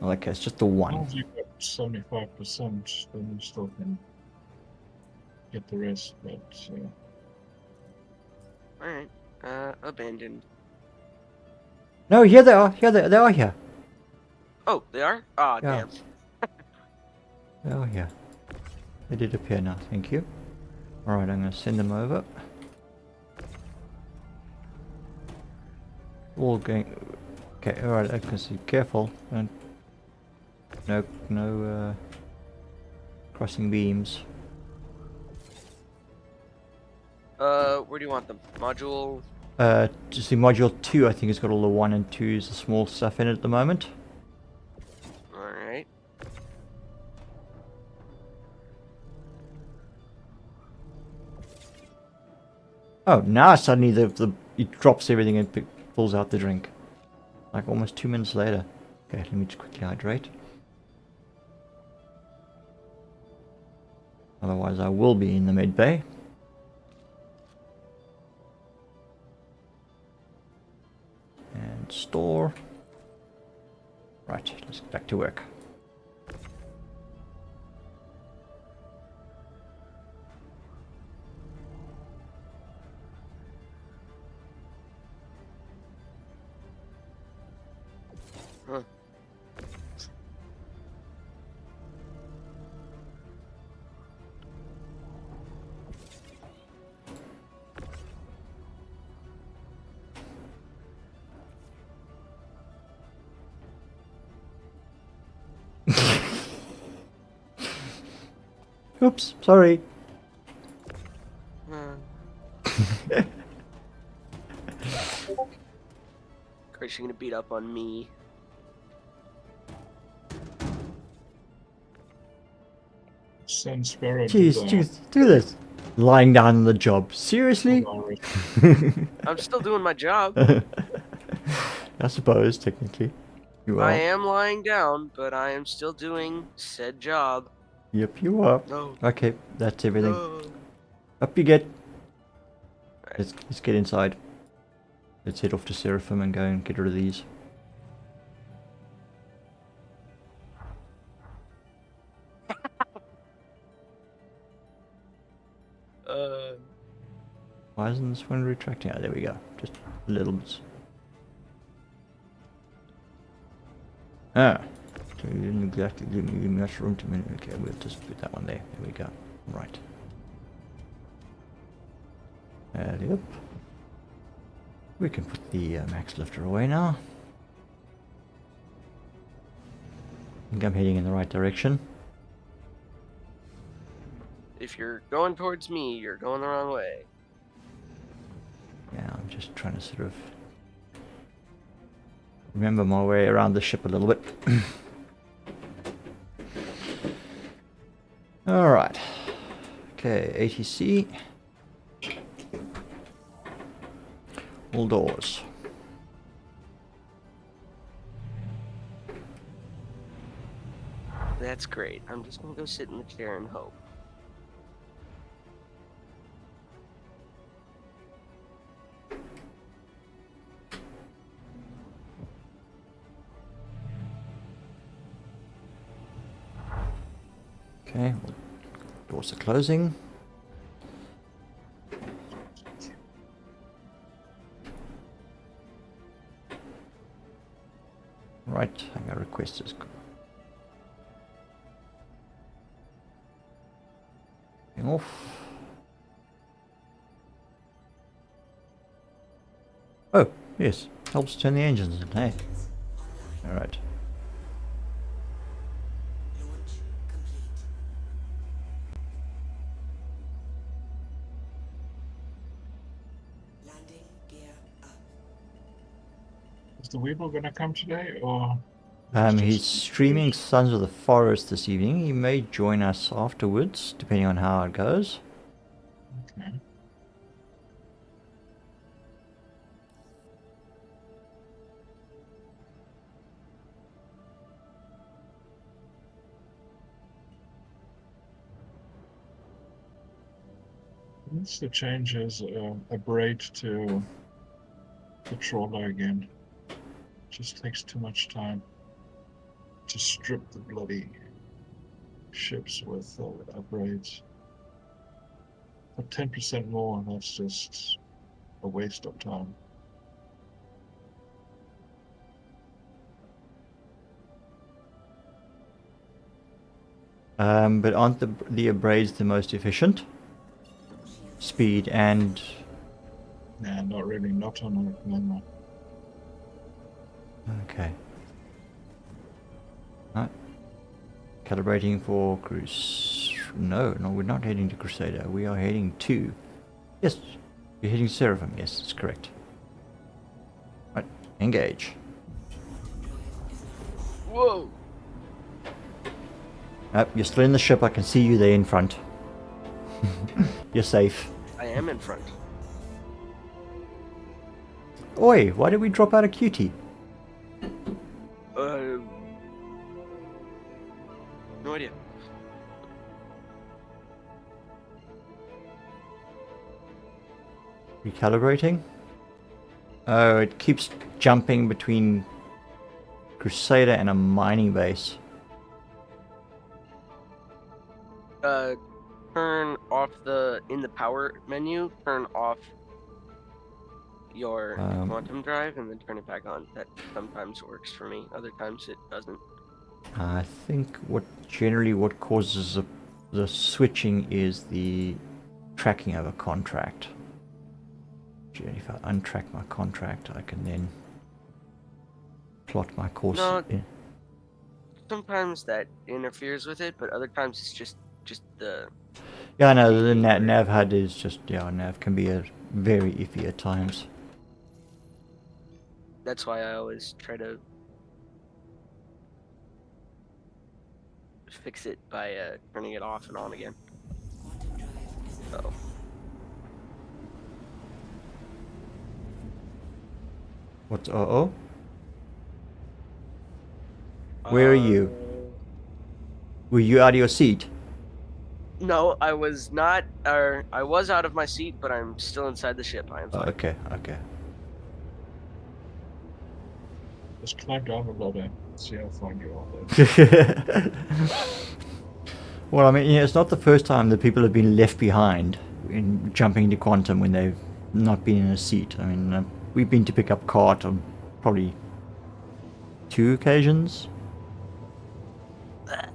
[SPEAKER 1] Okay, it's just the
[SPEAKER 2] As long
[SPEAKER 1] one.
[SPEAKER 2] as you've got 75%, then you still can get the rest. But
[SPEAKER 3] Alright. Abandoned.
[SPEAKER 1] No, here they are. They are here.
[SPEAKER 3] Oh, they are? Ah,
[SPEAKER 1] Yeah.
[SPEAKER 3] damn.
[SPEAKER 1] They are here. They did appear now, thank you. Alright, I'm going to send them over. All going... Okay, alright, I can see. Careful. Don't... No crossing beams.
[SPEAKER 3] Where do you want them? Module?
[SPEAKER 1] Just the module 2, I think it's got all the 1 and 2s, the small stuff in it at the moment.
[SPEAKER 3] Alright.
[SPEAKER 1] Oh, now suddenly it drops everything and pulls out the drink. Like almost 2 minutes later. Okay, let me just quickly hydrate. Otherwise I will be in the med bay. And store. Right, let's get back to work.
[SPEAKER 3] Huh.
[SPEAKER 1] Oops, sorry.
[SPEAKER 3] Of course, you're gonna beat up on me.
[SPEAKER 2] Send Sparrow to
[SPEAKER 1] Jeez,
[SPEAKER 2] the
[SPEAKER 1] jeez, do this. Lying down on the job. Seriously?
[SPEAKER 3] I'm still doing my job.
[SPEAKER 1] I suppose, technically. You are.
[SPEAKER 3] I am lying down, but I am still doing said job.
[SPEAKER 1] Yep, you are.
[SPEAKER 3] No.
[SPEAKER 1] Okay, that's everything.
[SPEAKER 3] No.
[SPEAKER 1] Up you get.
[SPEAKER 3] Right.
[SPEAKER 1] Let's get inside. Let's head off to Seraphim and go and get rid of these. Why isn't this one retracting? Oh, there we go. Just a little bit. Ah. So you didn't exactly give me much room to minute. Okay, we'll just put that one there. There we go. Right. Yep. We can put the max lifter away now. I think I'm heading in the right direction.
[SPEAKER 3] If you're going towards me, you're going the wrong way.
[SPEAKER 1] Yeah, I'm just trying to sort of remember my way around the ship a little bit. Alright. Okay, ATC. All doors.
[SPEAKER 3] That's great. I'm just gonna go sit in the chair and hope.
[SPEAKER 1] Okay, well, doors are closing. Right, hangar request is going off. Oh, yes, helps turn the engines in, hey. Alright.
[SPEAKER 5] Launch complete. Landing gear up.
[SPEAKER 2] Is the Weeble gonna come today, or?
[SPEAKER 1] He's streaming Sons of the Forest this evening. He may join us afterwards, depending on how it goes.
[SPEAKER 2] Okay. Needs to change his abrade to patroller again. Just takes too much time to strip the bloody ships with abrades. For 10% more, that's just a waste of time.
[SPEAKER 1] But aren't the abrades the most efficient? Speed and...
[SPEAKER 2] Nah, not really. Not on a camera.
[SPEAKER 1] Okay. Right. Calibrating for cruise. No, we're not heading to Crusader. We are heading to... Yes, you're heading to Seraphim. Yes, that's correct. Right, engage.
[SPEAKER 3] Whoa!
[SPEAKER 1] You're still in the ship. I can see you there in front. You're safe.
[SPEAKER 3] I am in front.
[SPEAKER 1] Oi, why did we drop out of QT?
[SPEAKER 3] No idea.
[SPEAKER 1] Recalibrating? Oh, it keeps jumping between Crusader and a mining base.
[SPEAKER 3] Turn off in the power menu, turn off your quantum drive and then turn it back on. That sometimes works for me, other times it doesn't.
[SPEAKER 1] I think what causes the switching is the tracking of a contract. If I untrack my contract, I can then plot my course.
[SPEAKER 3] No, sometimes that interferes with it, but other times it's just just the
[SPEAKER 1] Yeah, I know the
[SPEAKER 3] gaming where-
[SPEAKER 1] nav HUD is just nav can be very iffy at times.
[SPEAKER 3] That's why I always try to fix it by turning it off and on again.
[SPEAKER 5] Quantum drive is
[SPEAKER 3] Oh.
[SPEAKER 1] What's oh? Where are you? Were you out of your seat?
[SPEAKER 3] No, I was not. Or I was out of my seat, but I'm still inside the ship. I am
[SPEAKER 1] Oh,
[SPEAKER 3] fine.
[SPEAKER 1] okay, okay.
[SPEAKER 2] Just climb down the ladder. See how far you are there.
[SPEAKER 1] Well, I mean, it's not the first time that people have been left behind in jumping into quantum when they've not been in a seat. I mean, we've been to pick up cart on probably 2 occasions.
[SPEAKER 3] Yeah.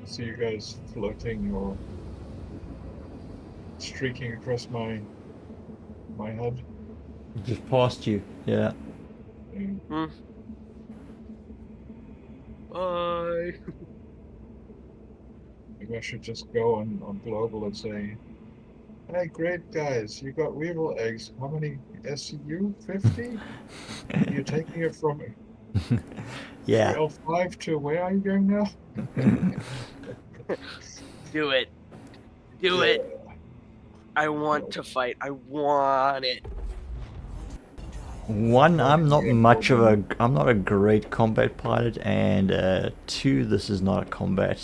[SPEAKER 2] See you guys floating or streaking across my HUD.
[SPEAKER 1] Just past you, yeah.
[SPEAKER 2] And
[SPEAKER 3] Bye.
[SPEAKER 2] maybe I should just go on global and say, "Hey, great guys, you got weevil eggs. How many SCU? 50? You're taking it from
[SPEAKER 1] Yeah.
[SPEAKER 2] 305 to where are you going now?"
[SPEAKER 3] Do it. Do it. I want to fight. I want it.
[SPEAKER 1] One, I'm not
[SPEAKER 2] Yeah,
[SPEAKER 1] much of
[SPEAKER 2] problem.
[SPEAKER 1] I'm not a great combat pilot, and 2, this is not a combat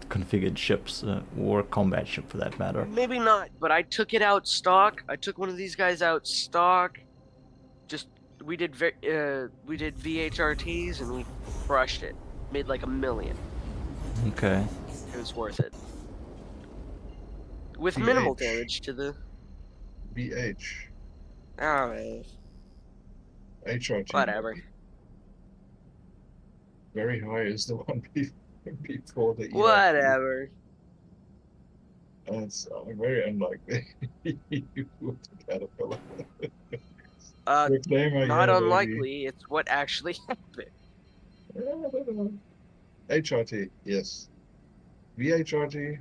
[SPEAKER 1] configured ships, or a combat ship for that matter.
[SPEAKER 3] Maybe not, but I took it out stock. I took one of these guys out stock. Just we did VHRTs and we crushed it. Made like $1 million.
[SPEAKER 1] Okay.
[SPEAKER 3] It was worth it. With minimal
[SPEAKER 2] BH.
[SPEAKER 3] damage to the.
[SPEAKER 2] BH.
[SPEAKER 3] Oh, man.
[SPEAKER 2] HRT.
[SPEAKER 3] Whatever.
[SPEAKER 2] Very high is the one before the ERT.
[SPEAKER 3] Whatever.
[SPEAKER 2] That's very unlikely. With the caterpillar. Reclaimer,
[SPEAKER 3] Not
[SPEAKER 2] yeah,
[SPEAKER 3] unlikely. It's what actually happened.
[SPEAKER 2] baby. HRT, yes. VHRT,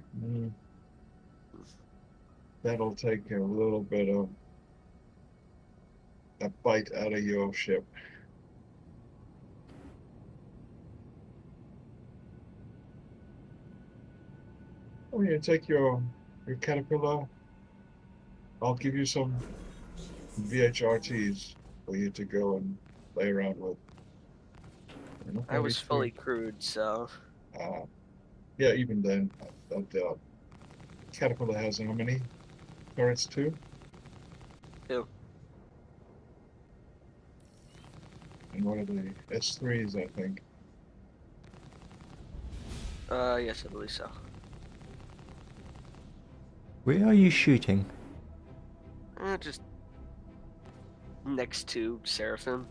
[SPEAKER 2] that'll take a little bit of a bite out of your ship. Oh, yeah, take your caterpillar. I'll give you some VHRTs for you to go and play around with.
[SPEAKER 3] I was fully crewed, so.
[SPEAKER 2] Yeah, even then, that caterpillar has how many turrets? 2?
[SPEAKER 3] 2.
[SPEAKER 2] And what are they? S3s, I think.
[SPEAKER 3] Yes, I believe so.
[SPEAKER 1] Where are you shooting?
[SPEAKER 3] Just next to Seraphim.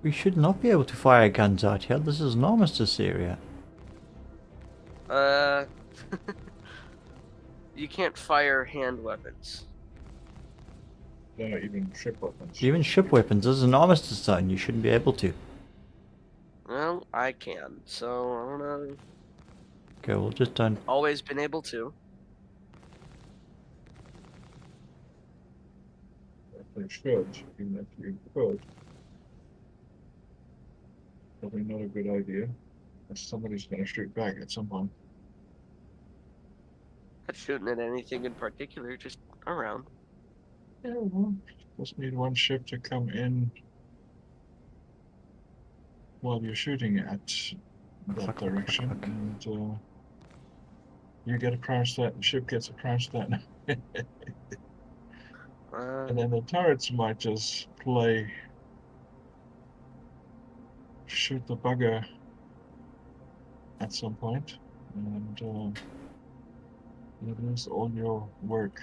[SPEAKER 1] We should not be able to fire guns out here. This is an armistice area.
[SPEAKER 3] You can't fire hand weapons.
[SPEAKER 2] No, even ship weapons.
[SPEAKER 1] Even ship weapons. This is an armistice zone. You shouldn't be able to.
[SPEAKER 3] Well, I can, so I don't know.
[SPEAKER 1] Okay, well, just don't.
[SPEAKER 3] Always been able to.
[SPEAKER 2] They should, even if you could. Probably not a good idea. Somebody's going to shoot back at someone.
[SPEAKER 3] Not shooting at anything in particular, just around.
[SPEAKER 2] Yeah, well, just need one ship to come in while you're shooting at that direction, and you get a crash that, and ship gets a crash that, and then the turrets might just play shoot the bugger at some point, and that is all your work.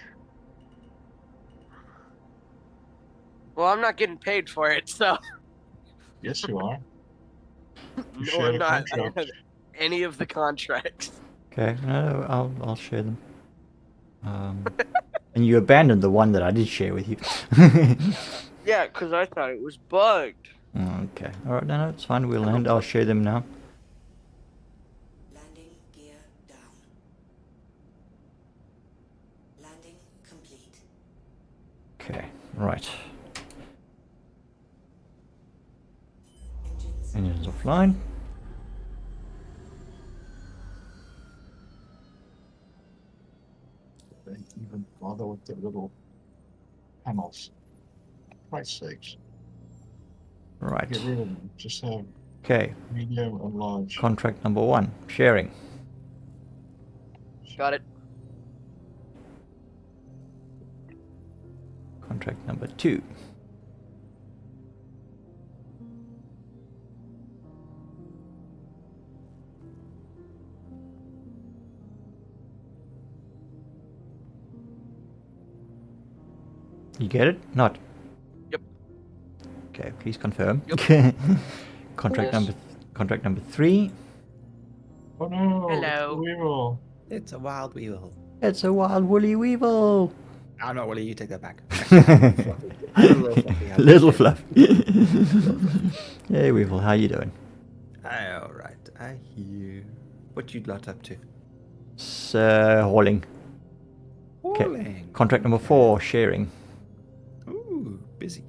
[SPEAKER 3] Well, I'm not getting paid for it, so
[SPEAKER 2] Yes, you are. You
[SPEAKER 3] no,
[SPEAKER 2] share
[SPEAKER 3] I'm
[SPEAKER 2] the
[SPEAKER 3] not. I don't
[SPEAKER 2] contract.
[SPEAKER 3] have any of the contracts.
[SPEAKER 1] Okay, no, I'll share them. And you abandoned the one that I did share with you.
[SPEAKER 3] Yeah, because I thought it was bugged.
[SPEAKER 1] Okay, alright, no, it's fine. We'll
[SPEAKER 3] Hello,
[SPEAKER 1] land. I'll
[SPEAKER 3] bud.
[SPEAKER 1] share them now.
[SPEAKER 5] Landing gear down. Landing complete.
[SPEAKER 1] Okay, right.
[SPEAKER 5] Engines.
[SPEAKER 1] Engines offline.
[SPEAKER 2] Don't even bother with the little panels. For Christ's sakes.
[SPEAKER 1] Right.
[SPEAKER 2] Get rid of them. Just have
[SPEAKER 1] Okay,
[SPEAKER 2] medium and large.
[SPEAKER 1] contract number 1, sharing.
[SPEAKER 3] Got it.
[SPEAKER 1] Contract number 2. You get it? Not.
[SPEAKER 3] Yep.
[SPEAKER 1] Okay, please confirm.
[SPEAKER 3] Yep.
[SPEAKER 1] Contract
[SPEAKER 3] Yes.
[SPEAKER 1] number 3.
[SPEAKER 2] Oh no! It's
[SPEAKER 3] Hello.
[SPEAKER 2] the weevil.
[SPEAKER 6] It's a wild weevil.
[SPEAKER 1] It's a wild woolly weevil.
[SPEAKER 6] I'm not Willie, you take that back. Little fluffy. I
[SPEAKER 1] Little
[SPEAKER 6] appreciate
[SPEAKER 1] fluff. Hey weevil, how you doing?
[SPEAKER 6] Alright, I hear. What you lot up to?
[SPEAKER 1] Hauling. Okay.
[SPEAKER 6] Hauling.
[SPEAKER 1] Contract number 4, sharing.
[SPEAKER 6] Ooh, busy.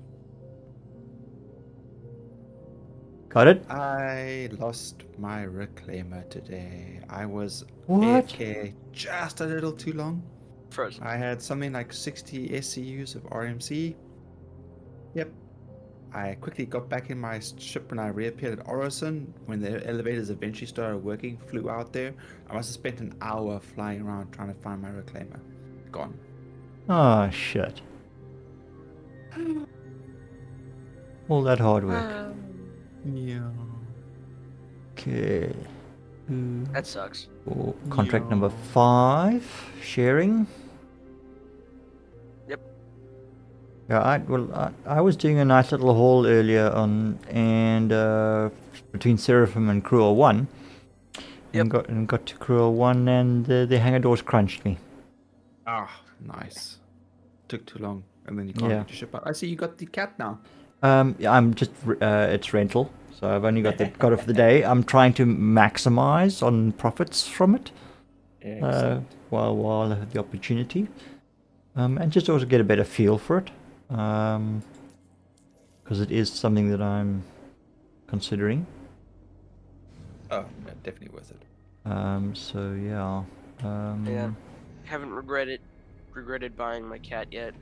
[SPEAKER 1] Got it?
[SPEAKER 6] I lost my reclaimer today. I was
[SPEAKER 1] What?
[SPEAKER 6] AFK just a little too long.
[SPEAKER 3] Frozen.
[SPEAKER 6] I had something like 60 SCUs of RMC. Yep. I quickly got back in my ship when I reappeared at Orison. When the elevators eventually started working, flew out there. I must have spent an hour flying around trying to find my reclaimer. Gone.
[SPEAKER 1] Oh shit. All that hard work.
[SPEAKER 6] Yeah.
[SPEAKER 1] Okay.
[SPEAKER 3] That sucks.
[SPEAKER 1] Contract number
[SPEAKER 6] Yeah.
[SPEAKER 1] 5, sharing.
[SPEAKER 3] Yep.
[SPEAKER 1] Yeah, I was doing a nice little haul earlier on, and between Seraphim and Cruel 1.
[SPEAKER 3] Yep.
[SPEAKER 1] And got to Cruel 1, and the hangar doors crunched me.
[SPEAKER 6] Ah, nice. Took too long, and then you can't
[SPEAKER 1] Yeah.
[SPEAKER 6] get your ship out. I see you got the cat now.
[SPEAKER 1] Yeah, I'm just it's rental, so I've only got it for the day. I'm trying to maximize on profits from it while I have the opportunity, and just also get a better feel for it, because it is something that I'm considering.
[SPEAKER 6] Oh, yeah, definitely worth it.
[SPEAKER 1] So yeah.
[SPEAKER 3] Yeah. Haven't regretted buying my cat yet.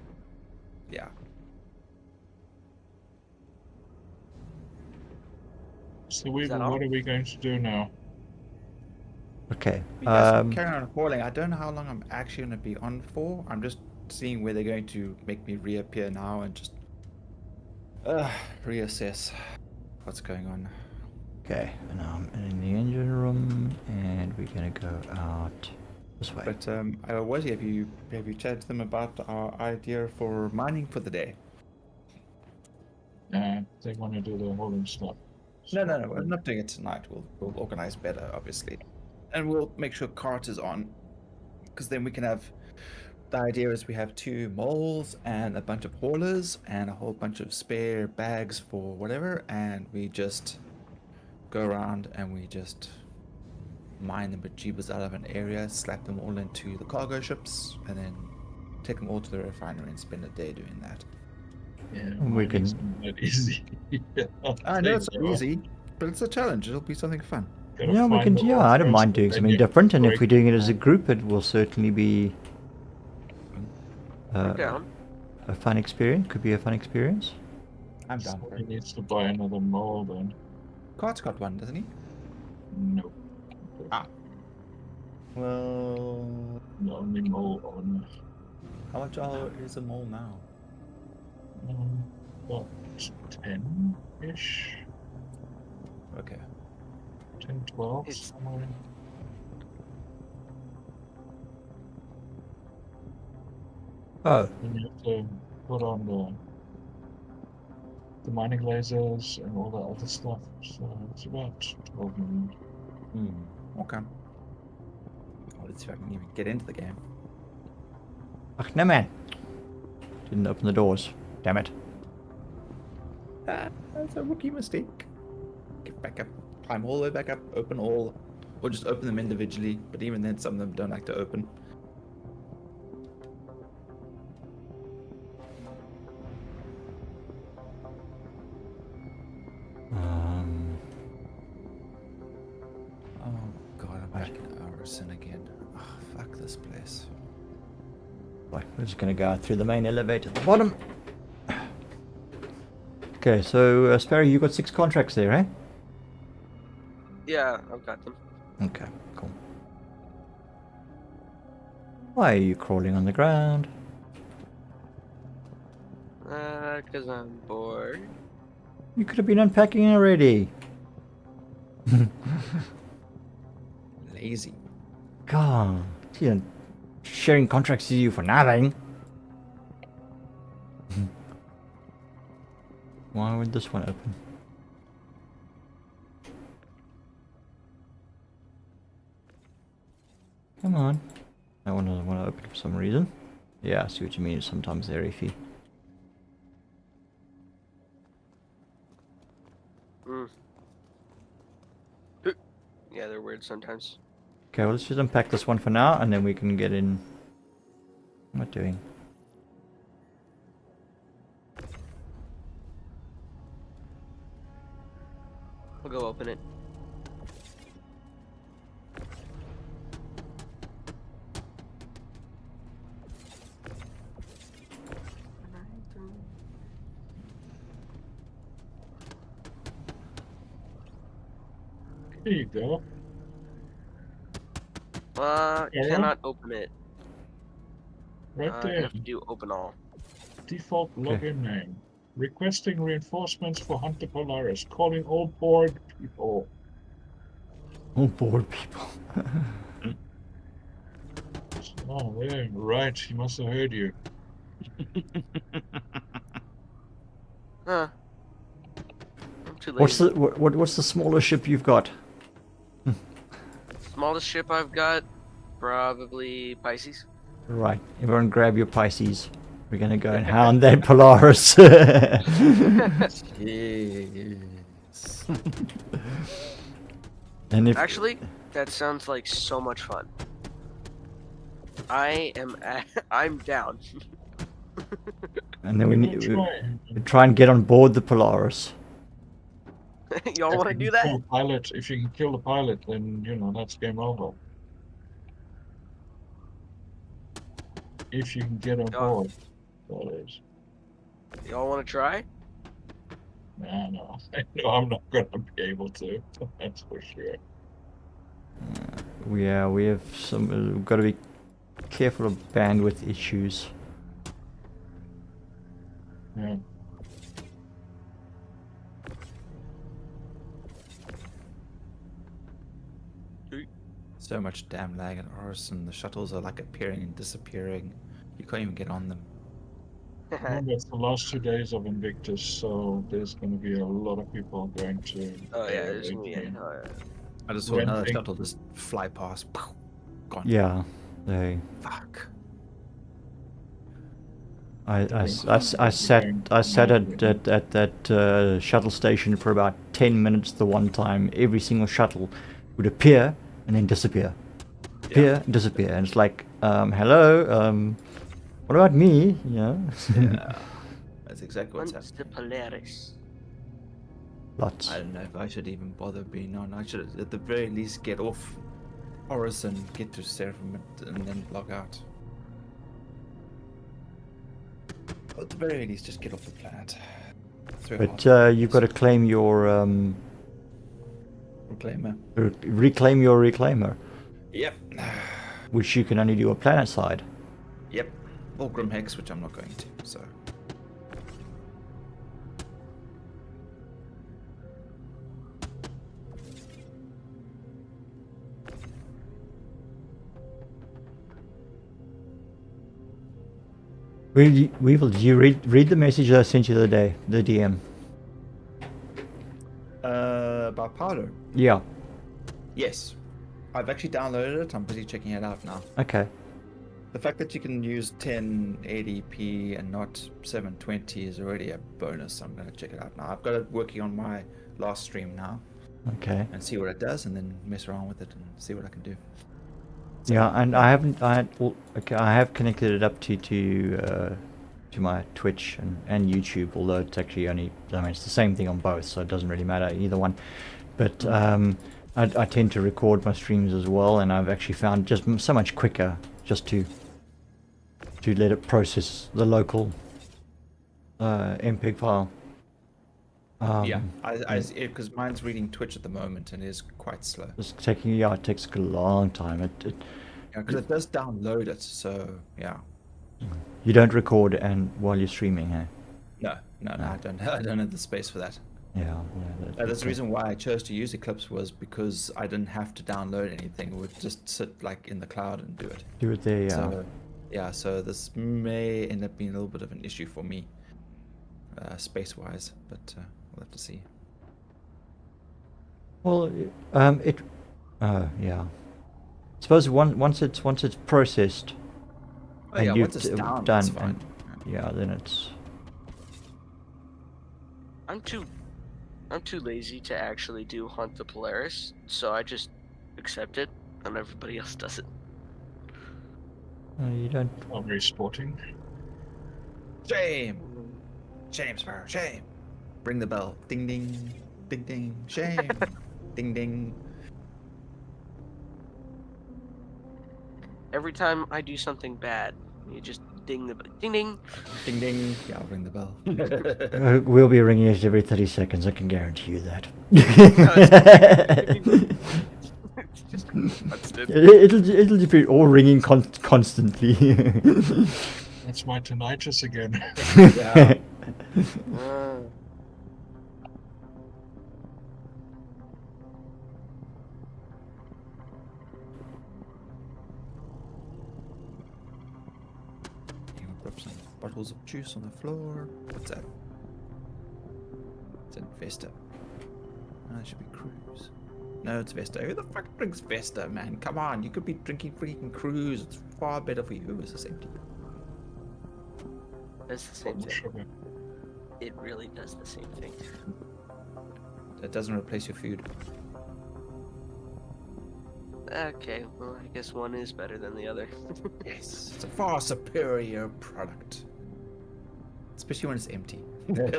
[SPEAKER 6] Yeah.
[SPEAKER 2] So weevil,
[SPEAKER 3] all?
[SPEAKER 2] what are we going to do now?
[SPEAKER 1] Okay.
[SPEAKER 6] Yes, carry on hauling. I don't know how long I'm actually going to be on for. I'm just seeing where they're going to make me reappear now and just reassess what's going on.
[SPEAKER 1] Okay. And I'm in the engine room, and we're gonna go out this way.
[SPEAKER 6] But Wazzy, have you chatted to them about our idea for mining for the day?
[SPEAKER 2] They want to do the hauling stuff.
[SPEAKER 6] No, we're not doing it tonight. We'll organize better, obviously, and we'll make sure cart is on, because then we can have. The idea is we have 2 moles and a bunch of haulers and a whole bunch of spare bags for whatever, and we just go around and we just mine the bejeebers out of an area, slap them all into the cargo ships, and then take them all to the refinery and spend a day doing that.
[SPEAKER 2] Yeah,
[SPEAKER 1] We can-
[SPEAKER 2] it's not that easy. Yeah,
[SPEAKER 6] I know it's
[SPEAKER 2] take
[SPEAKER 6] not
[SPEAKER 2] it
[SPEAKER 6] easy, but it's a challenge. It'll be something fun.
[SPEAKER 2] off. Gotta
[SPEAKER 1] Yeah, we
[SPEAKER 2] find
[SPEAKER 1] can.
[SPEAKER 2] the
[SPEAKER 1] Yeah,
[SPEAKER 2] ore
[SPEAKER 1] I don't
[SPEAKER 2] first,
[SPEAKER 1] mind
[SPEAKER 2] and
[SPEAKER 1] doing
[SPEAKER 2] then
[SPEAKER 1] something
[SPEAKER 2] you
[SPEAKER 1] different, and if
[SPEAKER 2] break
[SPEAKER 1] we're doing it as a
[SPEAKER 2] down.
[SPEAKER 1] group, it will certainly be
[SPEAKER 3] I'm down.
[SPEAKER 1] a fun experience. Could be a fun experience.
[SPEAKER 6] I'm down for
[SPEAKER 2] He
[SPEAKER 6] it.
[SPEAKER 2] needs to buy another mole then.
[SPEAKER 6] Cart's got one, doesn't he?
[SPEAKER 2] No.
[SPEAKER 6] Ah. Well,
[SPEAKER 2] The only mole on
[SPEAKER 6] how much is a mole now?
[SPEAKER 2] about 10-ish.
[SPEAKER 6] Okay.
[SPEAKER 2] 10, 12,
[SPEAKER 3] It's-
[SPEAKER 2] somewhere.
[SPEAKER 1] Oh,
[SPEAKER 2] Then you have to put on the mining lasers and all the other stuff. So it's about 12 million.
[SPEAKER 6] Okay. Oh, let's see if I can even get into the game.
[SPEAKER 1] ach, no man. Didn't open the doors. Damn it.
[SPEAKER 6] That's a rookie mistake. Get back up. Climb all the way back up. Open all. Or just open them individually. But even then, some of them don't like to open. Oh god, I'm back in Arison again. Oh, fuck this place.
[SPEAKER 1] Right, we're just gonna go out through the main elevator at the bottom. Okay, so Sparrow, you got 6 contracts there, eh?
[SPEAKER 3] Yeah, I've got them.
[SPEAKER 1] Okay, cool. Why are you crawling on the ground?
[SPEAKER 3] Cause I'm bored.
[SPEAKER 1] You could have been unpacking already.
[SPEAKER 6] Lazy.
[SPEAKER 1] God, you know, sharing contracts with you for nothing. Why would this one open? Come on. That one doesn't want to open for some reason. Yeah, I see what you mean. Sometimes they're iffy.
[SPEAKER 3] Mm. Yeah, they're weird sometimes.
[SPEAKER 1] Okay, well, let's just unpack this one for now, and then we can get in. What am I doing?
[SPEAKER 3] I'll go open it.
[SPEAKER 2] There you go. Yeah.
[SPEAKER 3] Cannot open it.
[SPEAKER 2] Right
[SPEAKER 3] You
[SPEAKER 2] there.
[SPEAKER 3] have to do open all.
[SPEAKER 2] Default
[SPEAKER 1] Okay.
[SPEAKER 2] login name. Requesting reinforcements for Hunter Polaris. Calling all board people.
[SPEAKER 1] Oh, bored people.
[SPEAKER 2] Oh, yeah, right. He must have heard you.
[SPEAKER 3] Huh. I'm too
[SPEAKER 1] What's
[SPEAKER 3] lazy.
[SPEAKER 1] the what's the smallest ship you've got?
[SPEAKER 3] Smallest ship I've got, probably Pisces.
[SPEAKER 1] Right, everyone grab your Pisces. We're gonna go and hound that Polaris.
[SPEAKER 6] Yes.
[SPEAKER 1] And if
[SPEAKER 3] Actually, that sounds like so much fun. I'm down.
[SPEAKER 1] and then we
[SPEAKER 2] We'll
[SPEAKER 1] need
[SPEAKER 2] try.
[SPEAKER 1] we try and get on board the Polaris.
[SPEAKER 3] Y'all want to do that?
[SPEAKER 2] Kill the pilot. If you can kill the pilot, then that's game over. If you can get on
[SPEAKER 3] Yeah.
[SPEAKER 2] board, that is.
[SPEAKER 3] Y'all want to try?
[SPEAKER 2] No, no, I'm not gonna be able to. That's for sure.
[SPEAKER 1] We have some. We've got to be careful of bandwidth issues.
[SPEAKER 2] Yeah.
[SPEAKER 6] So much damn lag at Arison. The shuttles are like appearing and disappearing. You can't even get on them.
[SPEAKER 2] Remember, it's the last 2 days of Invictus, so there's going to be a lot of people going to.
[SPEAKER 3] Oh yeah, there's gonna be.
[SPEAKER 2] again.
[SPEAKER 6] I just saw another
[SPEAKER 2] Renting.
[SPEAKER 6] shuttle just fly past. Gone.
[SPEAKER 1] Yeah, they.
[SPEAKER 6] Fuck.
[SPEAKER 1] I sat at that shuttle station for about 10 minutes the one time. Every single shuttle would appear and then disappear. Appear and disappear. And it's like, hello, what about me? Yeah.
[SPEAKER 6] Yeah. That's exactly what's
[SPEAKER 3] Once
[SPEAKER 6] happening.
[SPEAKER 3] the Polaris.
[SPEAKER 1] Lots.
[SPEAKER 6] I don't know if I should even bother being on. I should at the very least get off Arison, get to Seraphim, and then log out. At the very least, just get off the planet. It's very
[SPEAKER 1] But
[SPEAKER 6] hard.
[SPEAKER 1] you've got to claim your
[SPEAKER 6] Reclaimer.
[SPEAKER 1] reclaim your reclaimer,
[SPEAKER 6] Yep.
[SPEAKER 1] which you can only do a planet side.
[SPEAKER 6] Yep. Or Grim Hex, which I'm not going to, so.
[SPEAKER 1] Weevil, did you read the message I sent you the other day, the DM?
[SPEAKER 6] About Paolo.
[SPEAKER 1] Yeah.
[SPEAKER 6] Yes. I've actually downloaded it. I'm busy checking it out now.
[SPEAKER 1] Okay.
[SPEAKER 6] The fact that you can use 1080p and not 720 is already a bonus. I'm going to check it out now. I've got it working on my last stream now
[SPEAKER 1] Okay.
[SPEAKER 6] and see what it does, and then mess around with it and see what I can do.
[SPEAKER 1] Yeah, and I haven't. Okay, I have connected it up to my Twitch and YouTube. Although it's actually only, I mean, it's the same thing on both, so it doesn't really matter either one. But I tend to record my streams as well, and I've actually found just so much quicker just to let it process the local MPEG file.
[SPEAKER 6] Yeah, because mine's reading Twitch at the moment and is quite slow.
[SPEAKER 1] It's taking, yeah, it takes a long time.
[SPEAKER 6] Because it does download it, so yeah.
[SPEAKER 1] You don't record and while you're streaming, eh?
[SPEAKER 6] No, I don't have the space for that.
[SPEAKER 1] Yeah.
[SPEAKER 6] That's the reason why I chose to use Eclipse, was because I didn't have to download anything. It would just sit like in the cloud and do it.
[SPEAKER 1] Do it there, yeah.
[SPEAKER 6] So, yeah, so this may end up being a little bit of an issue for me, space-wise, but we'll have to see.
[SPEAKER 1] Well, yeah. Suppose once it's processed,
[SPEAKER 6] Oh, yeah, once it's
[SPEAKER 1] done,
[SPEAKER 6] it's fine.
[SPEAKER 1] Yeah, then it's.
[SPEAKER 3] I'm too lazy to actually do Hunt the Polaris, so I just accept it, and everybody else does it.
[SPEAKER 1] You don't.
[SPEAKER 2] Not very sporting.
[SPEAKER 6] Shame! Shame, Sparrow, shame! Ring the bell. Ding ding. Ding ding. Shame. Ding ding.
[SPEAKER 3] Every time I do something bad, you just ding the ding ding.
[SPEAKER 6] Ding ding. Yeah, I'll ring the bell.
[SPEAKER 1] We'll be ringing it every 30 seconds. I can guarantee you that.
[SPEAKER 3] It's just constant.
[SPEAKER 1] It'll just be all ringing constantly.
[SPEAKER 2] That's my tinnitus again.
[SPEAKER 6] Yeah. Drop some bottles of juice on the floor. What's that? It's in Vesta. Oh, it should be Cruise. No, it's Vesta. Who the fuck drinks Vesta, man? Come on, you could be drinking freaking Cruise. It's far better for you. It's the same thing.
[SPEAKER 3] That's the same thing.
[SPEAKER 2] Sugar.
[SPEAKER 3] It really does the same thing.
[SPEAKER 6] It doesn't replace your food.
[SPEAKER 3] Okay, well, I guess one is better than the other.
[SPEAKER 6] Yes, it's a far superior product. Especially when it's empty.
[SPEAKER 3] Yes.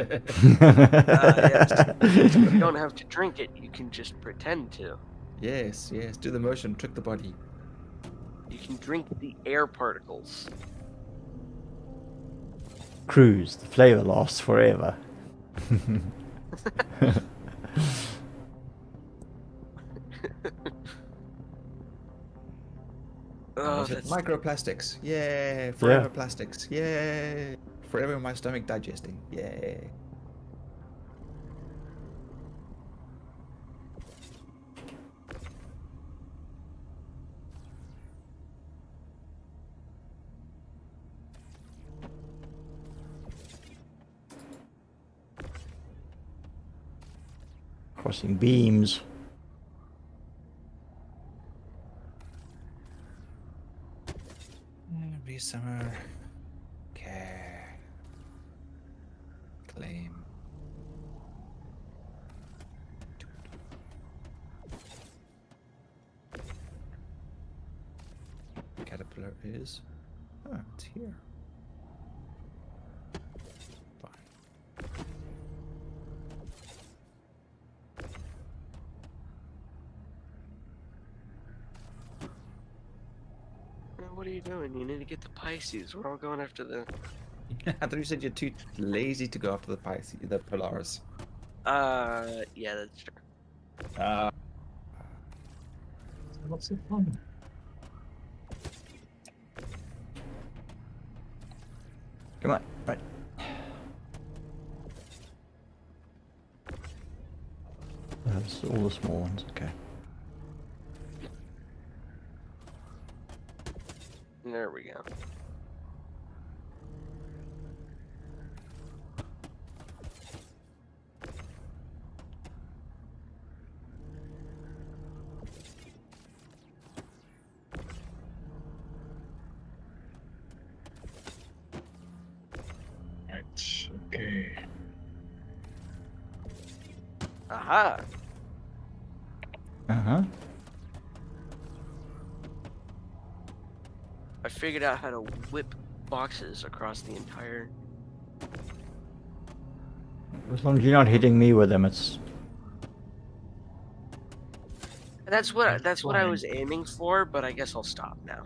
[SPEAKER 3] You don't have to drink it, you can just pretend to.
[SPEAKER 6] Yes, do the motion, trick the body.
[SPEAKER 3] You can drink the air particles.
[SPEAKER 1] Cruise, the flavor lasts forever.
[SPEAKER 3] Oh,
[SPEAKER 6] That's
[SPEAKER 3] that's
[SPEAKER 6] microplastics. Yay, forever plastics. Yay, forever in my stomach digesting. Yay.
[SPEAKER 1] Crossing beams.
[SPEAKER 6] Every summer. Care. Claim. Caterpillar is. Oh, it's here. Fine.
[SPEAKER 3] What are you doing? You need to get the Pisces. We're all going after the.
[SPEAKER 6] I thought you said you're too lazy to go after the Pisces, the Polaris.
[SPEAKER 3] Yeah, that's true.
[SPEAKER 2] What's the fun?
[SPEAKER 1] Come on, right. That's all the small ones, okay.
[SPEAKER 3] There we go. Aha!
[SPEAKER 1] Uh-huh.
[SPEAKER 3] I figured out how to whip boxes across the entire.
[SPEAKER 1] As long as you're not hitting me with them, it's...
[SPEAKER 3] That's what I
[SPEAKER 2] fine.
[SPEAKER 3] was aiming for, but I guess I'll stop now.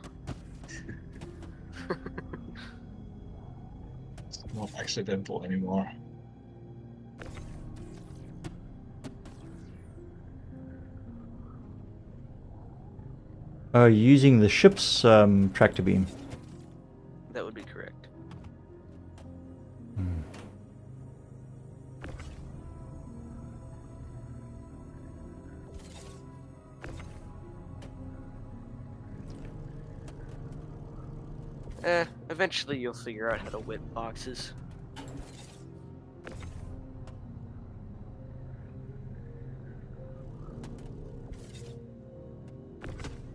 [SPEAKER 2] It's not accidental anymore.
[SPEAKER 1] Using the ship's tractor beam.
[SPEAKER 3] That would be correct.
[SPEAKER 1] Hmm.
[SPEAKER 3] Eventually you'll figure out how to whip boxes.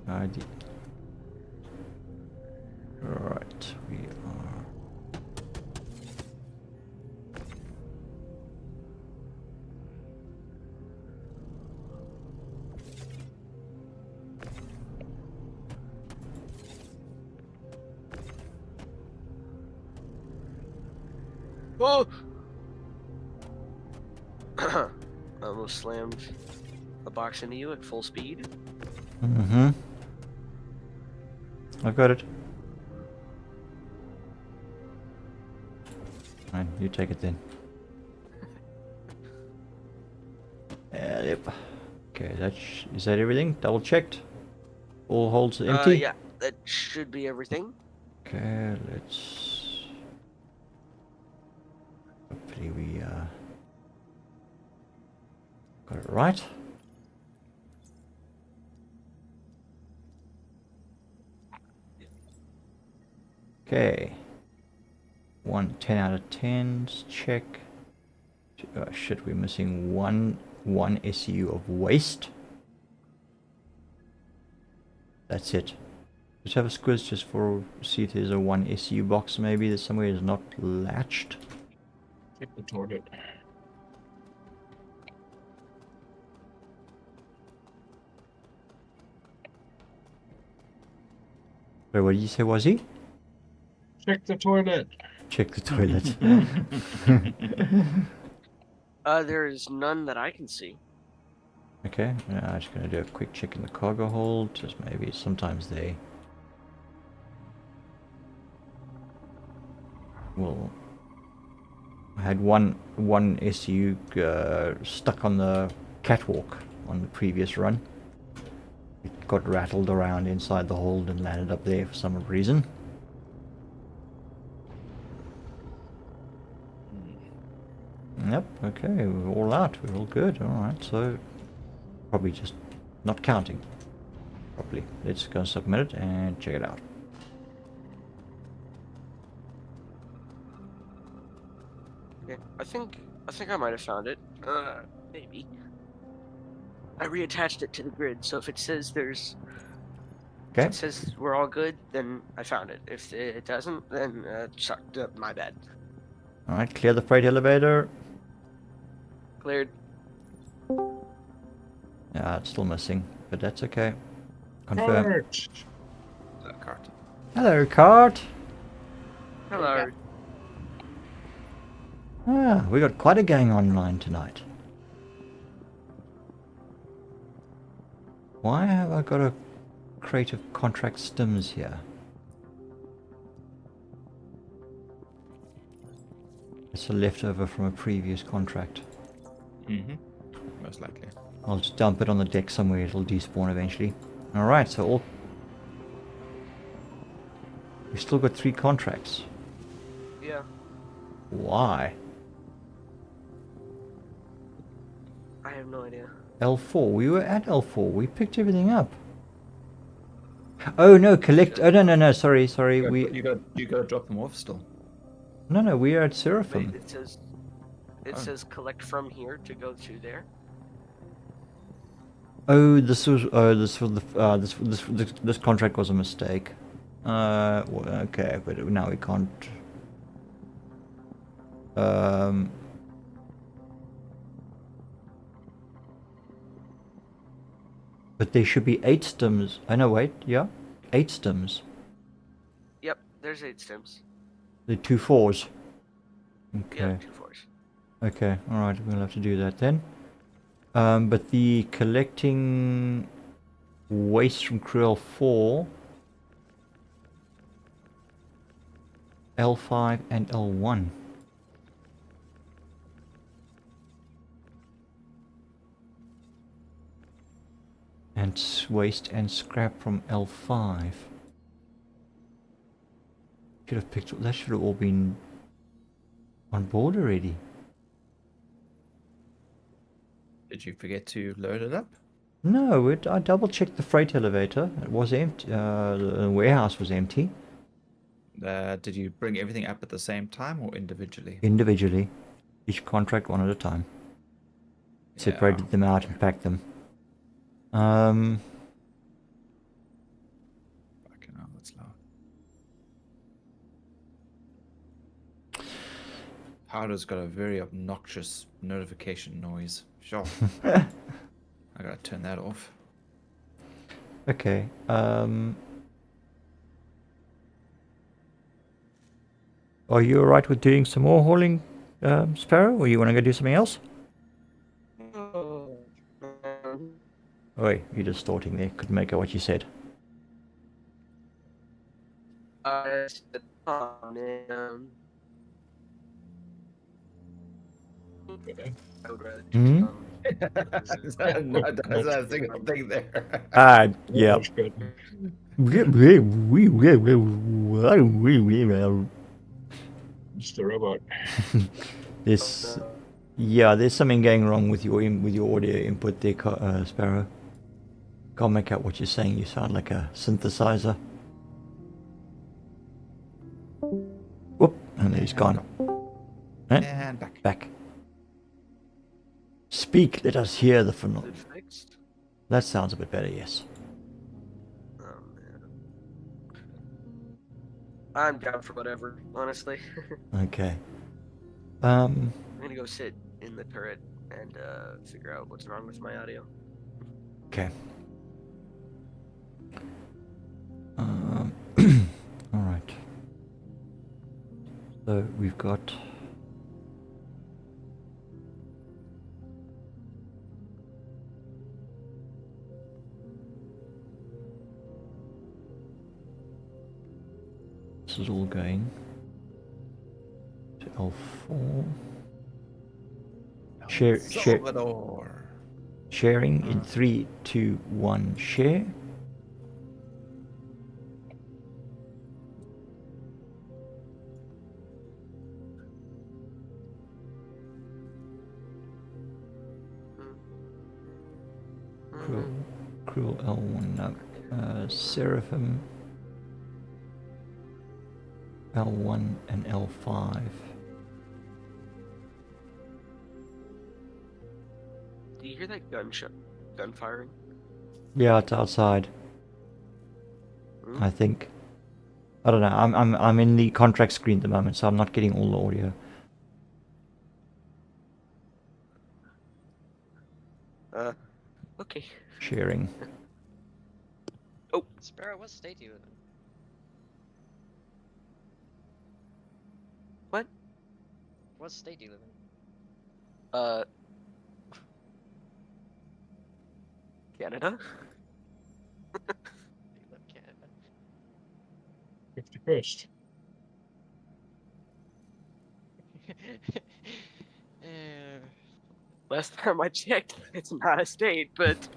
[SPEAKER 1] I did. Right, we are...
[SPEAKER 3] Oh! I almost slammed a box into you at full speed.
[SPEAKER 1] Mm-hmm. I've got it. Fine, you take it then. Yep. Okay, is that everything? Double checked. All holes empty.
[SPEAKER 3] Yeah, that should be everything.
[SPEAKER 1] Okay, let's. Hopefully we got it right. Okay. 10 out of 10s. Check. Shit, we're missing one SU of waste. That's it. Let's have a squiz just for see if there's a 1 SU box maybe that somewhere is not latched.
[SPEAKER 2] Check the toilet.
[SPEAKER 1] Wait, what did you say, was he?
[SPEAKER 2] Check the toilet.
[SPEAKER 1] Check the toilet.
[SPEAKER 3] There is none that I can see.
[SPEAKER 1] Okay, now I'm just gonna do a quick check in the cargo hold. Just maybe sometimes they will. I had one SU stuck on the catwalk on the previous run. It got rattled around inside the hold and landed up there for some reason. Yep, okay, we're all out, we're all good, alright, so probably just not counting properly. Let's go submit it and check it out.
[SPEAKER 3] Okay, I think I might have found it. Maybe. I reattached it to the grid, so if it says there's...
[SPEAKER 1] Okay.
[SPEAKER 3] If it says we're all good, then I found it. If it doesn't, then my bad.
[SPEAKER 1] Alright, clear the freight elevator.
[SPEAKER 3] Cleared.
[SPEAKER 1] Yeah, it's still missing, but that's okay. Confirm.
[SPEAKER 2] Cart.
[SPEAKER 6] Cart.
[SPEAKER 1] Hello, cart.
[SPEAKER 3] Hello.
[SPEAKER 1] Ah, we got quite a gang online tonight. Why have I got a crate of contract stims here? It's a leftover from a previous contract.
[SPEAKER 6] Mm-hmm. Most likely.
[SPEAKER 1] I'll just dump it on the deck somewhere, it'll despawn eventually. Alright, so all... We've still got 3 contracts.
[SPEAKER 3] Yeah.
[SPEAKER 1] Why?
[SPEAKER 3] I have no idea.
[SPEAKER 1] L4, we were at L4, we picked everything up. Oh no, collect... Oh no, sorry,
[SPEAKER 6] You gotta drop them off still.
[SPEAKER 1] No, we are at Seraphim.
[SPEAKER 3] Wait, it says collect from here to go to there.
[SPEAKER 1] Oh, this contract was a mistake. Well, okay, but now we can't. But there should be 8 stims. I know, wait, yeah? 8 stims.
[SPEAKER 3] Yep, there's 8 stims.
[SPEAKER 1] The 2 4s. Okay.
[SPEAKER 3] Yeah, 2 4s.
[SPEAKER 1] Okay, alright, we'll have to do that then. But the collecting waste from Crew L4, L5 and L1. And waste and scrap from L5. Should have picked, that should have all been on board already.
[SPEAKER 6] Did you forget to load it up?
[SPEAKER 1] No, I double checked the freight elevator. It was empty. The warehouse was empty.
[SPEAKER 6] Did you bring everything up at the same time or individually?
[SPEAKER 1] Individually. Each contract one at a time. Separated them out and packed them.
[SPEAKER 6] Fucking hell, that's loud. Powder's got a very obnoxious notification noise. Sure. I gotta turn that off.
[SPEAKER 1] Okay. Are you alright with doing some more hauling, Sparrow, or you want to go do something else? Oi, you're distorting there. Couldn't make out what you said.
[SPEAKER 3] I said, oh, man. I would rather do
[SPEAKER 1] Hmm?
[SPEAKER 3] some.
[SPEAKER 6] That's not a single thing there.
[SPEAKER 1] Yeah.
[SPEAKER 2] That's good. Mr. Robot.
[SPEAKER 1] There's, yeah, there's something going wrong with your audio input there, Sparrow. Can't make out what you're saying. You sound like a synthesizer. Whoop, and he's gone. Eh?
[SPEAKER 6] And back.
[SPEAKER 1] Back. Speak, let us hear the
[SPEAKER 3] Is
[SPEAKER 1] phenomenon.
[SPEAKER 3] it fixed?
[SPEAKER 1] That sounds a bit better, yes.
[SPEAKER 3] Oh, man. I'm down for whatever, honestly.
[SPEAKER 1] Okay.
[SPEAKER 3] I'm gonna go sit in the turret and figure out what's wrong with my audio.
[SPEAKER 1] Okay. All right. So we've got this is all going to L4.
[SPEAKER 6] Salvador.
[SPEAKER 1] Sharing in 3, 2, 1. Share. Cruel L1 no. Seraphim L1 and L5.
[SPEAKER 3] Do you hear that gun firing?
[SPEAKER 1] Yeah, it's outside.
[SPEAKER 3] Hmm?
[SPEAKER 1] I think. I don't know. I'm in the contract screen at the moment, so I'm not getting all the audio.
[SPEAKER 3] Okay.
[SPEAKER 1] Sharing.
[SPEAKER 3] Oh,
[SPEAKER 7] Sparrow, what state do you live in?
[SPEAKER 3] what?
[SPEAKER 7] What state do you live in?
[SPEAKER 3] Canada?
[SPEAKER 7] You live in Canada.
[SPEAKER 2] 51st.
[SPEAKER 3] Last time I checked, it's not a state, but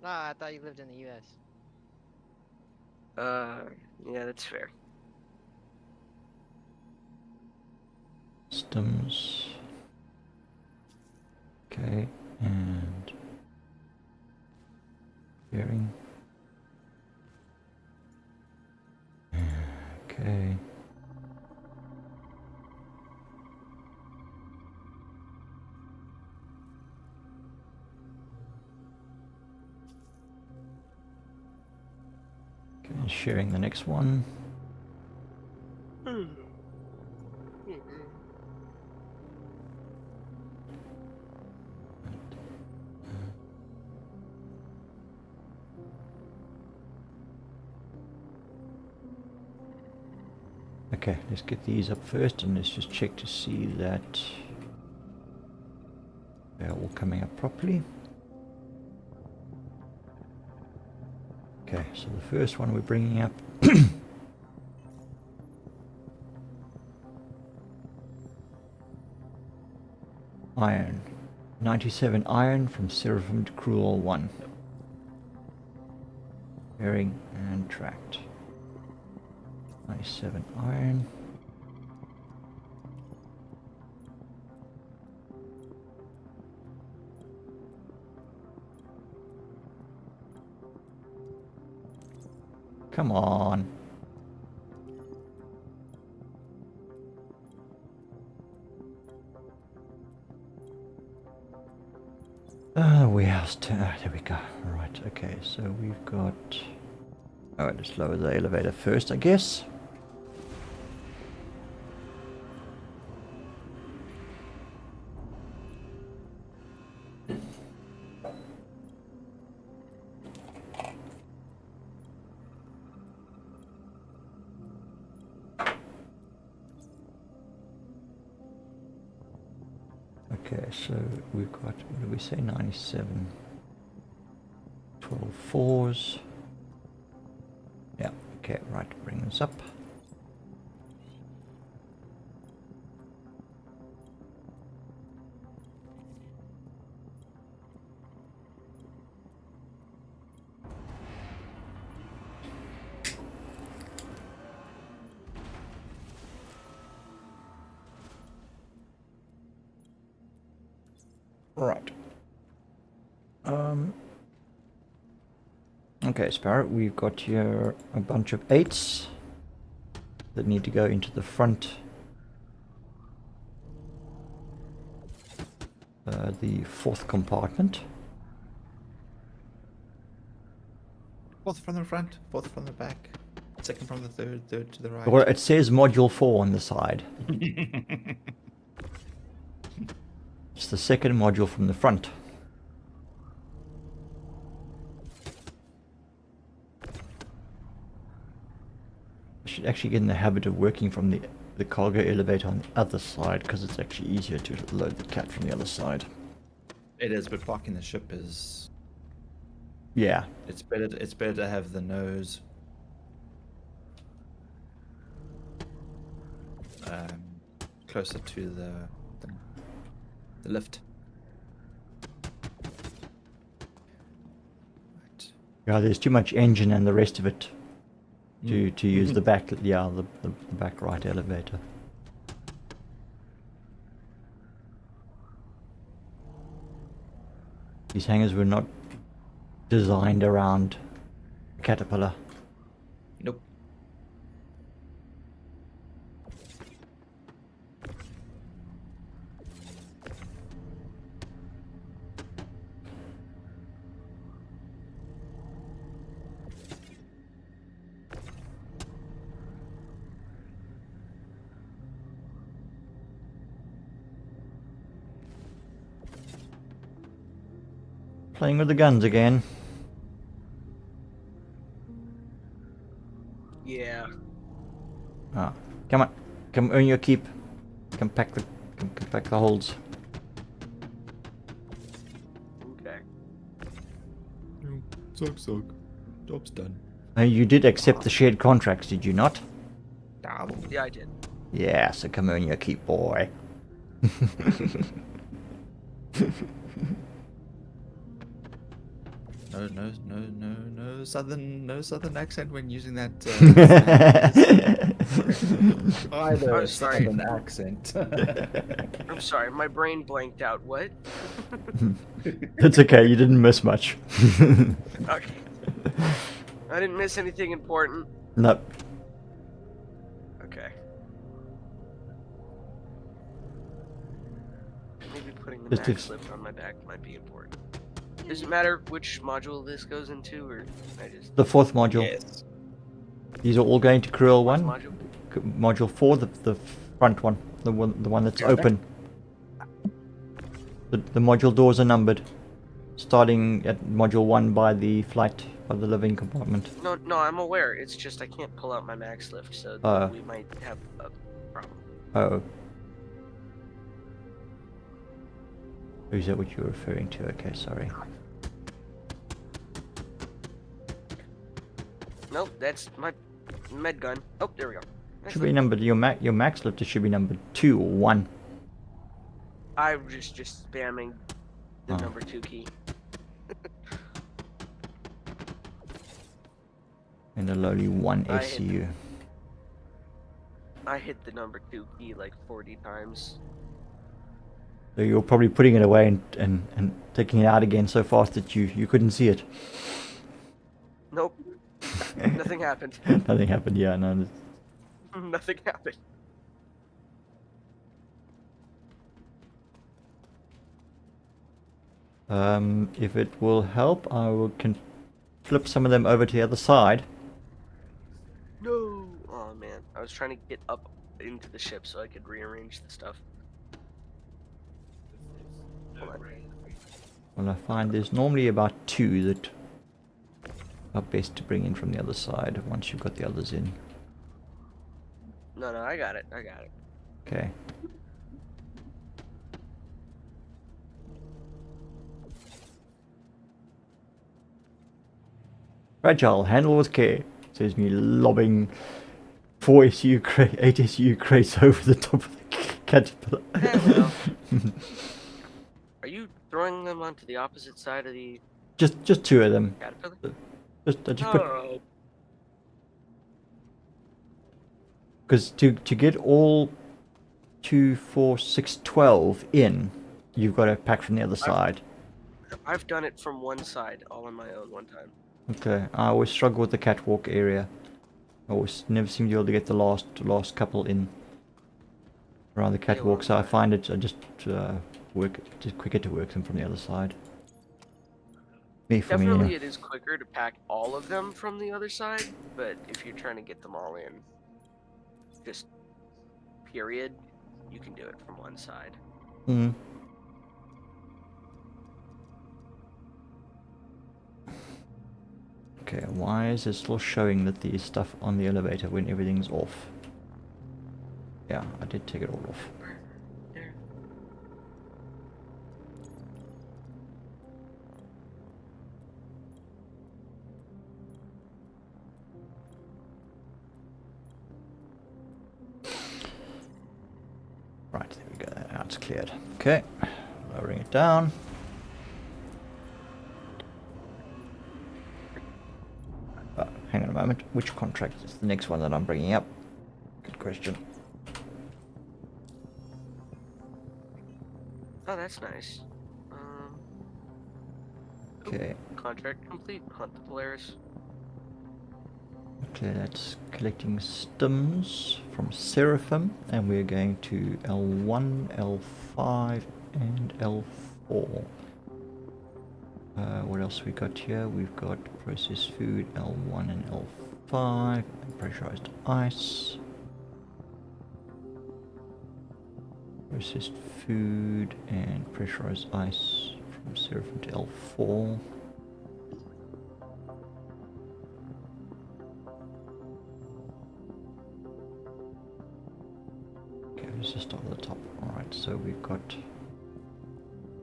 [SPEAKER 7] Nah, I thought you lived in the U.S.
[SPEAKER 3] yeah, that's fair.
[SPEAKER 1] Systems. Okay, and sharing. Okay. Okay, sharing the next one. Okay, let's get these up first and let's just check to see that they're all coming up properly. Okay, so the first one we're bringing up iron. 97 iron from Seraphim to Cruel 1. Bearing and tracked. 97 iron. Come on. Warehouse turn. There we go. Right, okay, so we've got. Alright, let's lower the elevator first, I guess. Okay, so we've got, what did we say, 97, 12 fours. Yeah, okay, right, bring this up. Right. Okay, Sparrow, we've got here a bunch of 8s that need to go into the front. The 4th compartment.
[SPEAKER 6] 4th from the front, 4th from the back, 2nd from the third, 3rd to the right.
[SPEAKER 1] Well, it says module 4 on the side. It's the 2nd module from the front. I should actually get in the habit of working from the cargo elevator on the other side, because it's actually easier to load the cat from the other side.
[SPEAKER 6] It is, but parking the ship is.
[SPEAKER 1] Yeah.
[SPEAKER 6] It's better to have the nose closer to the lift. Right.
[SPEAKER 1] Yeah, there's too much engine and the rest of it to use the back, yeah, the back right elevator. These hangars were not designed around Caterpillar.
[SPEAKER 6] Nope.
[SPEAKER 1] Playing with the guns again.
[SPEAKER 3] Yeah.
[SPEAKER 1] Ah, come on, come earn your keep. Come pack the holds.
[SPEAKER 3] Okay.
[SPEAKER 6] Suck. Job's done.
[SPEAKER 1] You did accept the shared contracts, did you not?
[SPEAKER 3] Yeah, I did.
[SPEAKER 1] Yeah, so come earn your keep, boy.
[SPEAKER 6] No southern accent when using that. Either
[SPEAKER 3] I'm
[SPEAKER 6] a
[SPEAKER 3] sorry.
[SPEAKER 6] southern accent.
[SPEAKER 3] I'm sorry, my brain blanked out. What?
[SPEAKER 1] It's okay, you didn't miss much.
[SPEAKER 3] Okay. I didn't miss anything important.
[SPEAKER 1] No.
[SPEAKER 3] Okay. Maybe putting the
[SPEAKER 1] Just
[SPEAKER 3] mag
[SPEAKER 1] if-
[SPEAKER 3] slip on my back might be important. Does it matter which module this goes into, or I just
[SPEAKER 1] The 4th module.
[SPEAKER 6] Yes.
[SPEAKER 1] These are all going to Cruel
[SPEAKER 3] Fourth
[SPEAKER 1] 1.
[SPEAKER 3] module?
[SPEAKER 1] Module 4, the front one. The one that's
[SPEAKER 6] Okay.
[SPEAKER 1] open. The module doors are numbered. Starting at module 1 by the flight of the living compartment.
[SPEAKER 3] No, I'm aware. It's just I can't pull out my max lift, so we might have a problem.
[SPEAKER 1] Oh. Is that what you're referring to? Okay, sorry.
[SPEAKER 3] Nope, that's my med gun. Oh, there we go.
[SPEAKER 1] Should be numbered. Your max lifter should be number 2 or 1.
[SPEAKER 3] I'm just spamming the
[SPEAKER 1] Oh.
[SPEAKER 3] number 2 key.
[SPEAKER 1] And a lowly 1
[SPEAKER 3] I
[SPEAKER 1] SU.
[SPEAKER 3] I hit the number 2 key like 40 times.
[SPEAKER 1] So you're probably putting it away and taking it out again so fast that you couldn't see it.
[SPEAKER 3] Nope. Nothing happened.
[SPEAKER 1] Nothing happened. Yeah, no.
[SPEAKER 3] Nothing happened.
[SPEAKER 1] If it will help, can flip some of them over to the other side.
[SPEAKER 3] No. Oh man, I was trying to get up into the ship so I could rearrange the stuff. Hold on.
[SPEAKER 1] Well, I find there's normally about 2 that are best to bring in from the other side once you've got the others in.
[SPEAKER 3] No, I got it.
[SPEAKER 1] Okay. Fragile, handle with care. Says me lobbing 8 SU crates over the top of the caterpillar.
[SPEAKER 3] Yeah, well. Are you throwing them onto the opposite side of the
[SPEAKER 1] Just 2 of them.
[SPEAKER 3] caterpillar?
[SPEAKER 1] I just put,
[SPEAKER 3] No.
[SPEAKER 1] because to get all 2, 4, 6, 12 in, you've got to pack from the other side.
[SPEAKER 3] I've done it from one side, all on my own one time.
[SPEAKER 1] Okay, I always struggle with the catwalk area. I always never seem to be able to get the last couple in around the catwalk, so I find it just quicker to work them from the other side.
[SPEAKER 3] Definitely, it is quicker to pack all of them from the other side, but if you're trying to get them all in, just period, you can do it from one side.
[SPEAKER 1] Hmm. Okay, why is it still showing that there's stuff on the elevator when everything's off? Yeah, I did take it all off.
[SPEAKER 3] There.
[SPEAKER 1] Right, there we go. Now it's cleared. Okay, lowering it down. Hang on a moment. Which contract is the next one that I'm bringing up? Good question.
[SPEAKER 3] Oh, that's nice.
[SPEAKER 1] Okay.
[SPEAKER 3] Contract complete. Hunt the Polaris.
[SPEAKER 1] Okay, that's collecting stims from Seraphim, and we're going to L1, L5, and L4. What else we got here? We've got processed food, L1 and L5, and pressurized ice. Processed food and pressurized ice from Seraphim to L4. Okay, let's just start at the top. Alright, so we've got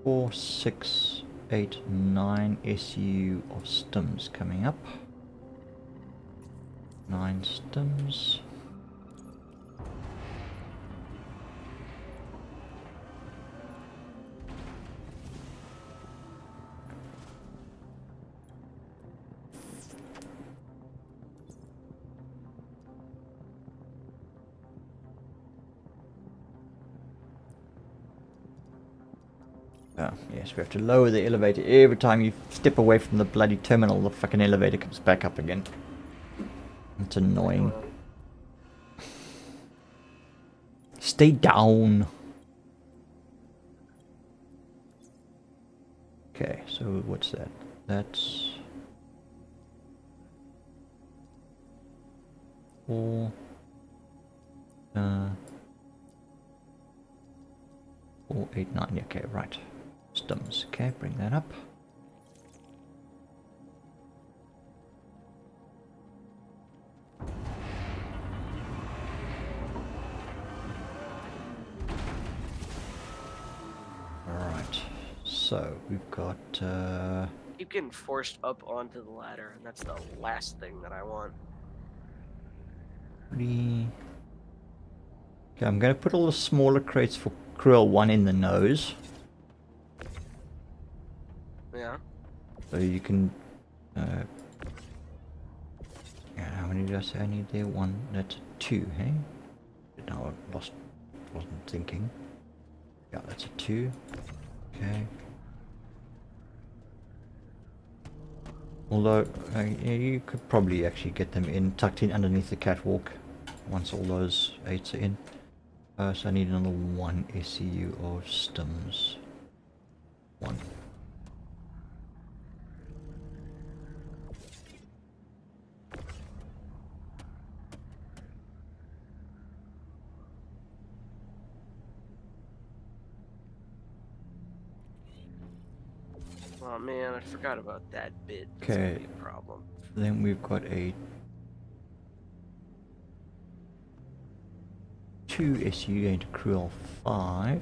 [SPEAKER 1] 4, 6, 8, 9 SU of stims coming up. 9 stims. Yes, we have to lower the elevator every time you step away from the bloody terminal. The fucking elevator comes back up again. It's annoying. Stay down. Okay, so what's that? That's 4. 4, 8, 9. Okay, right. Stims. Okay, bring that up. So we've got
[SPEAKER 3] Keep getting forced up onto the ladder, and that's the last thing that I want.
[SPEAKER 1] 3. Okay, I'm going to put all the smaller crates for Krill 1 in the nose.
[SPEAKER 3] Yeah.
[SPEAKER 1] So you can... yeah, how many did I say I need there? 1, that's 2, hey? No, I wasn't thinking. Yeah, that's a 2. Okay. Although, yeah, you could probably actually get them in, tucked in underneath the catwalk once all those 8s are in. So I need another 1 SCU of stims. 1.
[SPEAKER 3] Oh man, I forgot about that bit. That's
[SPEAKER 1] Okay.
[SPEAKER 3] gonna be a problem.
[SPEAKER 1] Then we've got a 2 SU going to Cruel 5.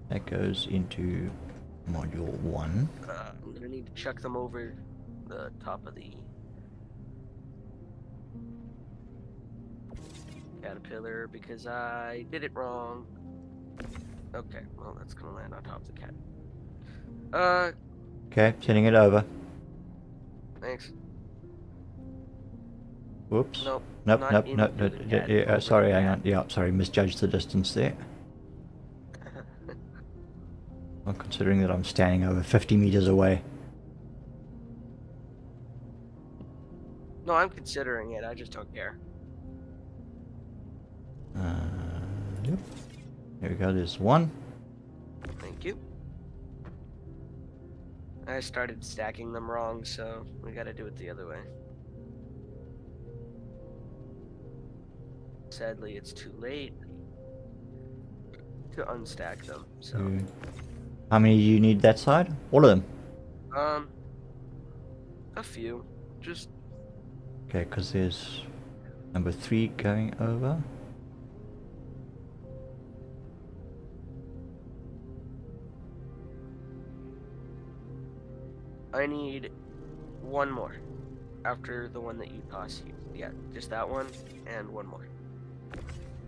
[SPEAKER 1] That goes into Module 1.
[SPEAKER 3] I'm gonna need to chuck them over the top of the caterpillar because I did it wrong. Okay, well that's gonna land on top of the cat.
[SPEAKER 1] Okay, sending it over.
[SPEAKER 3] Thanks.
[SPEAKER 1] Whoops.
[SPEAKER 3] Nope.
[SPEAKER 1] Nope,
[SPEAKER 3] not
[SPEAKER 1] nope,
[SPEAKER 3] into
[SPEAKER 1] nope.
[SPEAKER 3] the cat, over the
[SPEAKER 1] Sorry, hang
[SPEAKER 3] cat.
[SPEAKER 1] on. Yeah, sorry, misjudged the distance there. Well, considering that I'm standing over 50 meters away.
[SPEAKER 3] No, I'm considering it. I just don't care.
[SPEAKER 1] Yep. There we go, there's 1.
[SPEAKER 3] Thank you. I started stacking them wrong, so we gotta do it the other way. Sadly, it's too late to unstack them, so...
[SPEAKER 1] 2. How many do you need that side? All of them?
[SPEAKER 3] A few. Just...
[SPEAKER 1] Okay, because there's number 3 going over.
[SPEAKER 3] I need 1 more. After the one that you tossed. Yeah, just that one, and 1 more.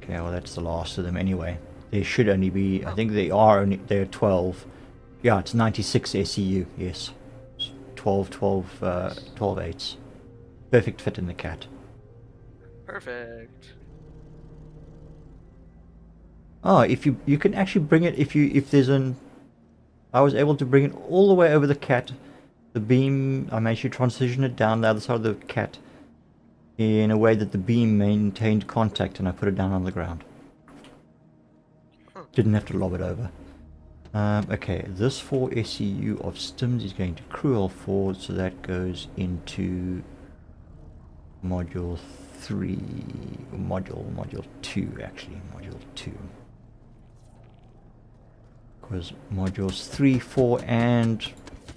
[SPEAKER 1] Okay, well that's the last of them anyway. There should only be, I think they're 12. Yeah, it's 96 SCU, yes. 12 8s. Perfect fit in the cat.
[SPEAKER 3] Perfect.
[SPEAKER 1] Oh, if you can actually bring it, if there's I was able to bring it all the way over the cat. The beam, I managed to transition it down the other side of the cat in a way that the beam maintained contact, and I put it down on the ground. Didn't have to lob it over. Okay, this 4 SCU of stims is going to Cruel 4, so that goes into Module 3, Module 2 actually, Module 2. Because Modules 3, 4 and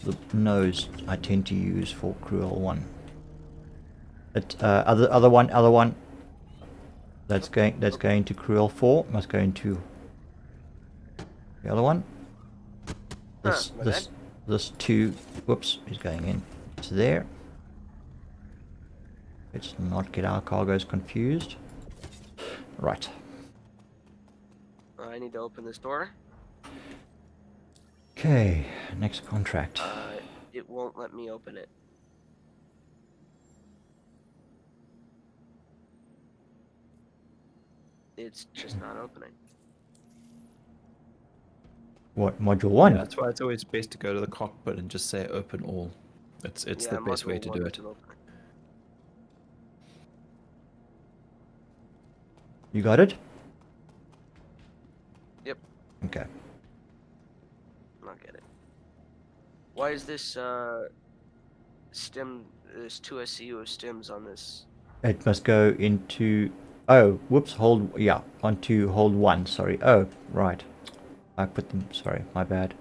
[SPEAKER 1] the nose I tend to use for Cruel 1. But other one that's going to Cruel 4 must go into the other one. This 2, whoops, is going in to there. Let's not get our cargoes confused. Right.
[SPEAKER 3] I need to open this door.
[SPEAKER 1] Okay, next contract.
[SPEAKER 3] It won't let me open it. It's just not opening.
[SPEAKER 1] What, Module 1?
[SPEAKER 6] Yeah, that's why it's always best to go to the cockpit and just say open all. It's
[SPEAKER 3] Yeah,
[SPEAKER 6] the best way
[SPEAKER 3] module
[SPEAKER 6] to
[SPEAKER 3] one
[SPEAKER 6] do it.
[SPEAKER 3] isn't opening.
[SPEAKER 1] You got it?
[SPEAKER 3] Yep,
[SPEAKER 1] Okay.
[SPEAKER 3] I'll get it. Why is this stem, this 2 SCU of stems on this?
[SPEAKER 1] It must go into... Oh, whoops, hold... Yeah, onto hold 1, sorry. Oh, right. I put them... Sorry, my bad.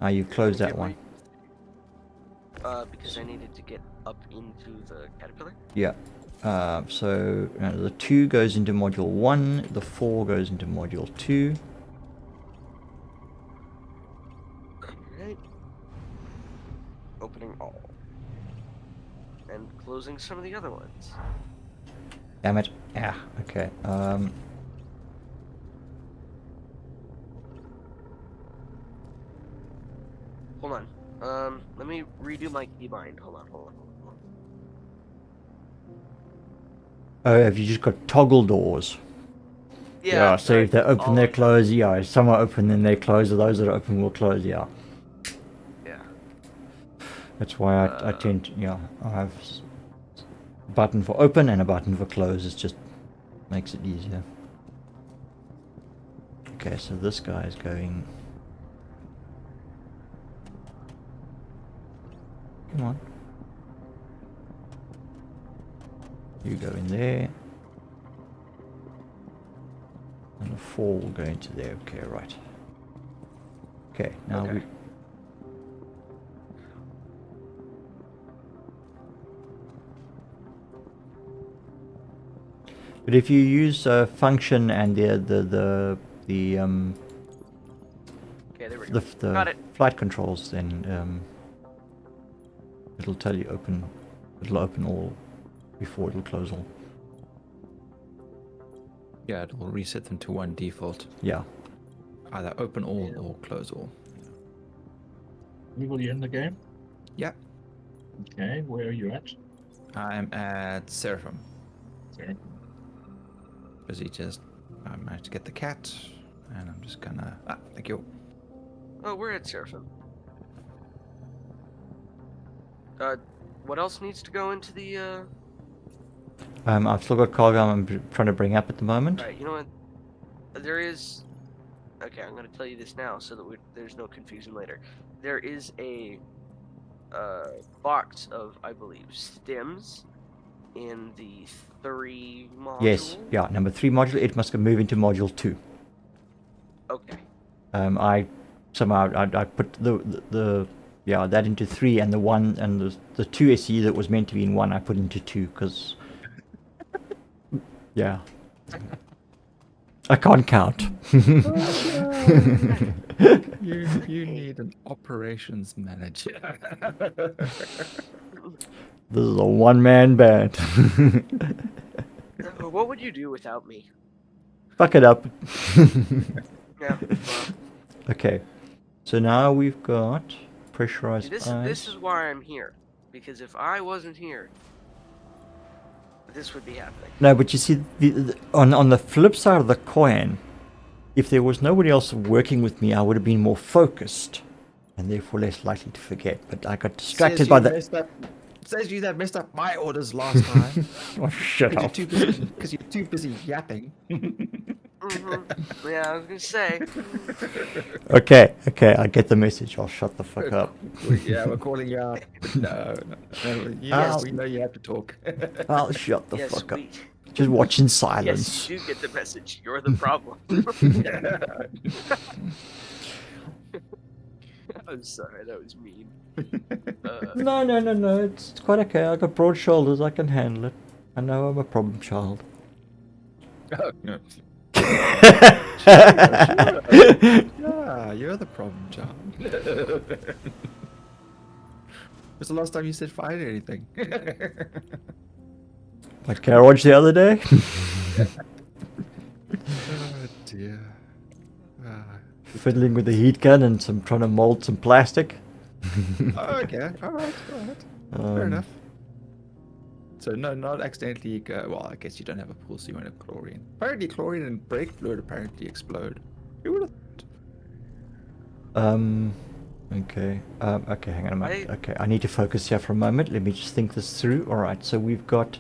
[SPEAKER 1] Ah, you've closed that one.
[SPEAKER 3] Because I needed to get up into the caterpillar?
[SPEAKER 1] Yeah. So the 2 goes into Module 1, the 4 goes into Module 2.
[SPEAKER 3] closing some of the other ones.
[SPEAKER 1] Damn it. Yeah, okay.
[SPEAKER 3] Hold on. Let me redo my keybind. Hold on.
[SPEAKER 1] Oh, have you just got toggle doors?
[SPEAKER 3] Yeah.
[SPEAKER 1] So if they open, they
[SPEAKER 3] all-
[SPEAKER 1] close. Yeah, some are open, then they close. Or those that are open will close. Yeah.
[SPEAKER 3] Yeah.
[SPEAKER 1] That's why I tend to, yeah, I have a button for open and a button for close. It just makes it easier. Okay, so this guy is going. Come on. You go in there. And the 4 will go into there. Okay, right. Okay, now
[SPEAKER 3] Okay.
[SPEAKER 1] we. But if you use function and
[SPEAKER 3] Okay, there we go.
[SPEAKER 1] the
[SPEAKER 3] Got it.
[SPEAKER 1] flight controls, then it'll tell you open. It'll open all before it'll close all.
[SPEAKER 6] Yeah, it will reset them to one default.
[SPEAKER 1] Yeah.
[SPEAKER 6] Either open all or close all.
[SPEAKER 2] Will you in the game?
[SPEAKER 6] Yeah,
[SPEAKER 2] Okay, where are you at?
[SPEAKER 6] I'm at Seraphim.
[SPEAKER 2] There.
[SPEAKER 6] Busy I managed to get the cat, and I'm just gonna. Thank you.
[SPEAKER 3] Oh, we're at Seraphim. What else needs to go into the
[SPEAKER 1] I've still got cargo I'm trying to bring up at the moment.
[SPEAKER 3] Alright, you know what? There is... Okay, I'm going to tell you this now so that there's no confusion later. There is a box of, I believe, stems in the 3 module.
[SPEAKER 1] Yes. Yeah. Number 3 module. It must move into module 2.
[SPEAKER 3] Okay.
[SPEAKER 1] I somehow I put the that into 3 and the 1 and the 2 SE that was meant to be in 1 I put into 2 because yeah. I can't count.
[SPEAKER 6] You need an operations manager.
[SPEAKER 1] This is a one-man band.
[SPEAKER 3] What would you do without me?
[SPEAKER 1] Fuck it up.
[SPEAKER 3] Yeah. Well,
[SPEAKER 1] Okay. So now we've got pressurized
[SPEAKER 3] this
[SPEAKER 1] ice.
[SPEAKER 3] is why I'm here. Because if I wasn't here, this would be happening.
[SPEAKER 1] No, but you see, on the flip side of the coin, if there was nobody else working with me, I would have been more focused, and therefore less likely to forget. But I got distracted by the.
[SPEAKER 6] Says you that messed up my orders last time.
[SPEAKER 1] Oh, shut up!
[SPEAKER 6] Because you're too busy yapping.
[SPEAKER 3] Yeah, I was gonna say.
[SPEAKER 1] Okay, I get the message. I'll shut the fuck up.
[SPEAKER 6] Yeah, we're calling you out. No. We know you have to talk.
[SPEAKER 1] I'll shut the
[SPEAKER 3] Yes,
[SPEAKER 1] fuck up.
[SPEAKER 3] we.
[SPEAKER 1] Just watch in
[SPEAKER 3] Yes,
[SPEAKER 1] silence.
[SPEAKER 3] you do get the message. You're the problem. I'm sorry, that was mean.
[SPEAKER 1] No. It's quite okay. I got broad shoulders. I can handle it. I know I'm a problem child.
[SPEAKER 6] Oh, no. Yeah, you're the problem child. When's the last time you said fine or anything?
[SPEAKER 1] Like Carriage the other day.
[SPEAKER 6] Oh dear.
[SPEAKER 1] Fiddling with the heat gun and trying to mold some plastic.
[SPEAKER 6] Okay, alright. Fair enough. So no, not accidentally. Well, I guess you don't have a pool, so you won't have chlorine. Apparently, chlorine and brake fluid apparently explode. Who would have?
[SPEAKER 1] Okay. Okay, hang on a moment. Okay, I need to focus here for a moment. Let me just think this through. All right. So we've got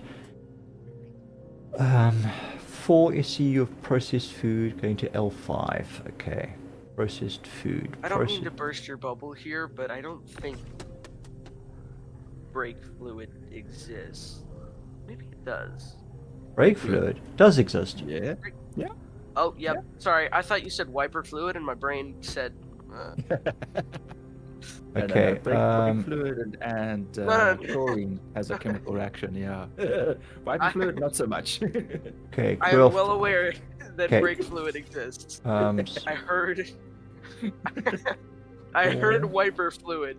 [SPEAKER 1] 4 SEU of processed food going to L5. Okay. Processed food.
[SPEAKER 3] I don't mean to burst your bubble here, but I don't think brake fluid exists. Maybe it does.
[SPEAKER 1] Brake fluid does exist.
[SPEAKER 6] Yeah.
[SPEAKER 3] Oh, yep. Yeah. Sorry, I thought you said wiper fluid, and my brain said.
[SPEAKER 1] Okay.
[SPEAKER 6] Brake fluid and chlorine has a chemical reaction. Yeah. Wiper fluid, not so much.
[SPEAKER 1] Okay.
[SPEAKER 3] I am well aware that brake fluid exists. I heard. I heard wiper fluid,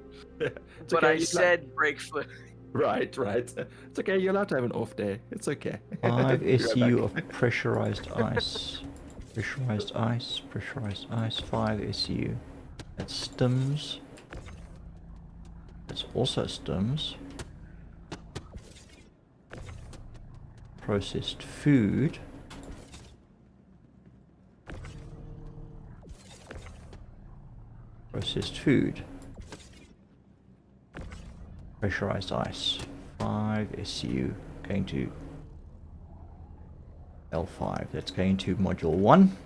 [SPEAKER 3] but I said brake fluid.
[SPEAKER 6] Right. It's okay. You're allowed to have an off day. It's okay.
[SPEAKER 1] 5
[SPEAKER 6] Be right
[SPEAKER 1] SU
[SPEAKER 6] back.
[SPEAKER 1] of pressurized ice. Pressurized ice, pressurized ice, 5 SU. That's stims. That's also stims. Processed food. Processed food. Pressurized ice. 5 SU. Going to L5. That's going to module 1.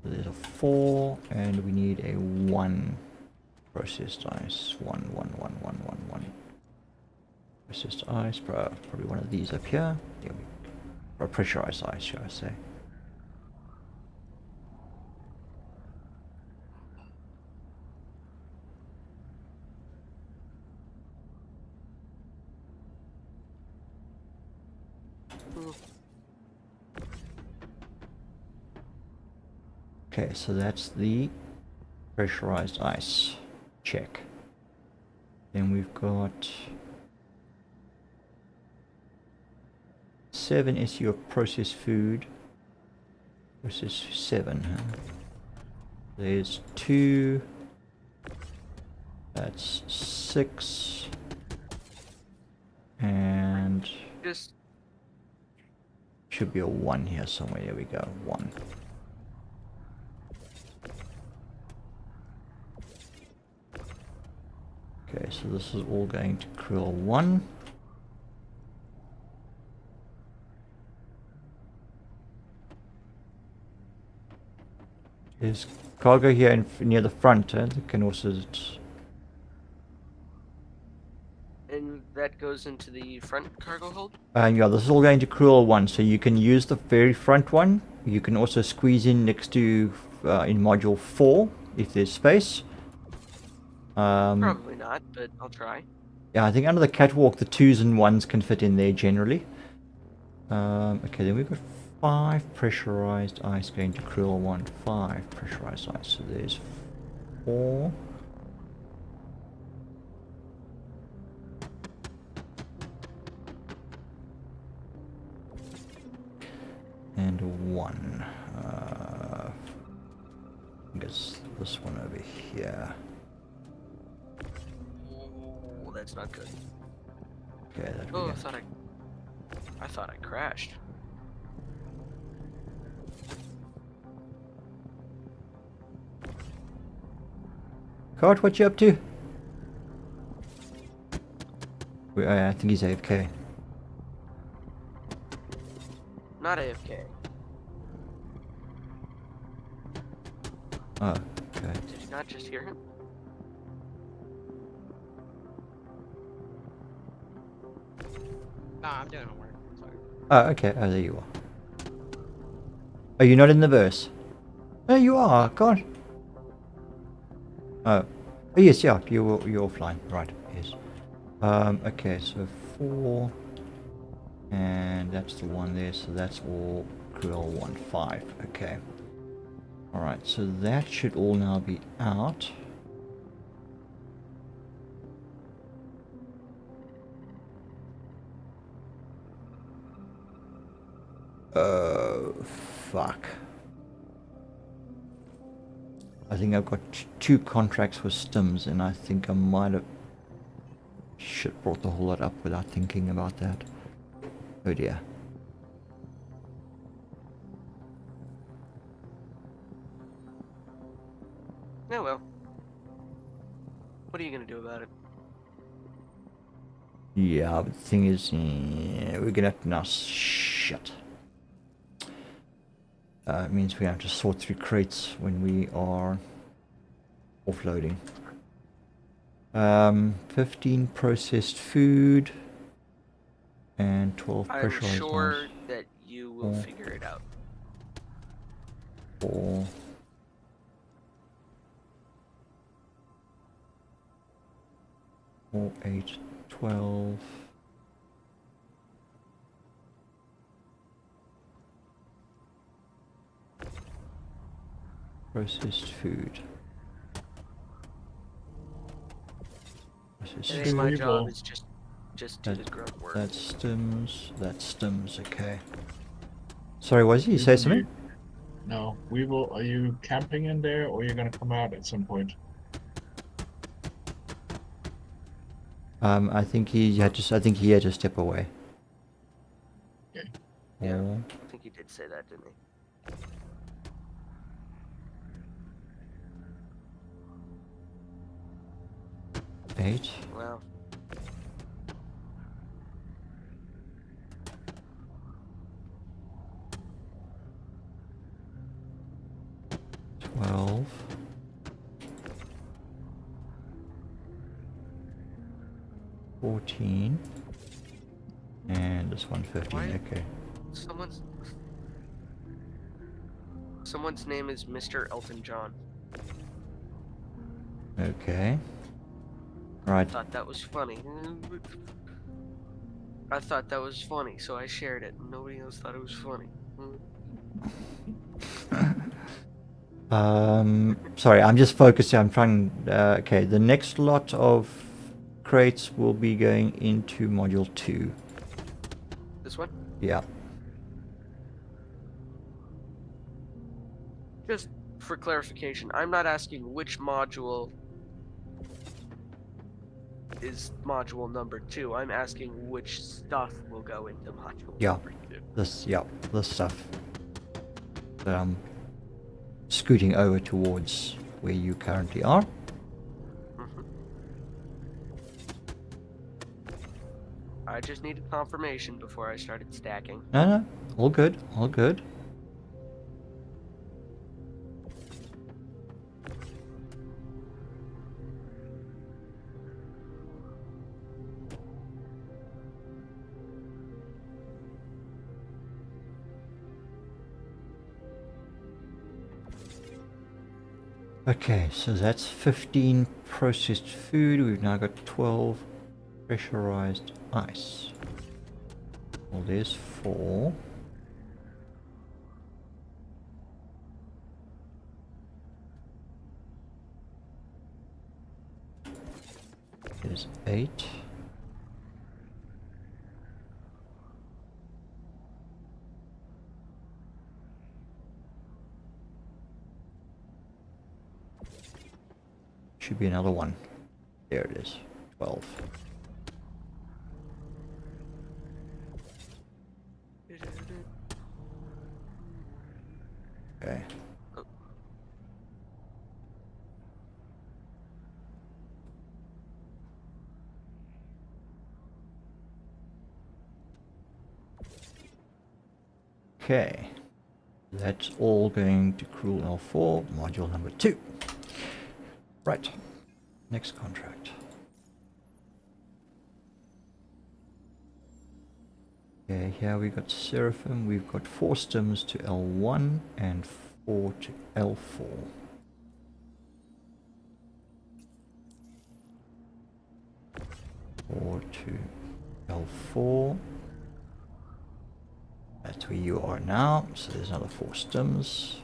[SPEAKER 1] So there's a 4, and we need a 1 processed ice. 1. Processed ice. Probably one of these up here. There we go. Or pressurized ice, shall I say. Okay, so that's the pressurized ice check. Then we've got 7 SU of processed food. Processed 7, huh? There's 2. That's 6. And
[SPEAKER 3] Just
[SPEAKER 1] should be a 1 here somewhere. There we go. 1. Okay, so this is all going to krill 1. There's cargo here near the front, that can also...
[SPEAKER 3] and that goes into the front cargo hold.
[SPEAKER 1] yeah, this is all going to krill 1, so you can use the very front one. You can also squeeze in next to in module 4 if there's space.
[SPEAKER 3] Probably not, but I'll try.
[SPEAKER 1] Yeah, I think under the catwalk, the 2s and 1s can fit in there generally. Okay, then we've got 5 pressurized ice going to krill 1. 5 pressurized ice. So there's 4. And 1. I guess this one over here.
[SPEAKER 3] Oh, that's not good.
[SPEAKER 1] Okay, that
[SPEAKER 3] Oh,
[SPEAKER 1] we
[SPEAKER 3] I
[SPEAKER 1] get.
[SPEAKER 3] thought I crashed.
[SPEAKER 1] Cart, what you up to? I think he's AFK.
[SPEAKER 3] Not AFK.
[SPEAKER 1] Oh, okay.
[SPEAKER 3] Did you not just hear him?
[SPEAKER 7] Nah, I'm doing homework. Sorry.
[SPEAKER 1] Oh, okay. Oh, there you are. Are you not in the verse? There you are. God. Oh. Oh yes, yeah. You're offline. Right. Yes. Okay. So 4, and that's the one there. So that's all krill 1 5. Okay. All right. So that should all now be out. Oh, fuck. I think I've got 2 contracts with stims, and I think I might have brought the whole lot up without thinking about that. Oh dear.
[SPEAKER 3] Oh well. What are you gonna do about it?
[SPEAKER 1] Yeah, but the thing is, we're gonna have to now shit. It means we have to sort through crates when we are offloading. 15 processed food and 12
[SPEAKER 3] I'm
[SPEAKER 1] pressurized
[SPEAKER 3] sure
[SPEAKER 1] ice.
[SPEAKER 3] that you will
[SPEAKER 1] Oh.
[SPEAKER 3] figure it out.
[SPEAKER 1] 4. 4, 8, 12. Processed food. Process
[SPEAKER 3] Today
[SPEAKER 2] Yes,
[SPEAKER 3] my
[SPEAKER 2] we
[SPEAKER 1] food.
[SPEAKER 3] job
[SPEAKER 2] will.
[SPEAKER 3] is just do the
[SPEAKER 1] That,
[SPEAKER 3] grunt work.
[SPEAKER 1] that stims. That stims. Okay. Sorry, was you
[SPEAKER 2] We
[SPEAKER 1] say
[SPEAKER 2] will
[SPEAKER 1] something?
[SPEAKER 2] No, we will. Are you camping in there, or you're gonna come out at some point?
[SPEAKER 1] I think he had to. I think he had to step away.
[SPEAKER 2] Okay.
[SPEAKER 3] Yeah.
[SPEAKER 1] Or-
[SPEAKER 3] I think he did say that, didn't he?
[SPEAKER 1] Eight.
[SPEAKER 3] Wow.
[SPEAKER 1] 12. 14. And this one 15.
[SPEAKER 3] Why-
[SPEAKER 1] Okay.
[SPEAKER 3] Someone's name is Mr. Elton John.
[SPEAKER 1] Okay. Right.
[SPEAKER 3] I thought that was funny. I thought that was funny, so I shared it. Nobody else thought it was funny.
[SPEAKER 1] Sorry, I'm just focusing. I'm trying. Okay, the next lot of crates will be going into module 2.
[SPEAKER 3] This one?
[SPEAKER 1] Yeah.
[SPEAKER 3] Just for clarification, I'm not asking which module is module number 2. I'm asking which stuff will go into module
[SPEAKER 1] Yeah.
[SPEAKER 3] number 2.
[SPEAKER 1] This stuff that I'm scooting over towards where you currently are.
[SPEAKER 3] Mhm. I just needed confirmation before I started stacking.
[SPEAKER 1] No, all good, all good. Okay, so that's 15 processed food. We've now got 12 pressurized ice. Well, there's 4. There's 8. Should be another one. There it is. 12. Okay. Okay. That's all going to Cruel L4, module number 2. Right. Next contract. Okay, here we got Seraphim. We've got 4 stims to L1 and 4 to L4. Four to L4. That's where you are now. So there's another 4 stims.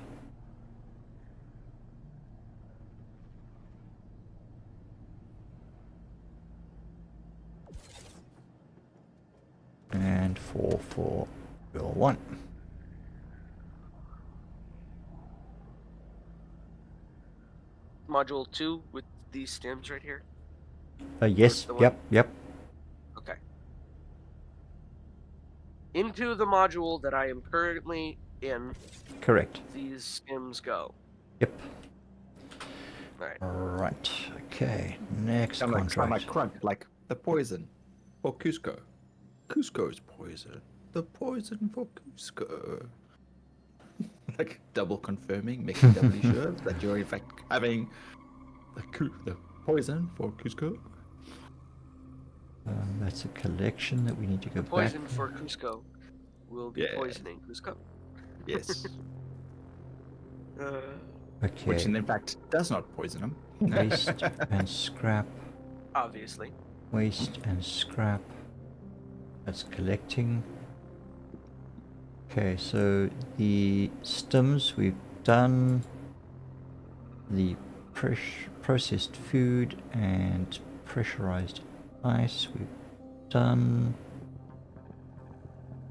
[SPEAKER 1] And 4 for L1.
[SPEAKER 3] Module 2 with these stems right here?
[SPEAKER 1] Yes,
[SPEAKER 3] the one-
[SPEAKER 1] yep.
[SPEAKER 3] Okay. Into the module that I am currently in,
[SPEAKER 1] Correct.
[SPEAKER 3] these stems go.
[SPEAKER 1] Yep.
[SPEAKER 3] Alright.
[SPEAKER 1] Right. Okay. Next
[SPEAKER 6] Sound
[SPEAKER 1] contract.
[SPEAKER 6] like crunk, like the poison for Cusco. Cusco's poison. The poison for Cusco. Like double confirming, making doubly sure that you're in fact having the poison for Cusco.
[SPEAKER 1] That's a collection that we need to go back.
[SPEAKER 3] Poison for Cusco will be
[SPEAKER 6] Yeah.
[SPEAKER 3] poisoning Cusco.
[SPEAKER 6] Yes.
[SPEAKER 1] Okay.
[SPEAKER 6] Which in fact does not poison them.
[SPEAKER 1] Waste and scrap.
[SPEAKER 3] Obviously.
[SPEAKER 1] Waste and scrap. That's collecting. Okay, so the stims we've done. The processed food and pressurized ice. We've done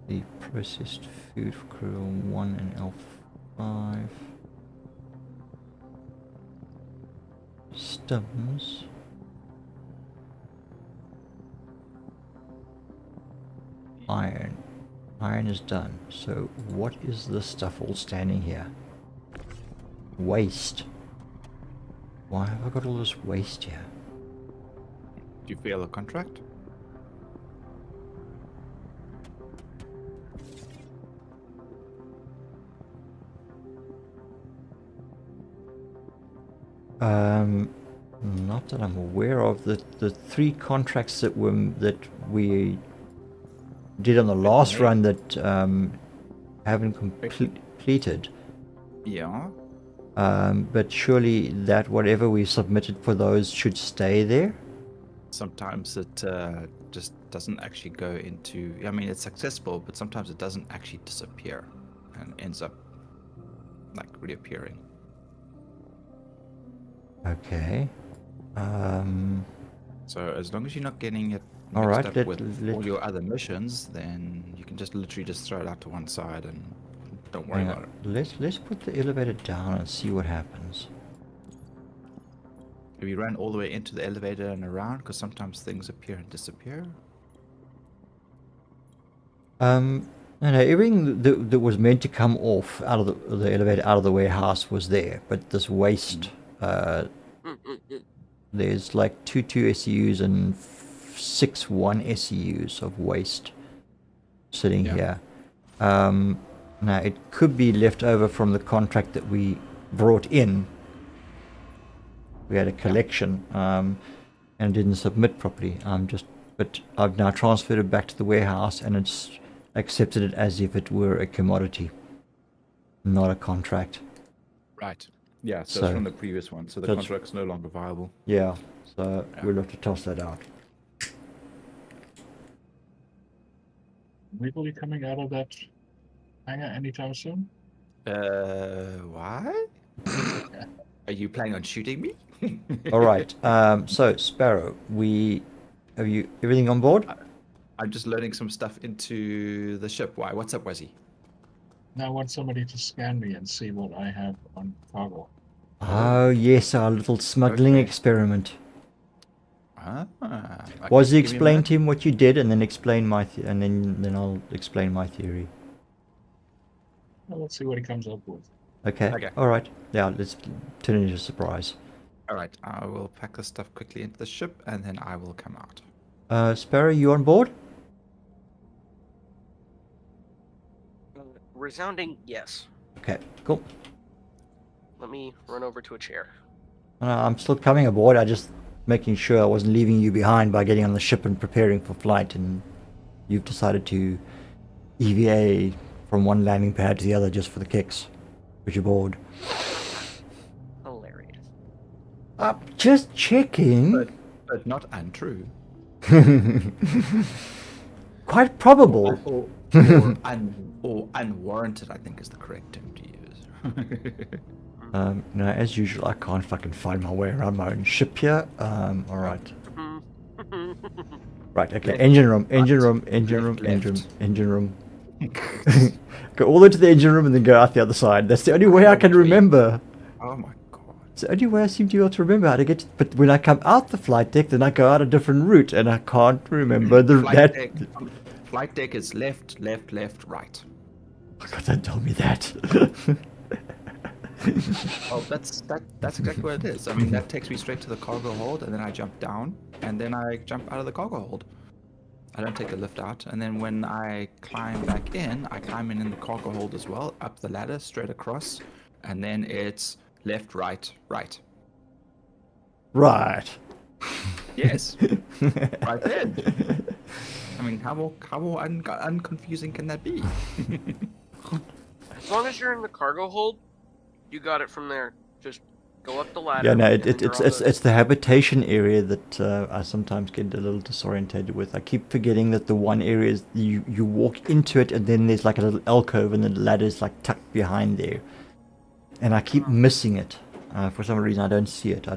[SPEAKER 1] the processed food for crew 1 and L5. Stems. Iron. Iron is done. So what is this stuff all standing here? Waste. Why have I got all this waste here?
[SPEAKER 6] Do you feel a contract?
[SPEAKER 1] Not that I'm aware of. The 3 contracts that we did on the last run that haven't completed.
[SPEAKER 6] Yeah.
[SPEAKER 1] But surely that whatever we submitted for those should stay there.
[SPEAKER 6] Sometimes it just doesn't actually go into. I mean, it's accessible, but sometimes it doesn't actually disappear and ends up like reappearing.
[SPEAKER 1] Okay.
[SPEAKER 6] So as long as you're not getting it mixed
[SPEAKER 1] All right,
[SPEAKER 6] up with all your other missions, then you can just literally just throw it out to one side and don't worry about it.
[SPEAKER 1] Let's put the elevator down and see what happens.
[SPEAKER 6] Have you run all the way into the elevator and around? Because sometimes things appear and disappear.
[SPEAKER 1] No, everything that was meant to come off out of the elevator out of the warehouse was there, but this waste, there's like 2 SEUs and 6 1 SEUs of waste sitting here. Now it could be left over from the contract that we brought in. We had a collection and didn't submit properly. But I've now transferred it back to the warehouse and it's accepted it as if it were a commodity, not a contract.
[SPEAKER 6] Right. Yeah, so it's from the previous one, so the contract's no longer viable.
[SPEAKER 1] Yeah, so we'll have to toss that out.
[SPEAKER 2] We will be coming out of that hangar anytime soon?
[SPEAKER 6] Why? Are you planning on shooting me?
[SPEAKER 1] All right. So Sparrow, have you everything on board?
[SPEAKER 6] I'm just loading some stuff into the ship. Why? What's up, Wazzy?
[SPEAKER 2] Now I want somebody to scan me and see what I have on cargo.
[SPEAKER 1] Oh yes, our little smuggling experiment. Was he explain to him what you did, and then explain my and then I'll explain my theory.
[SPEAKER 2] Well, let's see what he comes up with.
[SPEAKER 1] Okay. All right. Yeah, let's turn it into a surprise.
[SPEAKER 6] All right. I will pack the stuff quickly into the ship, and then I will come out.
[SPEAKER 1] Sparrow, you on board?
[SPEAKER 3] Resounding yes.
[SPEAKER 1] Okay. Cool.
[SPEAKER 3] Let me run over to a chair.
[SPEAKER 1] I'm still coming aboard. I just making sure I wasn't leaving you behind by getting on the ship and preparing for flight, and you've decided to EVA from one landing pad to the other just for the kicks, because you're bored.
[SPEAKER 3] Hilarious.
[SPEAKER 1] Just checking.
[SPEAKER 6] But not untrue.
[SPEAKER 1] Quite probable.
[SPEAKER 6] Or unwarranted, I think is the correct term to use.
[SPEAKER 1] No, as usual, I can't fucking find my way around my own ship here. All right. Right, okay. Engine room. Go all the way to the engine room and then go out the other side. That's the only way I can remember.
[SPEAKER 6] Oh my god.
[SPEAKER 1] It's the only way I seem to be able to remember how to get to, but when I come out the flight deck, then I go out a different route, and I can't remember
[SPEAKER 6] Flight deck is left, right.
[SPEAKER 1] Oh god, don't tell me that.
[SPEAKER 6] Oh, that's exactly what it is. I mean, that takes me straight to the cargo hold, and then I jump down, and then I jump out of the cargo hold. I don't take the lift out, and then when I climb back in, I climb in the cargo hold as well, up the ladder, straight across, and then it's left, right.
[SPEAKER 1] Right.
[SPEAKER 6] Yes. Right then. I mean, how more unconfusing can that be?
[SPEAKER 3] As long as you're in the cargo hold, you got it from there. Just go up the ladder.
[SPEAKER 1] Yeah, no, it's the habitation area that I sometimes get a little disorientated with. I keep forgetting that the one area is you walk into it, and then there's like a little alcove, and the ladder's like tucked behind there, and I keep missing it. For some reason, I don't see it. I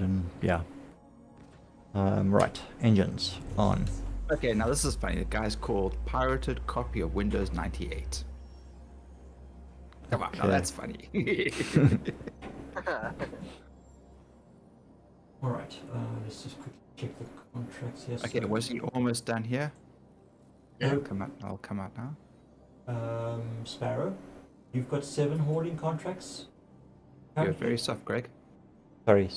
[SPEAKER 1] Right, engines on.
[SPEAKER 6] Okay, now this is funny. The guy's called Pirated Copy of Windows 98. Come on, now
[SPEAKER 1] Okay.
[SPEAKER 6] that's funny.
[SPEAKER 1] All right, let's just quickly check the contracts here.
[SPEAKER 6] Okay,
[SPEAKER 1] So,
[SPEAKER 6] was he almost done here?
[SPEAKER 2] Yeah.
[SPEAKER 6] I'll come out now.
[SPEAKER 1] Sparrow, you've got 7 hauling contracts.
[SPEAKER 6] You're
[SPEAKER 1] currently?
[SPEAKER 6] very soft, Greg.
[SPEAKER 1] Sorry,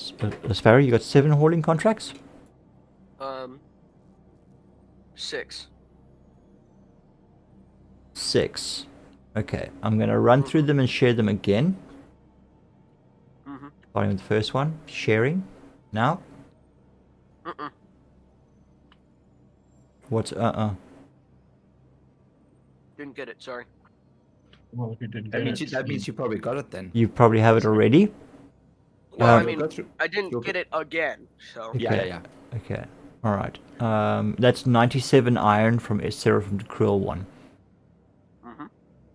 [SPEAKER 1] Sparrow, you got 7 hauling contracts?
[SPEAKER 3] 6.
[SPEAKER 1] 6. Okay, I'm going to run through them and share them again.
[SPEAKER 3] Mm-hmm.
[SPEAKER 1] Starting with the first one, sharing. Now,
[SPEAKER 3] Mm-mm.
[SPEAKER 1] what's
[SPEAKER 3] Didn't get it. Sorry.
[SPEAKER 2] Well, if you didn't
[SPEAKER 6] That
[SPEAKER 2] get
[SPEAKER 6] means
[SPEAKER 2] it,
[SPEAKER 6] that means you probably got it then.
[SPEAKER 1] You probably have it already.
[SPEAKER 3] Well, I
[SPEAKER 1] Um,
[SPEAKER 3] mean,
[SPEAKER 6] Go through-
[SPEAKER 3] I didn't
[SPEAKER 6] you'll
[SPEAKER 3] get it again. So.
[SPEAKER 1] Okay.
[SPEAKER 6] Yeah.
[SPEAKER 1] Okay. All right. That's 97 iron from Seraphim to Krill 1.
[SPEAKER 3] Mm-hmm.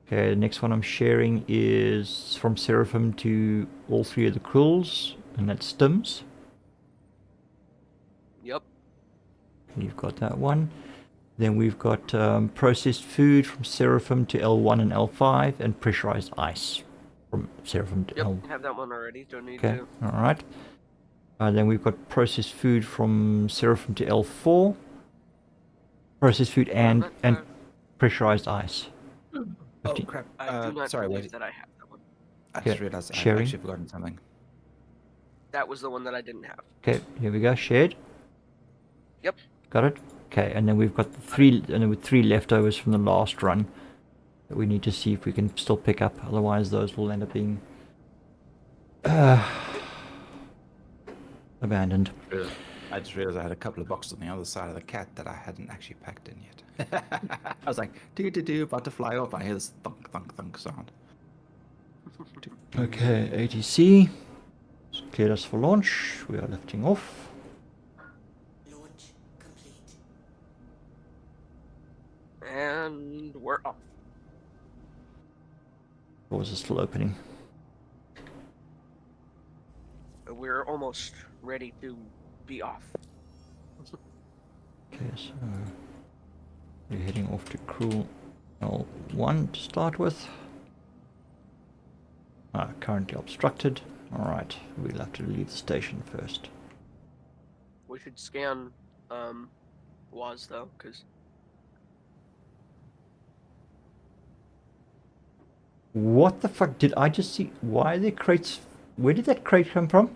[SPEAKER 1] Okay, the next one I'm sharing is from Seraphim to all 3 of the Krills, and that's Stims.
[SPEAKER 3] Yep.
[SPEAKER 1] You've got that one. Then we've got processed food from Seraphim to L1 and L5, and pressurized ice from Seraphim to
[SPEAKER 3] Yep.
[SPEAKER 1] L.
[SPEAKER 3] Have that one already. Don't need
[SPEAKER 1] Okay,
[SPEAKER 3] to.
[SPEAKER 1] all right. Then we've got processed food from Seraphim to L4, processed food and pressurized ice.
[SPEAKER 6] Oh
[SPEAKER 1] 15.
[SPEAKER 6] crap!
[SPEAKER 3] I do not
[SPEAKER 6] sorry,
[SPEAKER 3] believe
[SPEAKER 6] wait.
[SPEAKER 3] that I have that one.
[SPEAKER 6] I
[SPEAKER 1] Okay,
[SPEAKER 6] just realized I've
[SPEAKER 1] sharing.
[SPEAKER 6] actually forgotten something.
[SPEAKER 3] That was the one that I didn't have.
[SPEAKER 1] Okay, here we go. Shared.
[SPEAKER 3] Yep.
[SPEAKER 1] Got it. Okay, and then we've got the 3, and then with 3 leftovers from the last run that we need to see if we can still pick up. Otherwise, those will end up being abandoned.
[SPEAKER 6] I just realized I had a couple of boxes on the other side of the cat that I hadn't actually packed in yet. I was like, do, about to fly off. I hear this thunk, thunk, thunk sound.
[SPEAKER 1] Okay, ATC. Cleared us for launch. We are lifting off.
[SPEAKER 5] Launch complete.
[SPEAKER 3] And we're off.
[SPEAKER 1] Doors are still opening.
[SPEAKER 3] We're almost ready to be off.
[SPEAKER 1] Okay, so we're heading off to Cruel L1 to start with. Currently obstructed. Alright, we'll have to leave the station first.
[SPEAKER 3] We should scan WAS though, because
[SPEAKER 1] What the fuck did I just see? Why are there crates? Where did that crate come from?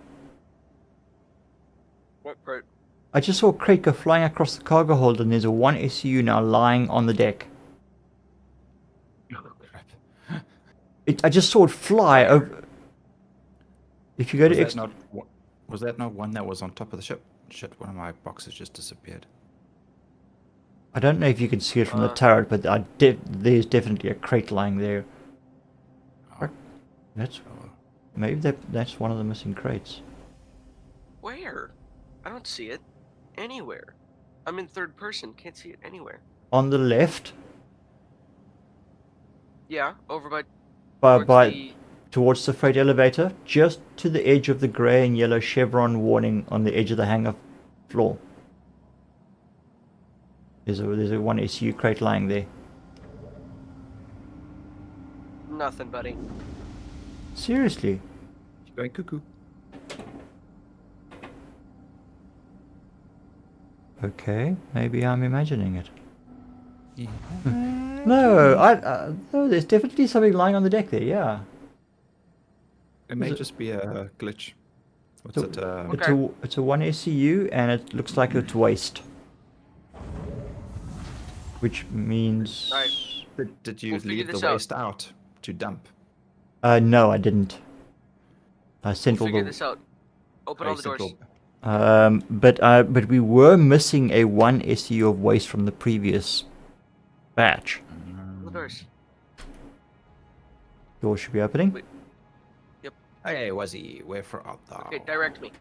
[SPEAKER 3] what part?
[SPEAKER 1] I just saw a crate go flying across the cargo hold, and there's a 1 SCU now lying on the deck.
[SPEAKER 6] Oh crap!
[SPEAKER 1] I just saw it fly over. If you go
[SPEAKER 6] Was
[SPEAKER 1] to
[SPEAKER 6] that, was that not one that was on top of the ship? Shit, one of my boxes just disappeared.
[SPEAKER 1] I don't know if you can see it from the turret, but there's definitely a crate lying there.
[SPEAKER 6] Oh,
[SPEAKER 1] That's
[SPEAKER 6] oh.
[SPEAKER 1] maybe that's one of the missing crates.
[SPEAKER 3] Where? I don't see it anywhere. I'm in third person, can't see it anywhere.
[SPEAKER 1] On the left,
[SPEAKER 3] Yeah, over by
[SPEAKER 1] by towards the freight elevator, just to the edge of the grey and yellow chevron warning on the edge of the hangar floor. There's a 1 SU crate lying there.
[SPEAKER 3] nothing, buddy.
[SPEAKER 1] Seriously?
[SPEAKER 6] She's going cuckoo.
[SPEAKER 1] Okay, maybe I'm imagining it. No, no, there's definitely something lying on the deck there. Yeah.
[SPEAKER 6] It may
[SPEAKER 1] Is it-
[SPEAKER 6] just be a glitch. What's
[SPEAKER 1] So-
[SPEAKER 6] it?
[SPEAKER 3] Okay.
[SPEAKER 1] It's a 1 SCU and it looks like it's waste. Which means
[SPEAKER 3] Alright.
[SPEAKER 6] Did you
[SPEAKER 3] We'll figure
[SPEAKER 6] leave the
[SPEAKER 3] this out.
[SPEAKER 6] waste out to dump?
[SPEAKER 1] No, I didn't. I sent
[SPEAKER 3] We'll
[SPEAKER 1] all
[SPEAKER 3] figure
[SPEAKER 1] the
[SPEAKER 3] this out. Open
[SPEAKER 6] Oh,
[SPEAKER 3] all
[SPEAKER 6] you
[SPEAKER 3] the
[SPEAKER 6] sent
[SPEAKER 3] doors.
[SPEAKER 1] but we were missing a 1 SCU of waste from the previous batch.
[SPEAKER 3] All the doors.
[SPEAKER 1] Doors should be opening.
[SPEAKER 3] Wait.
[SPEAKER 6] Hey, Wazzy, where for art thou?
[SPEAKER 3] Okay, direct me.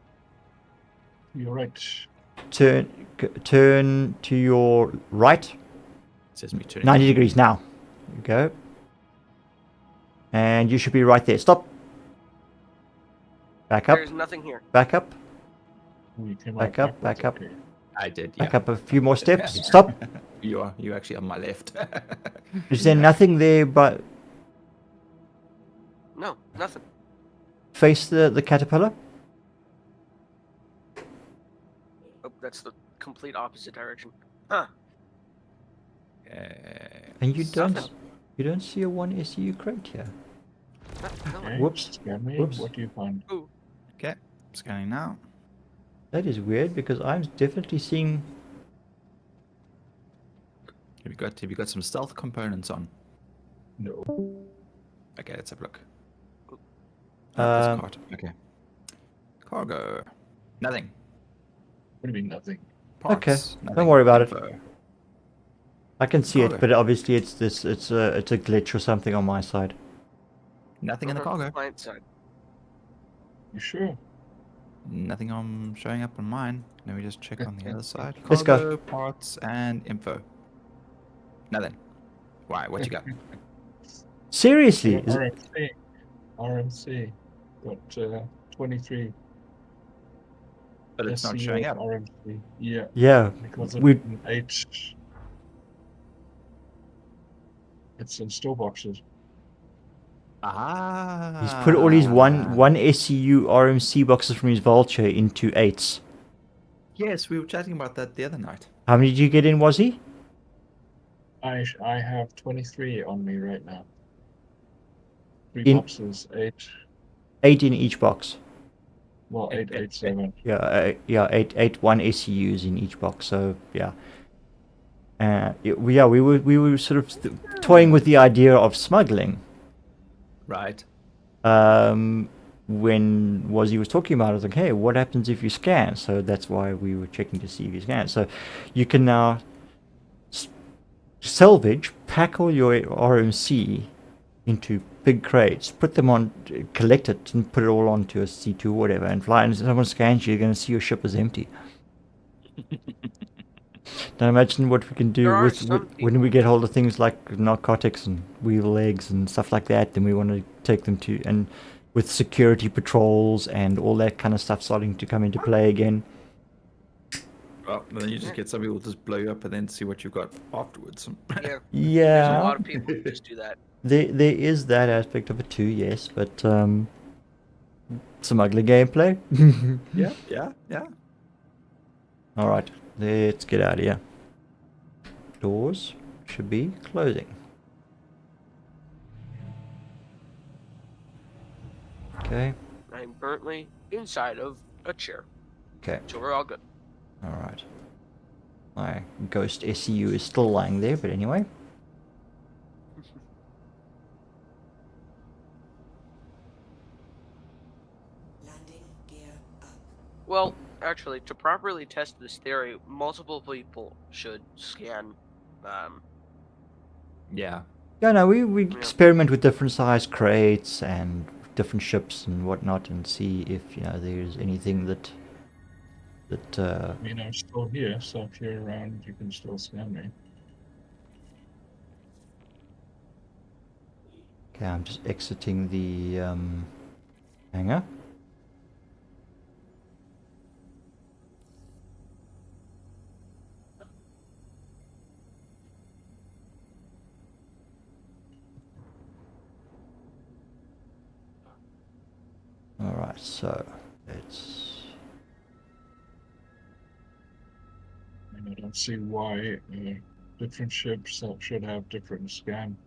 [SPEAKER 2] you're right.
[SPEAKER 1] Turn to your right.
[SPEAKER 6] It says me turning.
[SPEAKER 1] 90 degrees now. There you go. And you should be right there. Stop. Back up.
[SPEAKER 3] There's nothing here.
[SPEAKER 1] Back up.
[SPEAKER 2] We came
[SPEAKER 1] Back
[SPEAKER 2] out
[SPEAKER 1] up, back
[SPEAKER 2] backwards,
[SPEAKER 1] up.
[SPEAKER 2] okay.
[SPEAKER 6] I did.
[SPEAKER 1] Back
[SPEAKER 6] Yeah.
[SPEAKER 1] up a few more steps. Stop.
[SPEAKER 6] You actually on my left.
[SPEAKER 1] Is there nothing there but
[SPEAKER 3] No, nothing.
[SPEAKER 1] face the caterpillar?
[SPEAKER 3] Oh, that's the complete opposite direction. Huh.
[SPEAKER 1] And you
[SPEAKER 3] Nothing.
[SPEAKER 1] don't see a 1 SU crate here.
[SPEAKER 3] No.
[SPEAKER 2] Okay,
[SPEAKER 1] Whoops.
[SPEAKER 2] scan me.
[SPEAKER 1] Whoops.
[SPEAKER 2] What do you find?
[SPEAKER 3] Ooh.
[SPEAKER 6] Okay, scanning now.
[SPEAKER 1] That is weird because I'm definitely seeing.
[SPEAKER 6] Have you got some stealth components on?
[SPEAKER 2] No.
[SPEAKER 6] Okay, let's have a look.
[SPEAKER 3] Ooh.
[SPEAKER 6] That's
[SPEAKER 1] Um,
[SPEAKER 6] cart. Okay. Cargo. Nothing.
[SPEAKER 2] What do you mean nothing?
[SPEAKER 6] Parts.
[SPEAKER 1] Okay,
[SPEAKER 6] Nothing.
[SPEAKER 1] don't worry about it.
[SPEAKER 6] Info.
[SPEAKER 1] I can see it,
[SPEAKER 6] Cargo.
[SPEAKER 1] but obviously it's a glitch or something on my side.
[SPEAKER 6] Nothing in the cargo.
[SPEAKER 3] Client side.
[SPEAKER 2] You sure?
[SPEAKER 6] Nothing on showing up on mine. Let me just check on the other side.
[SPEAKER 1] Let's go.
[SPEAKER 6] Cargo, parts, and info. Nothing. Why? What you got?
[SPEAKER 1] Seriously?
[SPEAKER 2] Yeah,
[SPEAKER 1] Is it-
[SPEAKER 2] RMC. RMC. Got 23.
[SPEAKER 6] But it's not
[SPEAKER 2] SCU
[SPEAKER 6] showing up.
[SPEAKER 2] RMC. Yeah,
[SPEAKER 1] yeah,
[SPEAKER 2] because
[SPEAKER 1] we
[SPEAKER 2] it's in 8. It's in store boxes.
[SPEAKER 6] Ah.
[SPEAKER 1] he's put all his one SCU RMC boxes from his vulture into 8s.
[SPEAKER 6] Yes, we were chatting about that the other night.
[SPEAKER 1] How many did you get in, was he?
[SPEAKER 2] I have 23 on me right now. 3
[SPEAKER 1] In-
[SPEAKER 2] boxes, 8.
[SPEAKER 1] 8 in each box.
[SPEAKER 2] Well, 8, 8, 7.
[SPEAKER 1] Yeah, eight 1 SCUs in each box. So yeah. We were sort of toying with the idea of smuggling.
[SPEAKER 6] Right.
[SPEAKER 1] When he was talking about it, I was like, hey, what happens if you scan? So that's why we were checking to see if you scan. So you can now salvage, pack all your RMC into big crates, put them on, collect it, and put it all onto a C2 or whatever, and fly. And if someone scans you, you're going to see your ship is empty. Now imagine what we can do
[SPEAKER 3] There are
[SPEAKER 1] with
[SPEAKER 3] some
[SPEAKER 1] when we
[SPEAKER 3] people-
[SPEAKER 1] get hold of things like narcotics and wheel legs and stuff like that. Then we want to take them to, and with security patrols and all that kind of stuff starting to come into play again.
[SPEAKER 6] Well, then you just get some people just blow you up and then see what you've got afterwards.
[SPEAKER 3] Yeah. There's a
[SPEAKER 1] Yeah,
[SPEAKER 3] lot of people who just do that.
[SPEAKER 1] there is that aspect of it too. Yes, but some ugly gameplay.
[SPEAKER 6] Yeah.
[SPEAKER 1] All right, let's get out of here. Doors should be closing. Okay.
[SPEAKER 3] I'm currently inside of a chair,
[SPEAKER 1] Okay.
[SPEAKER 3] so we're all good.
[SPEAKER 1] All right. My ghost SCU is still lying there, but anyway.
[SPEAKER 5] Landing gear up.
[SPEAKER 3] Well, actually, to properly test this theory, multiple people should scan.
[SPEAKER 6] Yeah.
[SPEAKER 1] Yeah, no, we
[SPEAKER 3] Yeah.
[SPEAKER 1] experiment with different size crates and different ships and whatnot, and see if there's anything that.
[SPEAKER 2] I mean, I'm still here, so if you're around, you can still scan me.
[SPEAKER 1] Okay, I'm just exiting the hangar. All right, so it's.
[SPEAKER 2] I mean, I don't see why different ships should have different scan.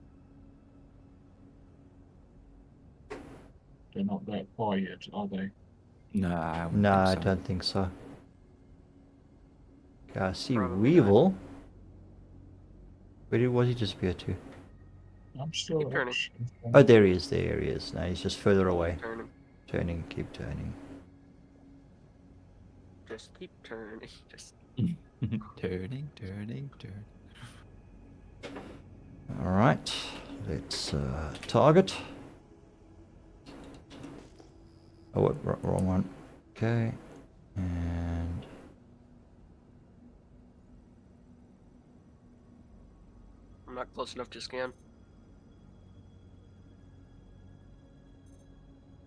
[SPEAKER 2] They're not that far yet, are they?
[SPEAKER 6] No, I wouldn't
[SPEAKER 1] No,
[SPEAKER 6] think
[SPEAKER 1] I
[SPEAKER 6] so.
[SPEAKER 1] don't think so. Okay, I see
[SPEAKER 3] Probably not.
[SPEAKER 1] Weevil. Where was he disappear to?
[SPEAKER 2] I'm still
[SPEAKER 3] Keep turning.
[SPEAKER 1] Oh, there he is. There he is. No, he's just further away.
[SPEAKER 3] Turning.
[SPEAKER 1] Turning, keep turning.
[SPEAKER 3] Just keep turning. Just.
[SPEAKER 6] turning.
[SPEAKER 1] All right, let's target. Oh, what, wrong one. Okay, and
[SPEAKER 3] I'm not close enough to scan.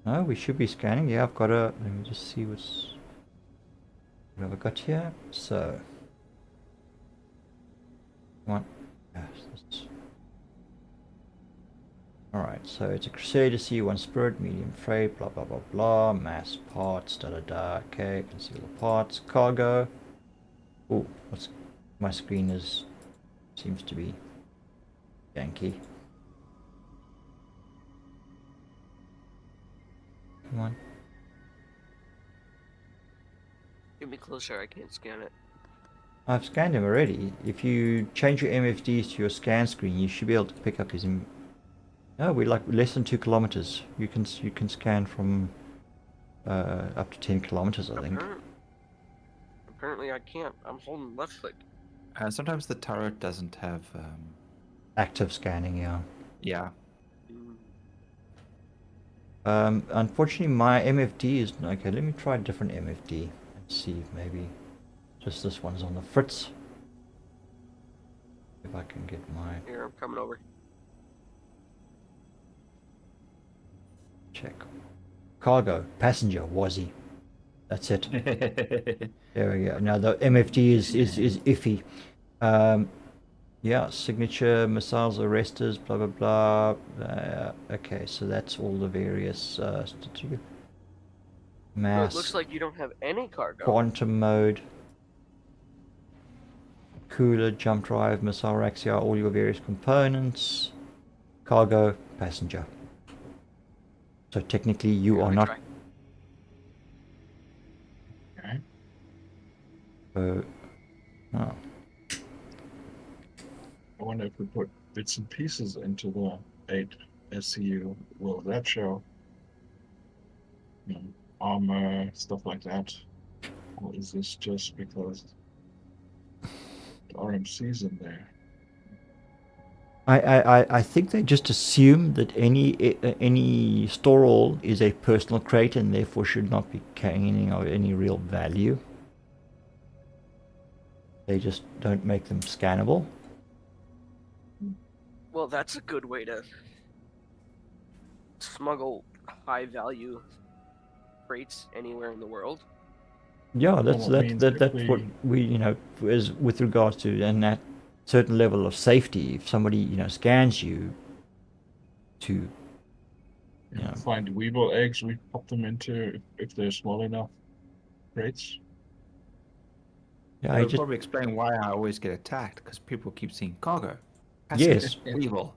[SPEAKER 1] no, we should be scanning. Yeah, I've got a. Let me just see what's. What have I got here? So, come on. Yes, this is... Alright, so it's a Crusader C1 Spirit, medium freight, blah blah blah blah, mass parts, da da da, okay, conceal the parts, cargo. Oh, what's my screen seems to be janky. Come on.
[SPEAKER 3] Get me closer, I can't scan it.
[SPEAKER 1] I've scanned him already. If you change your MFDs to your scan screen, you should be able to pick up his... No, we're like less than 2 kilometers. You can scan from up to 10 kilometers, I think.
[SPEAKER 3] Apparently I can't. I'm holding left click.
[SPEAKER 6] Sometimes the turret doesn't have.
[SPEAKER 1] Active scanning, yeah.
[SPEAKER 6] Yeah.
[SPEAKER 1] Unfortunately, my MFD is... Okay, let me try a different MFD and see if maybe just this one's on the fritz. If I can get my...
[SPEAKER 3] Here, I'm coming over.
[SPEAKER 1] Check. Cargo, passenger, Wazzy. That's it. There we go. Now the MFD is iffy. Yeah, signature, missiles, arresters, blah blah blah. Okay, so that's all the various mass.
[SPEAKER 3] So it looks like you don't have any cargo.
[SPEAKER 1] Quantum mode, cooler, jump drive, missile racks, yeah, all your various components, cargo, passenger. So technically you are not.
[SPEAKER 2] Okay.
[SPEAKER 1] Oh.
[SPEAKER 2] I wonder if we put bits and pieces into the 8 SCU. Will that show? You know, armor, stuff like that. Or is this just because the RMC's in there?
[SPEAKER 1] I think they just assume that any store all is a personal crate and therefore should not be carrying any real value. They just don't make them scannable.
[SPEAKER 3] Well, that's a good way to smuggle high value freights anywhere in the world.
[SPEAKER 1] Yeah, that's
[SPEAKER 2] Well, it
[SPEAKER 1] that's
[SPEAKER 2] means if
[SPEAKER 1] what we as with regards to and that certain level of safety. If somebody scans you to
[SPEAKER 2] Find weevil eggs, we pop them into if they're small enough crates.
[SPEAKER 1] yeah,
[SPEAKER 6] That
[SPEAKER 1] I
[SPEAKER 6] would
[SPEAKER 1] just
[SPEAKER 6] probably explain why I always get attacked, because people keep seeing cargo.
[SPEAKER 1] Yes.
[SPEAKER 6] Weevil.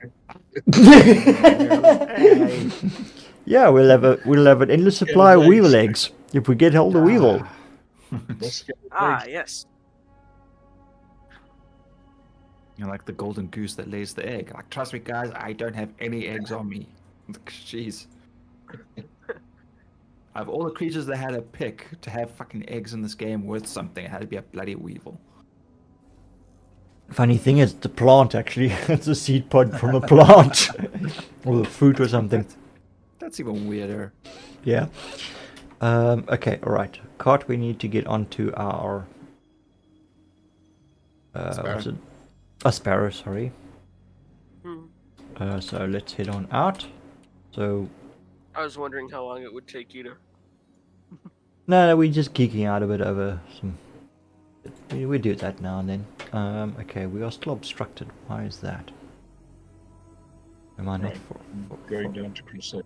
[SPEAKER 1] Yeah, we'll have an endless supply of
[SPEAKER 2] eggs.
[SPEAKER 1] weevil eggs if we get hold of weevil.
[SPEAKER 2] Let's get
[SPEAKER 3] Ah,
[SPEAKER 2] eggs.
[SPEAKER 3] yes.
[SPEAKER 6] Like the golden goose that lays the egg. Like, trust me, guys, I don't have any eggs on me. Jeez. Of all the creatures that had a pick to have fucking eggs in this game worth something, it had to be a bloody weevil.
[SPEAKER 1] Funny thing is, the plant actually, it's a seed pod from a plant, or the fruit or something.
[SPEAKER 6] That's even weirder.
[SPEAKER 1] Yeah. Okay. All right. Cart. We need to get onto our.
[SPEAKER 6] Sparrow.
[SPEAKER 1] What's it? A sparrow. Sorry.
[SPEAKER 3] Hmm.
[SPEAKER 1] So let's head on out. So.
[SPEAKER 3] I was wondering how long it would take you to.
[SPEAKER 1] No, we're just geeking out a bit over some. We do that now and then. Okay, we are still obstructed. Why is that? Am I not
[SPEAKER 2] Right.
[SPEAKER 1] for
[SPEAKER 2] Going down to Crusade.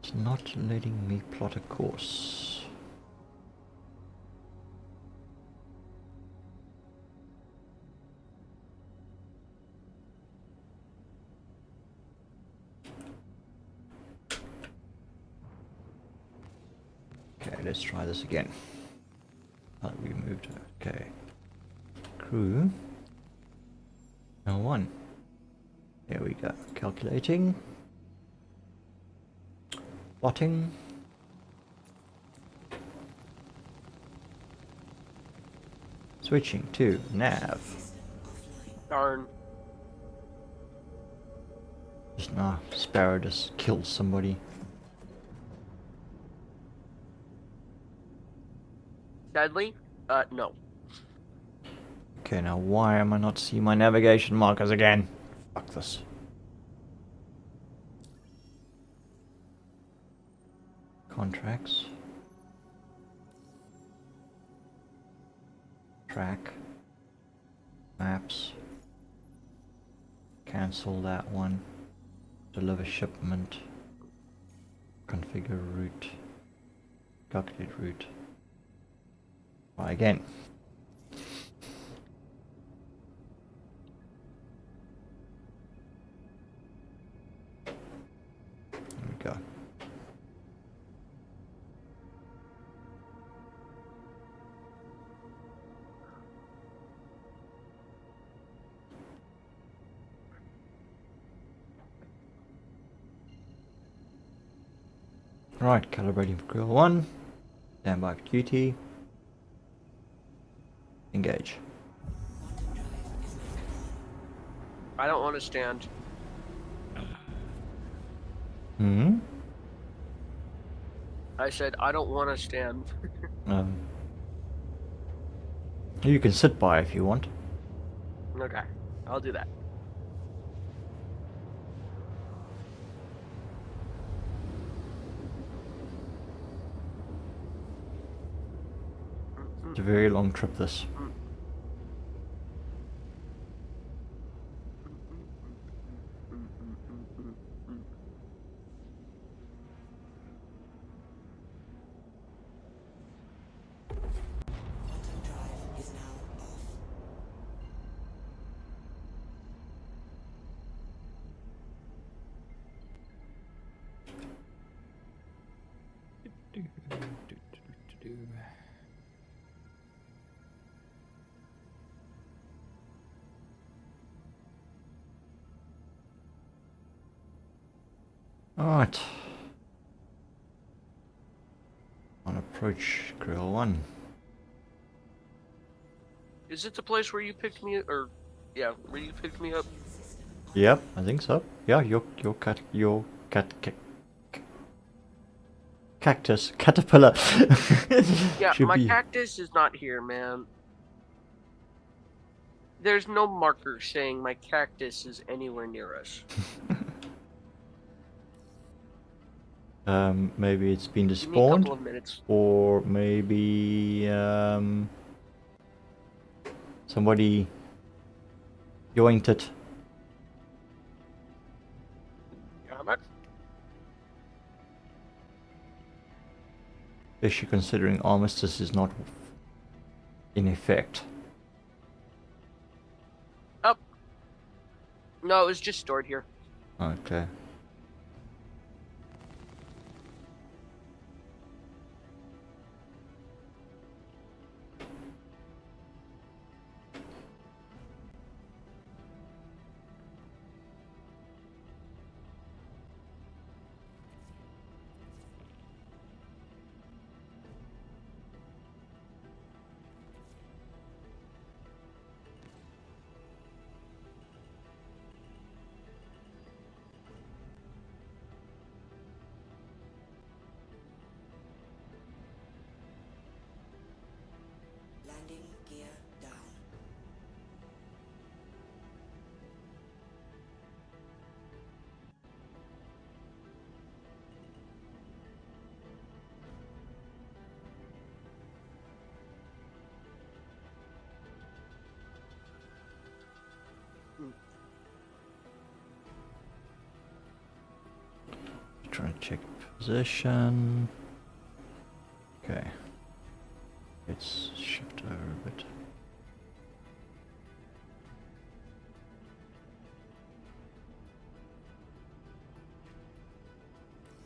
[SPEAKER 1] It's not letting me plot a course. Okay, let's try this again. Oh, we moved. Okay. Crew. L1. There we go. Calculating. Plotting. Switching to nav.
[SPEAKER 5] System offline.
[SPEAKER 3] Darn.
[SPEAKER 1] Just now, Sparrow just killed somebody.
[SPEAKER 3] Deadly? No.
[SPEAKER 1] Okay, now why am I not seeing my navigation markers again? Fuck this. contracts. Track. Maps. Cancel that one. Deliver shipment. Configure route. Calculate route. Try again. There we go. Right, calibrating for Grill 1. Stand by for duty. Engage.
[SPEAKER 3] I don't want to stand.
[SPEAKER 1] Hmm?
[SPEAKER 3] I said I don't want to stand.
[SPEAKER 1] You can sit by if you want.
[SPEAKER 3] Okay, I'll do that.
[SPEAKER 1] It's a very long trip, this.
[SPEAKER 5] Quantum drive is now off.
[SPEAKER 1] Alright. On approach Grill 1.
[SPEAKER 3] Is it the place where you picked me, or yeah, where you picked me up?
[SPEAKER 1] Yep, I think so. Yeah, cactus caterpillar.
[SPEAKER 3] Yeah,
[SPEAKER 1] Should
[SPEAKER 3] my
[SPEAKER 1] be.
[SPEAKER 3] cactus is not here, man. There's no marker saying my cactus is anywhere near us.
[SPEAKER 1] Maybe it's been
[SPEAKER 3] Give me a couple
[SPEAKER 1] despawned,
[SPEAKER 3] of minutes.
[SPEAKER 1] or maybe somebody yoinked it.
[SPEAKER 3] Damn it.
[SPEAKER 1] Especially considering armistice is not in effect.
[SPEAKER 3] Oh. No, it was just stored here.
[SPEAKER 1] Okay.
[SPEAKER 5] Landing gear down.
[SPEAKER 1] Trying to check position. Okay. Let's shift over a bit.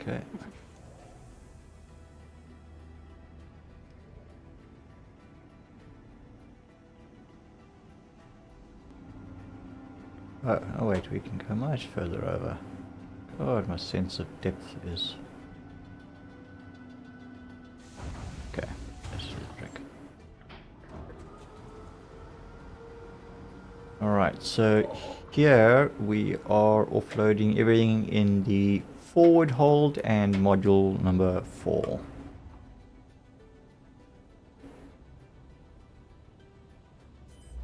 [SPEAKER 1] Okay. Oh wait, we can go much further over. God, my sense of depth is... Okay, that's the trick. Alright, so here we are offloading everything in the forward hold and module number 4.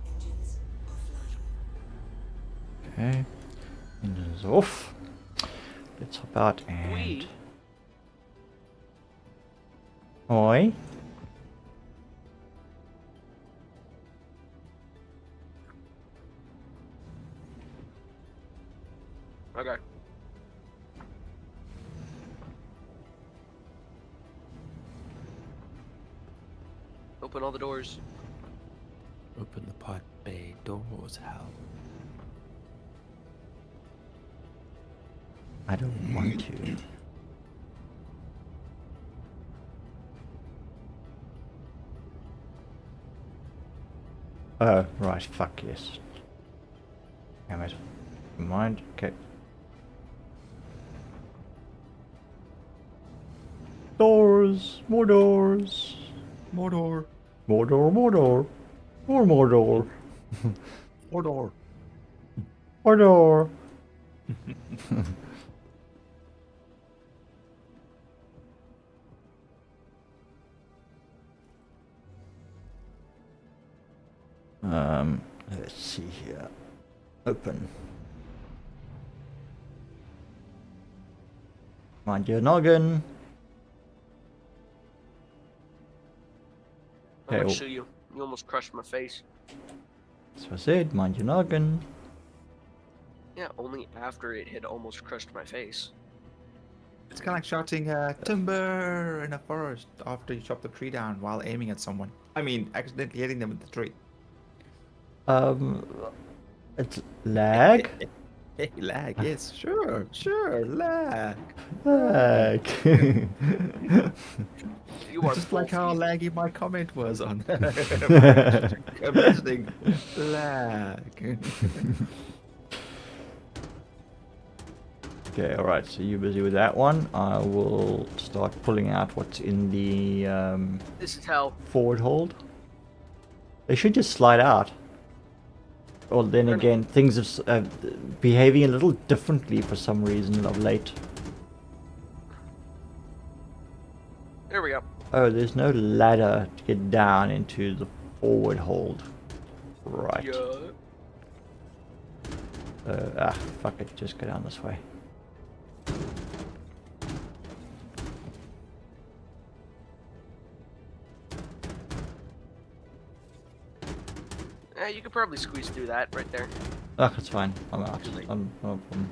[SPEAKER 5] Engines offline.
[SPEAKER 1] Okay, engines off. Let's hop out and... Oi.
[SPEAKER 3] Okay. Open all the doors.
[SPEAKER 8] Open the pod bay doors, Hal.
[SPEAKER 1] I don't want to. Oh, right, fuck yes. Damn it. Never mind, okay. Doors! More doors!
[SPEAKER 8] Mordor.
[SPEAKER 1] More door, more door! More door!
[SPEAKER 8] Mordor.
[SPEAKER 1] More door! Let's see here. Open. Mind your noggin.
[SPEAKER 3] How
[SPEAKER 1] Okay,
[SPEAKER 3] much do you? You almost crushed my face.
[SPEAKER 1] so I said, mind your noggin.
[SPEAKER 3] Yeah, only after it had almost crushed my face.
[SPEAKER 6] It's kind of like shouting timber in a forest after you chop the tree down while aiming at someone. I mean, accidentally hitting them with the tree.
[SPEAKER 1] It's lag.
[SPEAKER 6] Hey, lag. Yes, sure, lag.
[SPEAKER 1] Lag.
[SPEAKER 3] You are
[SPEAKER 6] Just like how
[SPEAKER 3] both-
[SPEAKER 6] laggy my comment was on mentioning lag.
[SPEAKER 1] Okay, alright, so you're busy with that one. I will start pulling out what's in the
[SPEAKER 3] This is hell.
[SPEAKER 1] forward hold. They should just slide out. Or then again, things are behaving a little differently for some reason of late.
[SPEAKER 3] There we go.
[SPEAKER 1] Oh, there's no ladder to get down into the forward hold. Right.
[SPEAKER 3] Yeah.
[SPEAKER 1] Fuck it, just go down this way.
[SPEAKER 3] You could probably squeeze through that right there.
[SPEAKER 1] Ah, it's fine. I'm out. I'm no problem.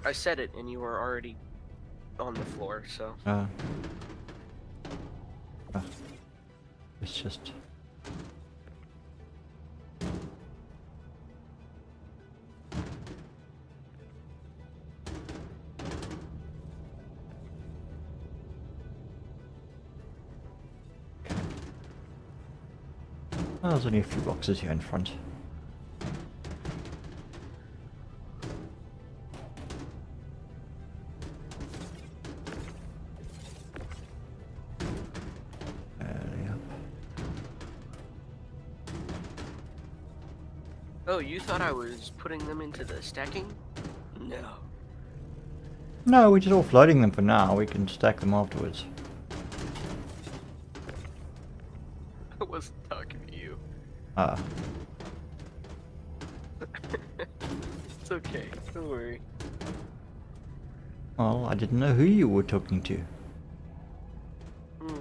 [SPEAKER 3] I said it, and you were already on the floor, so.
[SPEAKER 1] It's just. Oh, there's only a few boxes here in front. Yep.
[SPEAKER 3] Oh, you thought I was putting them into the stacking? No.
[SPEAKER 1] No, we're just offloading them for now. We can stack them afterwards.
[SPEAKER 3] I wasn't talking to you.
[SPEAKER 1] Ah.
[SPEAKER 3] It's okay. Don't worry.
[SPEAKER 1] Well, I didn't know who you were talking to.
[SPEAKER 3] Hmm.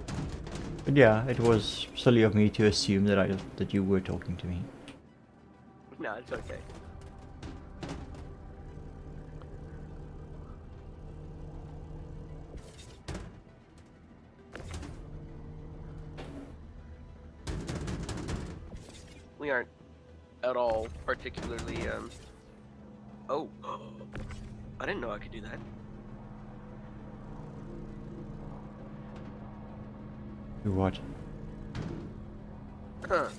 [SPEAKER 1] But yeah, it was silly of me to assume that you were talking to me.
[SPEAKER 3] No, it's okay. We aren't at all particularly, Oh. I didn't know I could do that.
[SPEAKER 1] Do what?
[SPEAKER 3] Huh.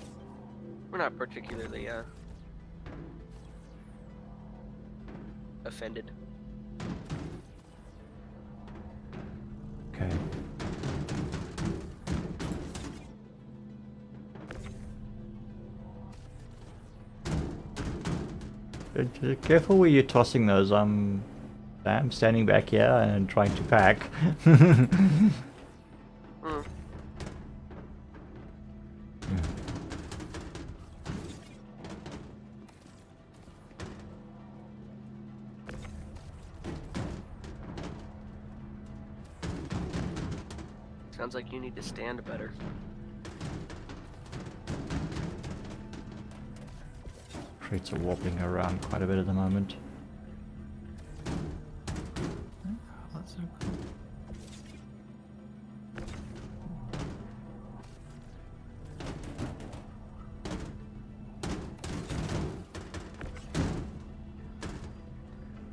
[SPEAKER 3] We're not particularly, offended.
[SPEAKER 1] Okay. Careful where you're tossing those. I'm standing back here and trying to pack.
[SPEAKER 3] Hmm. Sounds like you need to stand better.
[SPEAKER 1] Crates are wobbling around quite a bit at the moment.
[SPEAKER 8] That's so cool.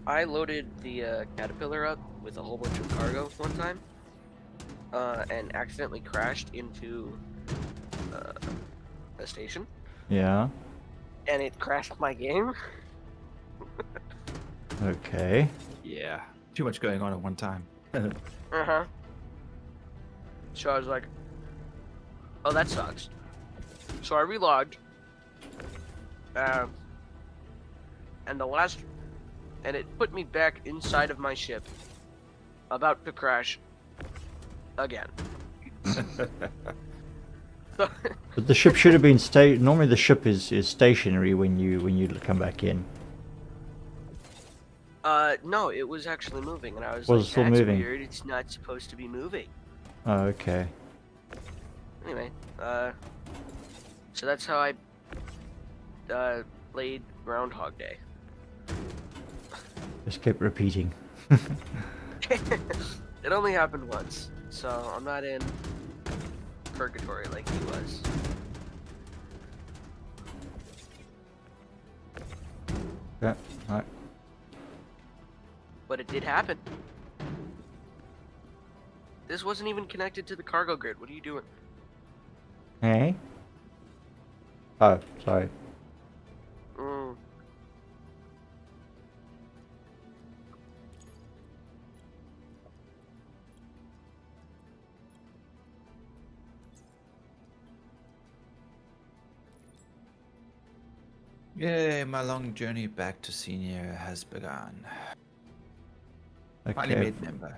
[SPEAKER 3] I loaded the caterpillar up with a whole bunch of cargo one time, and accidentally crashed into a station,
[SPEAKER 1] Yeah.
[SPEAKER 3] and it crashed my game.
[SPEAKER 1] Okay.
[SPEAKER 6] Yeah. Too much going on at one time.
[SPEAKER 3] Uh-huh. So I was like, oh, that sucks. So I relogged. And it put me back inside of my ship, about to crash again. So,
[SPEAKER 1] But the ship should have been normally the ship is stationary when you come back in.
[SPEAKER 3] no, it was actually moving, and I was
[SPEAKER 1] Was
[SPEAKER 3] like,
[SPEAKER 1] it still
[SPEAKER 3] that's
[SPEAKER 1] moving?
[SPEAKER 3] weird, it's not supposed to be moving.
[SPEAKER 1] Oh, okay.
[SPEAKER 3] Anyway, so that's how I, played Groundhog Day.
[SPEAKER 1] Just kept repeating.
[SPEAKER 3] It only happened once, so I'm not in purgatory like he was.
[SPEAKER 1] Yeah, right.
[SPEAKER 3] But it did happen. This wasn't even connected to the cargo grid. What are you doing?
[SPEAKER 1] Hey? Oh, sorry.
[SPEAKER 3] Mm.
[SPEAKER 6] Yay, my long journey back to senior has begun. Finally
[SPEAKER 1] Okay.
[SPEAKER 6] made member.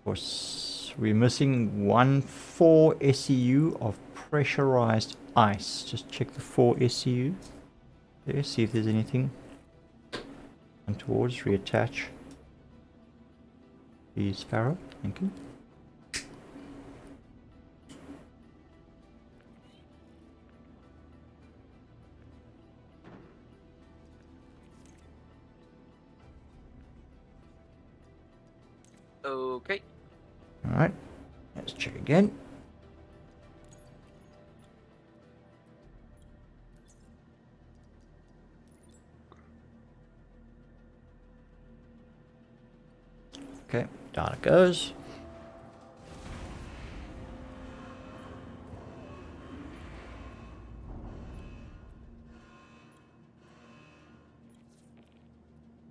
[SPEAKER 1] We're missing 4 SEU of pressurized ice. Just check the 4 SEU. There, see if there's anything. And towards, reattach the sparrow. Thank you.
[SPEAKER 3] Okay.
[SPEAKER 1] Alright, let's check again. Okay, down it goes.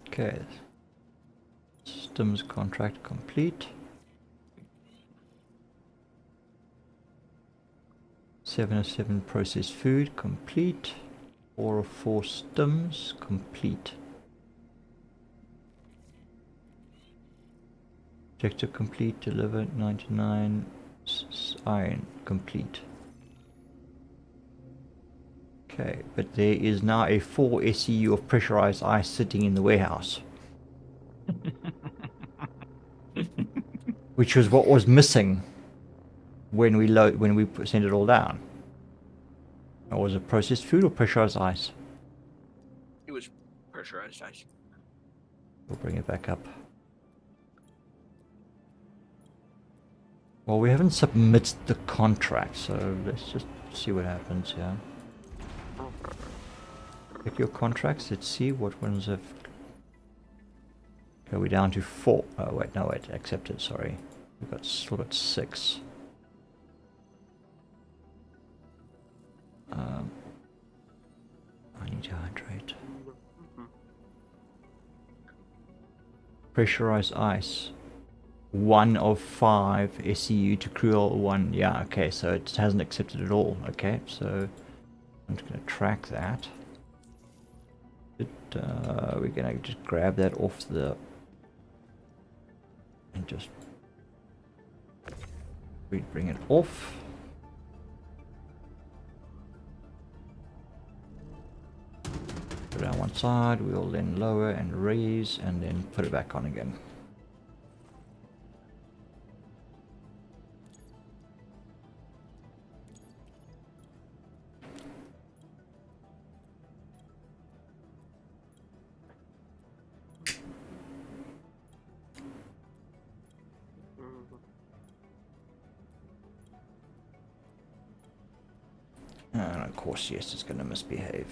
[SPEAKER 1] Okay, systems contract complete. 707 processed food complete. 404 stims complete. Objective complete. Delivered 99 iron complete. Okay, but there is now a 4 SEU of pressurized ice sitting in the warehouse. Which was what was missing when we sent it all down. Or was it processed food or pressurized ice?
[SPEAKER 3] It was pressurized ice.
[SPEAKER 1] We'll bring it back up. Well, we haven't submitted the contract, so let's just see what happens here. Check your contracts. Let's see what ones have. Okay, we're down to 4. Oh wait, no wait, accepted. Sorry, we've still got 6. I need to hydrate. Pressurized ice. 1 of 5 SEU to cruel 1. Yeah, okay, so it hasn't accepted at all. Okay, so I'm just going to track that. We're going to just grab that off the... and just... we bring it off. Put it on one side, we'll then lower and raise and then put it back on again. And of course, yes, it's going to misbehave.